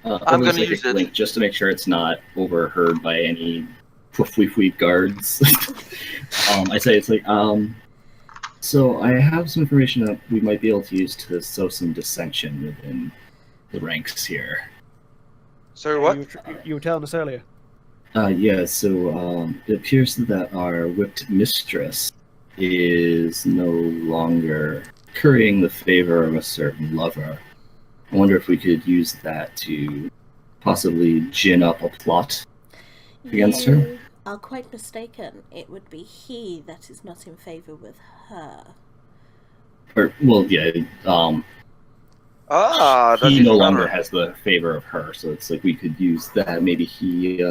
I'm Over gonna the psychic use it. link just to make sure it's not overheard by any fweef guards. I say it's like so I have some information that we might be able to use to sow some dissension within the ranks here. Sorry, what? You were telling us earlier. Yeah, so it appears that our whipped mistress is no longer currying the favor of a certain lover. I wonder if we could use that to possibly gin up a plot against her. you are quite mistaken. It would be he that is not in favour with her. Or, well, yeah, That's he even no longer better. has the favor of her, so it's like we could use that. Maybe he,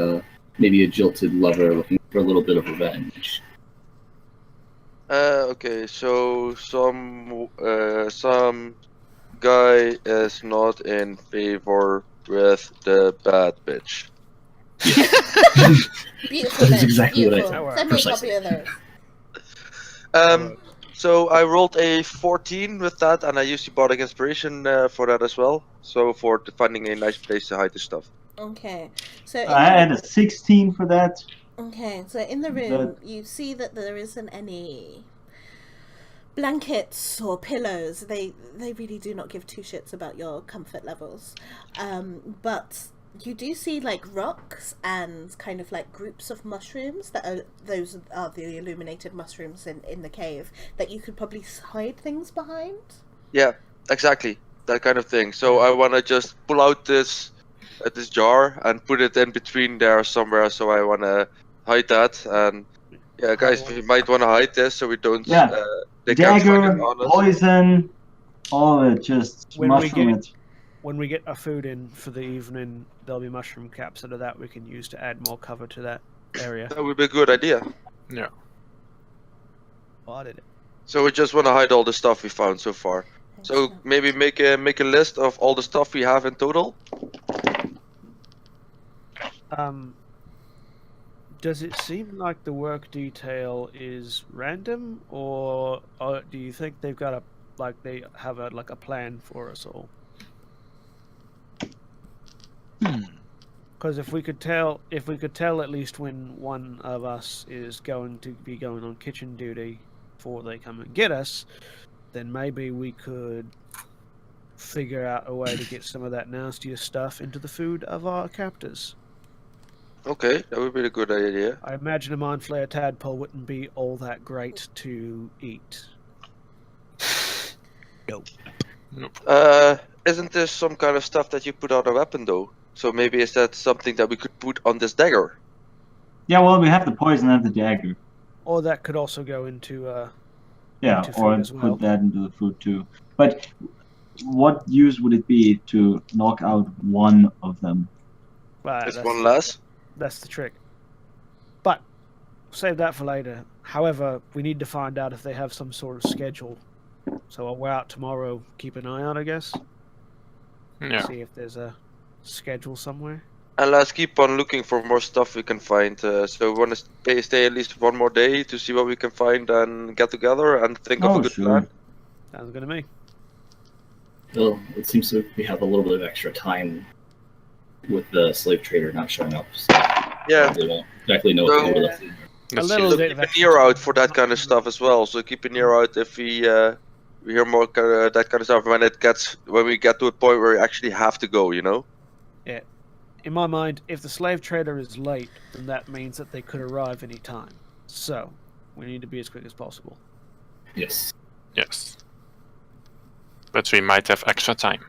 maybe a jilted lover looking for a little bit of revenge. Okay, so some guy is not in favor with the bad bitch. Beautiful. That is bitch, exactly what I beautiful. said. Send me a Precisely. copy of those. So I rolled a 14 with that, and I used the bardic inspiration for that as well. So for finding a nice place to hide the stuff. Okay. So in I had a 16 for that. Okay, so in the room, you see that there isn't any blankets or pillows. They really do not give two shits about your comfort levels. But you do see like rocks and kind of like groups of mushrooms those are the illuminated mushrooms in the cave that you could probably hide things behind. Yeah, exactly that kind of thing. So I want to just pull out this jar and put it in between there somewhere. So I want to hide that. And yeah, guys, we might want to hide this so we don't. Yeah. They can't find Dagger, it on us. poison, all of it. Just When we mushroom get- it. When we get our food in for the evening, there'll be mushroom caps out of that we can use to add more cover to that area. That would be a good idea. Yeah. Spotted it. So we just want to hide all the stuff we found so far. So Excellent. maybe make a list of all the stuff we have in total. Does it seem like the work detail is random, or do you think they've got a like they have a plan for us all. Because if we could tell at least when one of us is going to be going on kitchen duty before they come and get us, then maybe we could figure out a way to get some of that nastier stuff into the food of our captors. Okay, that would be a good idea. I imagine a mind flayer tadpole wouldn't be all that great to eat. Isn't this some kind of stuff that you put on a weapon though? So maybe is that something that we could put on this dagger? Yeah, well, we have the poison and the dagger. Or that could also go into Yeah, into food or as well. put that into the food too. But what use would it be to knock out one of them? Right, It's one less. That's the trick. But save that for later. However, we need to find out if they have some sort of schedule. So while we're out tomorrow, keep an eye out, I guess. Yeah. See if there's a schedule somewhere. And let's keep on looking for more stuff we can find. So we want to stay at least one more day to see what we can find and get together and think of a good plan. Sounds good to me. Well, it seems that we have a little bit of extra time with the slave trader not showing up. So Yeah. we won't exactly know what to do with us. A little So bit keep of an ear out for that kind of stuff as well. So keep an ear out if we hear more that kind of stuff when we get to a point where we actually have to go. You know. Yeah. In my mind, if the slave trader is late, then that means that they could arrive any time. So we need to be as quick as possible. Yes. Yes. But we might have extra time.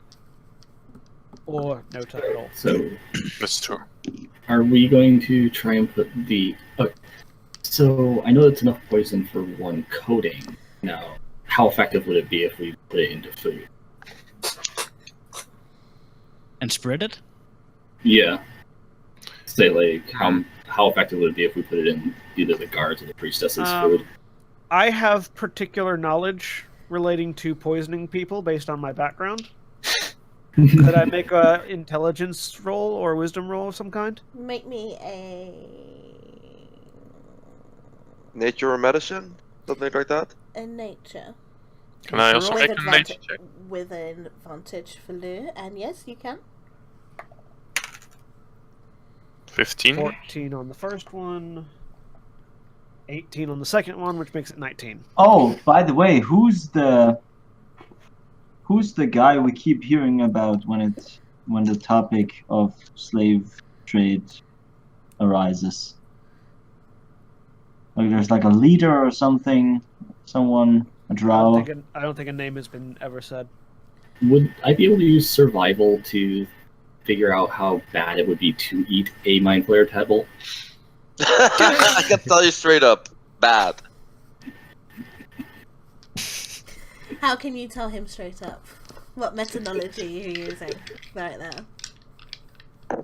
Or no time at all. So, That's true. are we going to try and put the... so, I know it's enough poison for one coating. Now, how effective would it be if we put it into food? And spread it? Yeah. Say, like, how effective would it be if we put it in either the guards or the priestess's food? I have particular knowledge relating to poisoning people based on my background. Could I make a intelligence roll or a wisdom roll of some kind? Make me a Nature or medicine, something like that. nature. Can I also With make a nature check? with an advantage for Lou, and yes, you can. 15? 14 on the first one. 18 on the second one, which makes it 19. Oh, by the way, who's the guy we keep hearing about when the topic of slave trade arises? Like there's like a leader or something, someone, a drow. I don't think a name has been ever said. Would I be able to use survival to figure out how bad it would be to eat a mind flayer tadpole? I can tell you straight up, bad. How can you tell him straight up? What methodology are you using right there?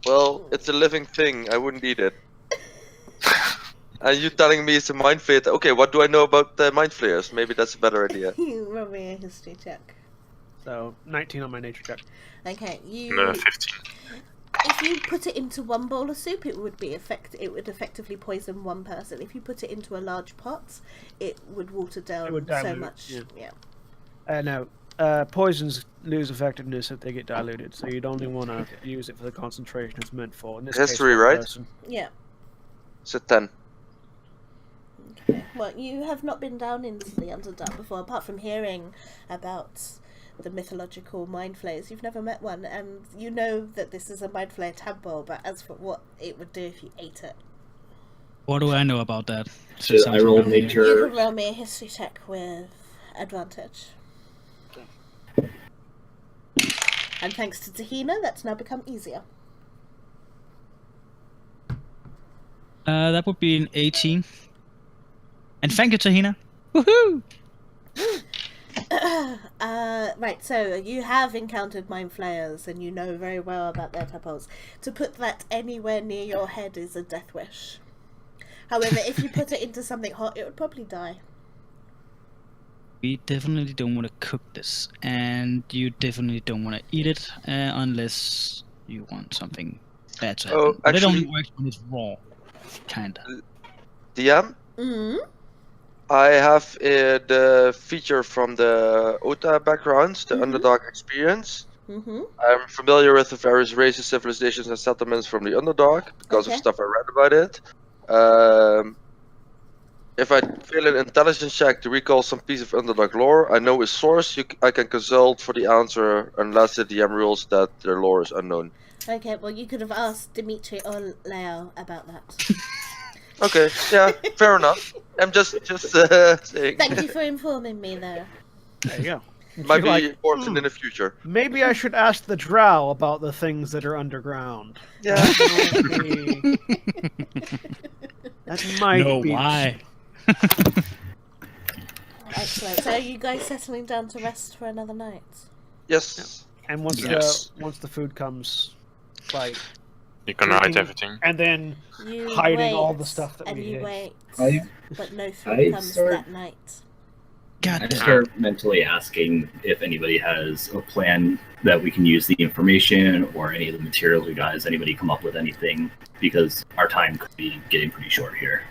Well, it's a living thing. I wouldn't eat it. And you telling me it's a mind flayer? Okay, what do I know about mind flayers? Maybe that's a better idea. Roll me a history check. So 19 on my nature check. Okay, No, 15. if you put it into one bowl of soup, it would effectively poison one person. If you put it into a large pot, it would water down It would so dilute, much. yeah. Yeah. No, poisons lose effectiveness if they get diluted, so you'd only want to use it for the concentration it's meant for. In this History, case, one right? person. Yeah. It's a 10. Okay. Well, you have not been down into the Underdark before, apart from hearing about the mythological mind flayers. You've never met one, and you know that this is a mind flayer tadpole, but as for what it would do if you ate it, What do I know about that? Should I roll nature? you can roll me a history check with advantage. And thanks to Tahina, that's now become easier. That would be an 18. And thank you, Tahina. Woohoo! Right, so you have encountered mind flayers and you know very well about their tadpoles. To put that anywhere near your head is a death wish. However, if you put it into something hot, it would probably die. We definitely don't want to cook this, and you definitely don't want to eat it unless you want something bad to happen. Oh, But it actually- only works when it's raw, kinda. DM? Mm-hmm. I have the feature from the OTA backgrounds, the Underdog experience. Mm-hmm. I'm familiar with the various races, civilizations, and settlements from the Underdog because Okay. of stuff I read about it. If I fail an intelligence check to recall some piece of Underdog lore, I know its source. I can consult for the answer unless the DM rules that their lore is unknown. Okay, well, you could have asked Dimitri or Leo about that. Okay, yeah, fair enough. I'm just saying. Thank you for informing me, though. There you go. Might be You're like, important in the future. maybe I should ask the drow about the things that are underground. Yeah. That might No, be. why? Excellent. So are you guys settling down to rest for another night? Yes. And once Yes. the food comes, like, You can hide Drinking- everything. and then You hiding wait, all the stuff that and we you hid. wait, I but no I food comes start- that night. God I damn. start mentally asking if anybody has a plan that we can use the information or any of the materials we got. Has anybody come up with anything? Because our time could be getting pretty short here.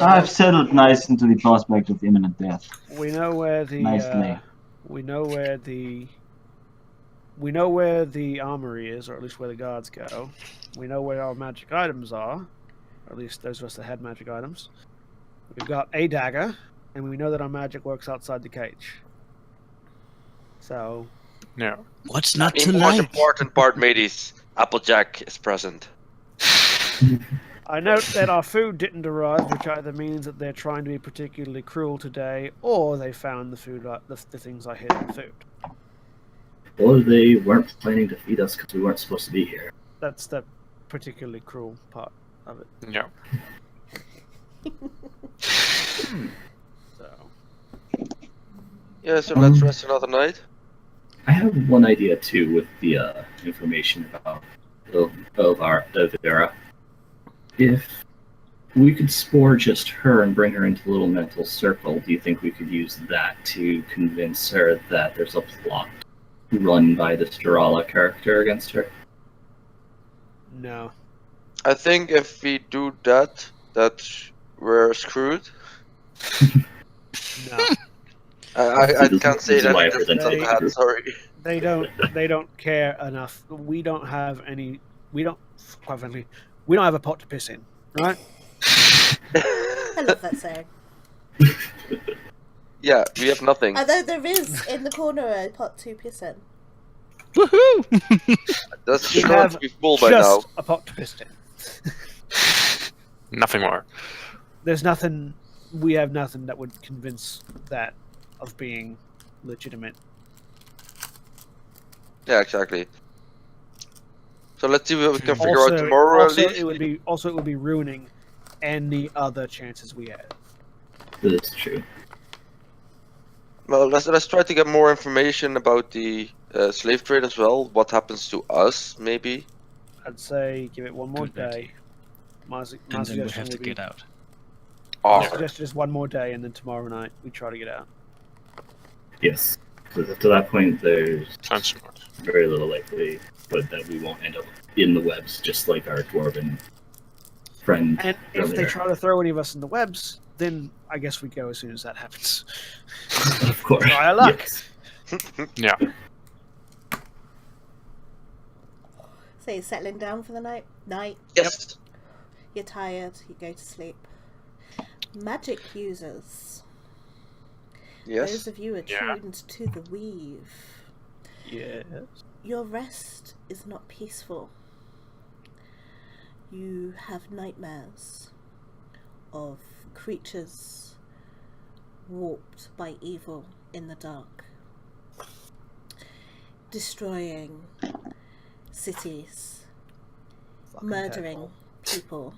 I've settled nice into the prospect of imminent death. we know where the Nicely. we know where the armory is, or at least where the guards go. We know where our magic items are, or at least those of us that had magic items. We've got a dagger, and we know that our magic works outside the cage. So Yeah. What's not The to most like? important part, mateys, Applejack is present. I note that our food didn't arrive, which either means that they're trying to be particularly cruel today, or they found the food, the things I hid in the food. Or they weren't planning to feed us because we weren't supposed to be here. That's the particularly cruel part of it. Yeah. So Yeah, so let's rest another night. I have one idea too with the information about Vera. If we could spore just her and bring her into a little mental circle, do you think we could use that to convince her that there's a plot run by this Jarala character against her? no. I think if we do that, we're screwed. No. I can't say This is that why it I doesn't presented sound bad, sorry. They don't care enough. We don't have any. We don't. Quite frankly, we don't have a pot to piss in, right? I love that saying. Yeah, we have nothing. Although there is in the corner a pot to piss in. Woohoo! That's We sure have to be full by now. Just a pot to piss in. Nothing more. There's nothing. We have nothing that would convince that of being legitimate. Yeah, exactly. So let's see what we can figure out tomorrow at least. It would be ruining any other chances we had. That's true. Well, let's try to get more information about the slave trade as well. What happens to us, maybe? I'd say give it one more Good day. idea. My And then we suggestion have to would be get out. my Oh, suggestion is one more day, and then tomorrow night we try to get out. Yes. So to that point, there's Sounds smart. very little likelihood that we won't end up in the webs, just like our dwarven friend. And if they earlier. try to throw any of us in the webs, then I guess we go as soon as that happens. Of course. Try our luck. Yes. Yeah. So you're settling down for the night? yes. You're tired, you go to sleep. Magic users. Yes. Those of you attuned to the weave. Yes. Your rest is not peaceful. You have nightmares of creatures warped by evil in the dark, destroying cities, Fucking murdering terrible. people.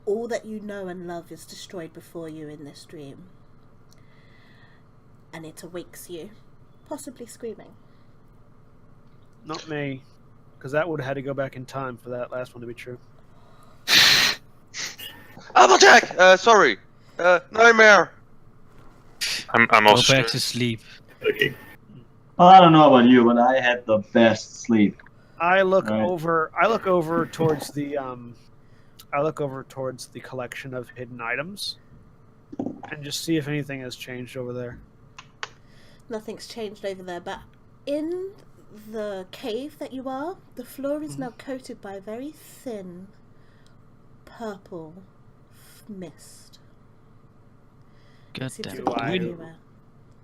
All that you know and love is destroyed before you in this dream, and it awakes you, possibly screaming. Not me, because that would have had to go back in time for that last one to be true. Applejack! Sorry. Nightmare. I'm Go also back to sleep. Okay. Well, I don't know about you, but I had the best sleep. I look Right. over. I look over towards the I look over towards the collection of hidden items and just see if anything has changed over there. Nothing's changed over there, but in the cave that you are, the floor is now coated by a very thin purple mist. God Seems damn to it. be I- everywhere.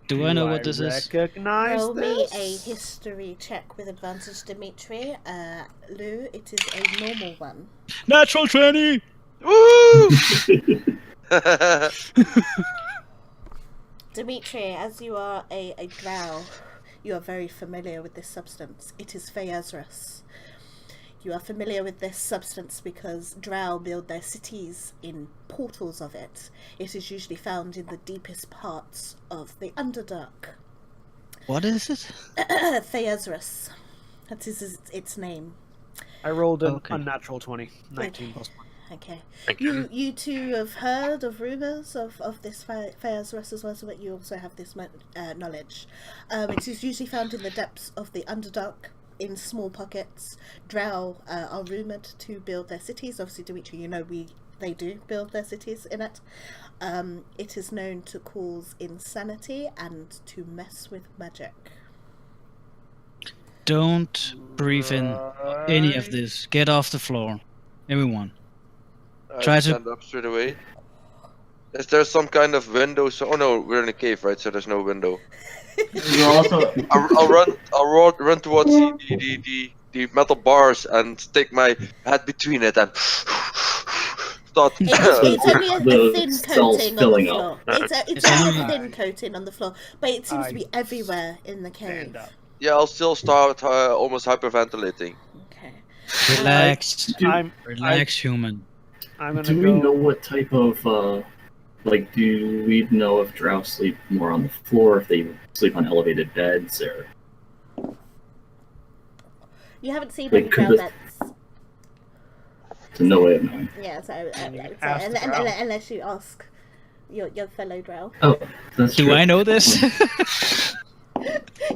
Do I know what this is? Recognize Roll this? me a history check with advantage, Dimitri. Lou, it is a normal one. Natural 20! Woo! Dimitri, as you are a drow, you are very familiar with this substance. It is Feazrus. You are familiar with this substance because drow build their cities in portals of it. It is usually found in the deepest parts of the Underdark. What is it? Feazrus. That is its name. I rolled an Okay. unnatural 20. 19 plus 1. Okay. Thank you. You two have heard of rumours of this Feazrus as well, so that you also have this knowledge. It is usually found in the depths of the Underdark, in small pockets. Drow are rumoured to build their cities. Obviously, Dimitri, you know they do build their cities in it. It is known to cause insanity and to mess with magic. Don't breathe in any of this. Get off the floor. Everyone. I Try to- stand up straight away. Is there some kind of window? So, oh no, we're in a cave, right? So there's no window. We're also I'll run towards the metal bars and stick my head between it and start. It's only a The thin cell's coating on the filling up. floor. It's It's only a only- thin coating on the floor, but it seems to be I everywhere in the cave. Stand up. Yeah, I'll still start almost hyperventilating. Okay. Relax. I'm Relax, human. I'm gonna Do go. we know what type of, do we know if drow sleep more on the floor, if they sleep on elevated beds, or... You haven't seen Wait, any could drow this- beds. So no way of knowing. Yeah, so I would say, ask the drow. unless you ask your fellow drow. Oh, that's Do true. I know this?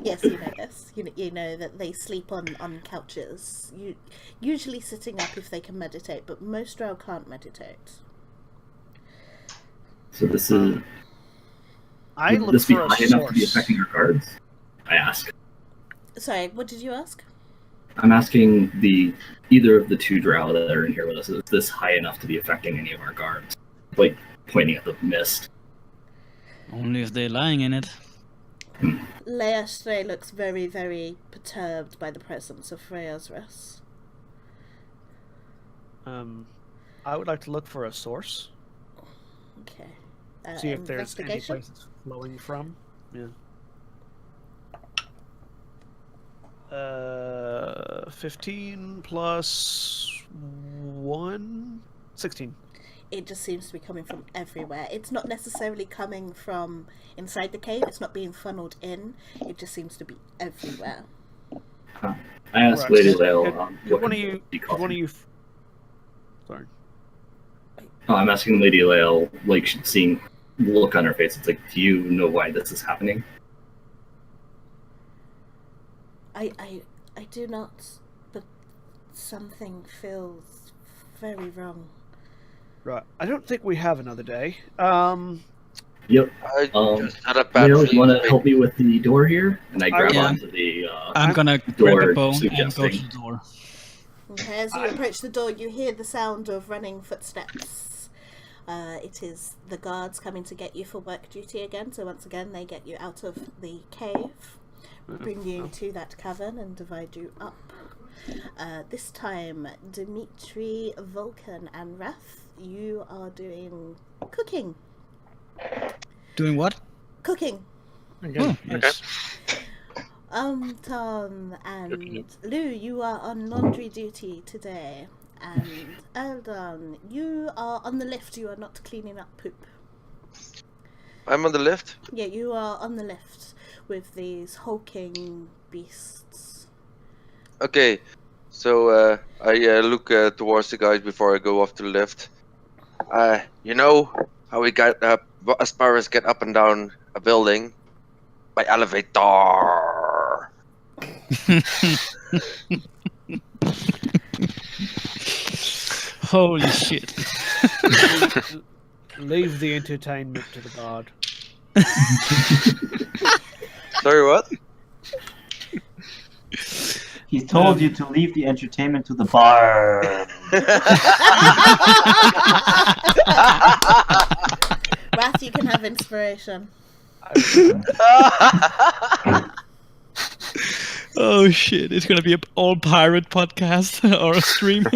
Yes, you know this. You know that they sleep on couches. Usually sitting up if they can meditate, but most drow can't meditate. So this is... I would look this be for a high enough to be source. affecting our guards? I ask. Sorry, what did you ask? I'm asking either of the two drow that are in here with us, is this high enough to be affecting any of our guards? Like, pointing at the mist. Only if they're lying in it. Leastre looks very, very perturbed by the presence of Feazrus. I would like to look for a source. Okay. See if there's any Investigation? place it's flowing from. Yeah. 15 plus 1, 16. It just seems to be coming from everywhere. It's not necessarily coming from inside the cave. It's not being funneled in. It just seems to be everywhere. I asked Right. Lady Could- Lael, could what one of could you? be Could one of causing. you? Sorry. Oh, I'm asking Lady Lael, like, seeing the look on her face. It's like, do you know why this is happening? I do not, but something feels very wrong. Right. I don't think we have another day. Yep. I just had a bad Lael, you feeling. want to help me with the door here? And I grab Yeah. onto the... I'm gonna door grab a bone and go suggesting. to the door. Okay, as you approach the door, you hear the sound of running footsteps. It is the guards coming to get you for work duty again. So once again, they get you out of the cave, bring you to that cavern, and divide you up. This time, Dimitri, Vulcan, and Wrath, you are doing cooking. Doing what? Cooking. Oh, yes. Tom and Lou, you are on laundry duty today. And Eldon, you are on the lift. You are not cleaning up poop. I'm on the lift. Yeah, you are on the lift with these hulking beasts. Okay, so I look towards the guys before I go off to the lift. You know how we got aspirants get up and down a building by elevator. Holy shit. Leave the entertainment to the bard. Sorry, what? He told you to leave the entertainment to the bar. Wrath, you can have inspiration. Oh shit, it's gonna be an all pirate podcast or a stream.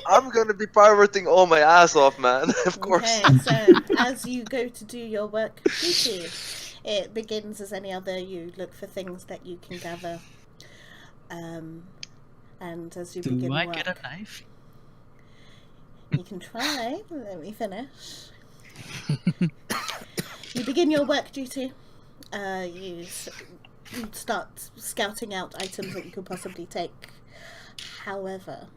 I'm gonna be pirating all my ass off, man. Of course. Okay, so as you go to do your work duty, it begins as any other. You look for things that you can gather. And as you begin Do I work, get a knife? you can try. Let me finish. You begin your work duty. You start scouting out items that you could possibly take. However,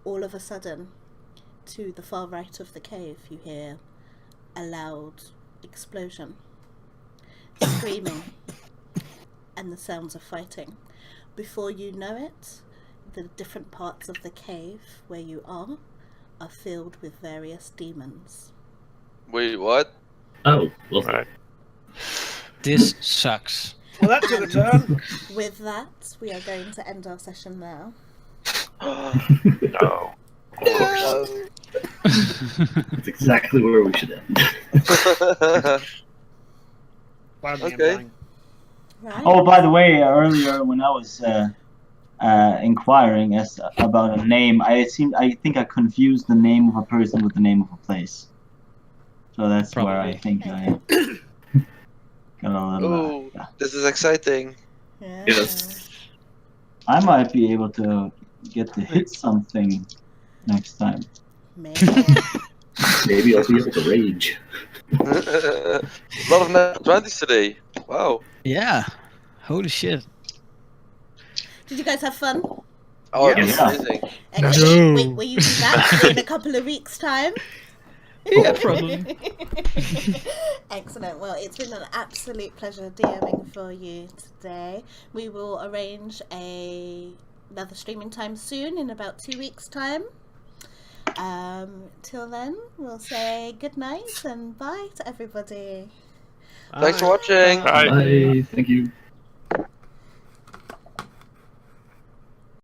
all of a sudden, to the far right of the cave, you hear a loud explosion, screaming, and the sounds of fighting. Before you know it, the different parts of the cave where you are filled with various demons. Wait, what? Oh, well, Right. This sucks. Well, that took a turn. With that, we are going to end our session now. No. that's exactly where we should end. Pardon me, I'm Okay. lying. Right? Oh, by the way, earlier when I was inquiring as about a name, I think I confused the name of a person with the name of a place. So that's where I Probably. think I got a little. Oh, this is exciting. Yeah. Yes. I might be able to get to hit something next time. Maybe. Maybe I'll be able to rage. A lot of nat 20s today. Wow. Yeah. Holy shit. Did you guys have fun? Oh, Yeah. that's amazing. Excellent. Wait, will you be back in a couple of weeks' time? Yeah, probably. Excellent. Well, it's been an absolute pleasure DMing for you today. We will arrange another streaming time soon, in about 2 weeks' time. Till then, we'll say good night and bye to everybody. Thanks for watching. Bye. Bye. Thank you.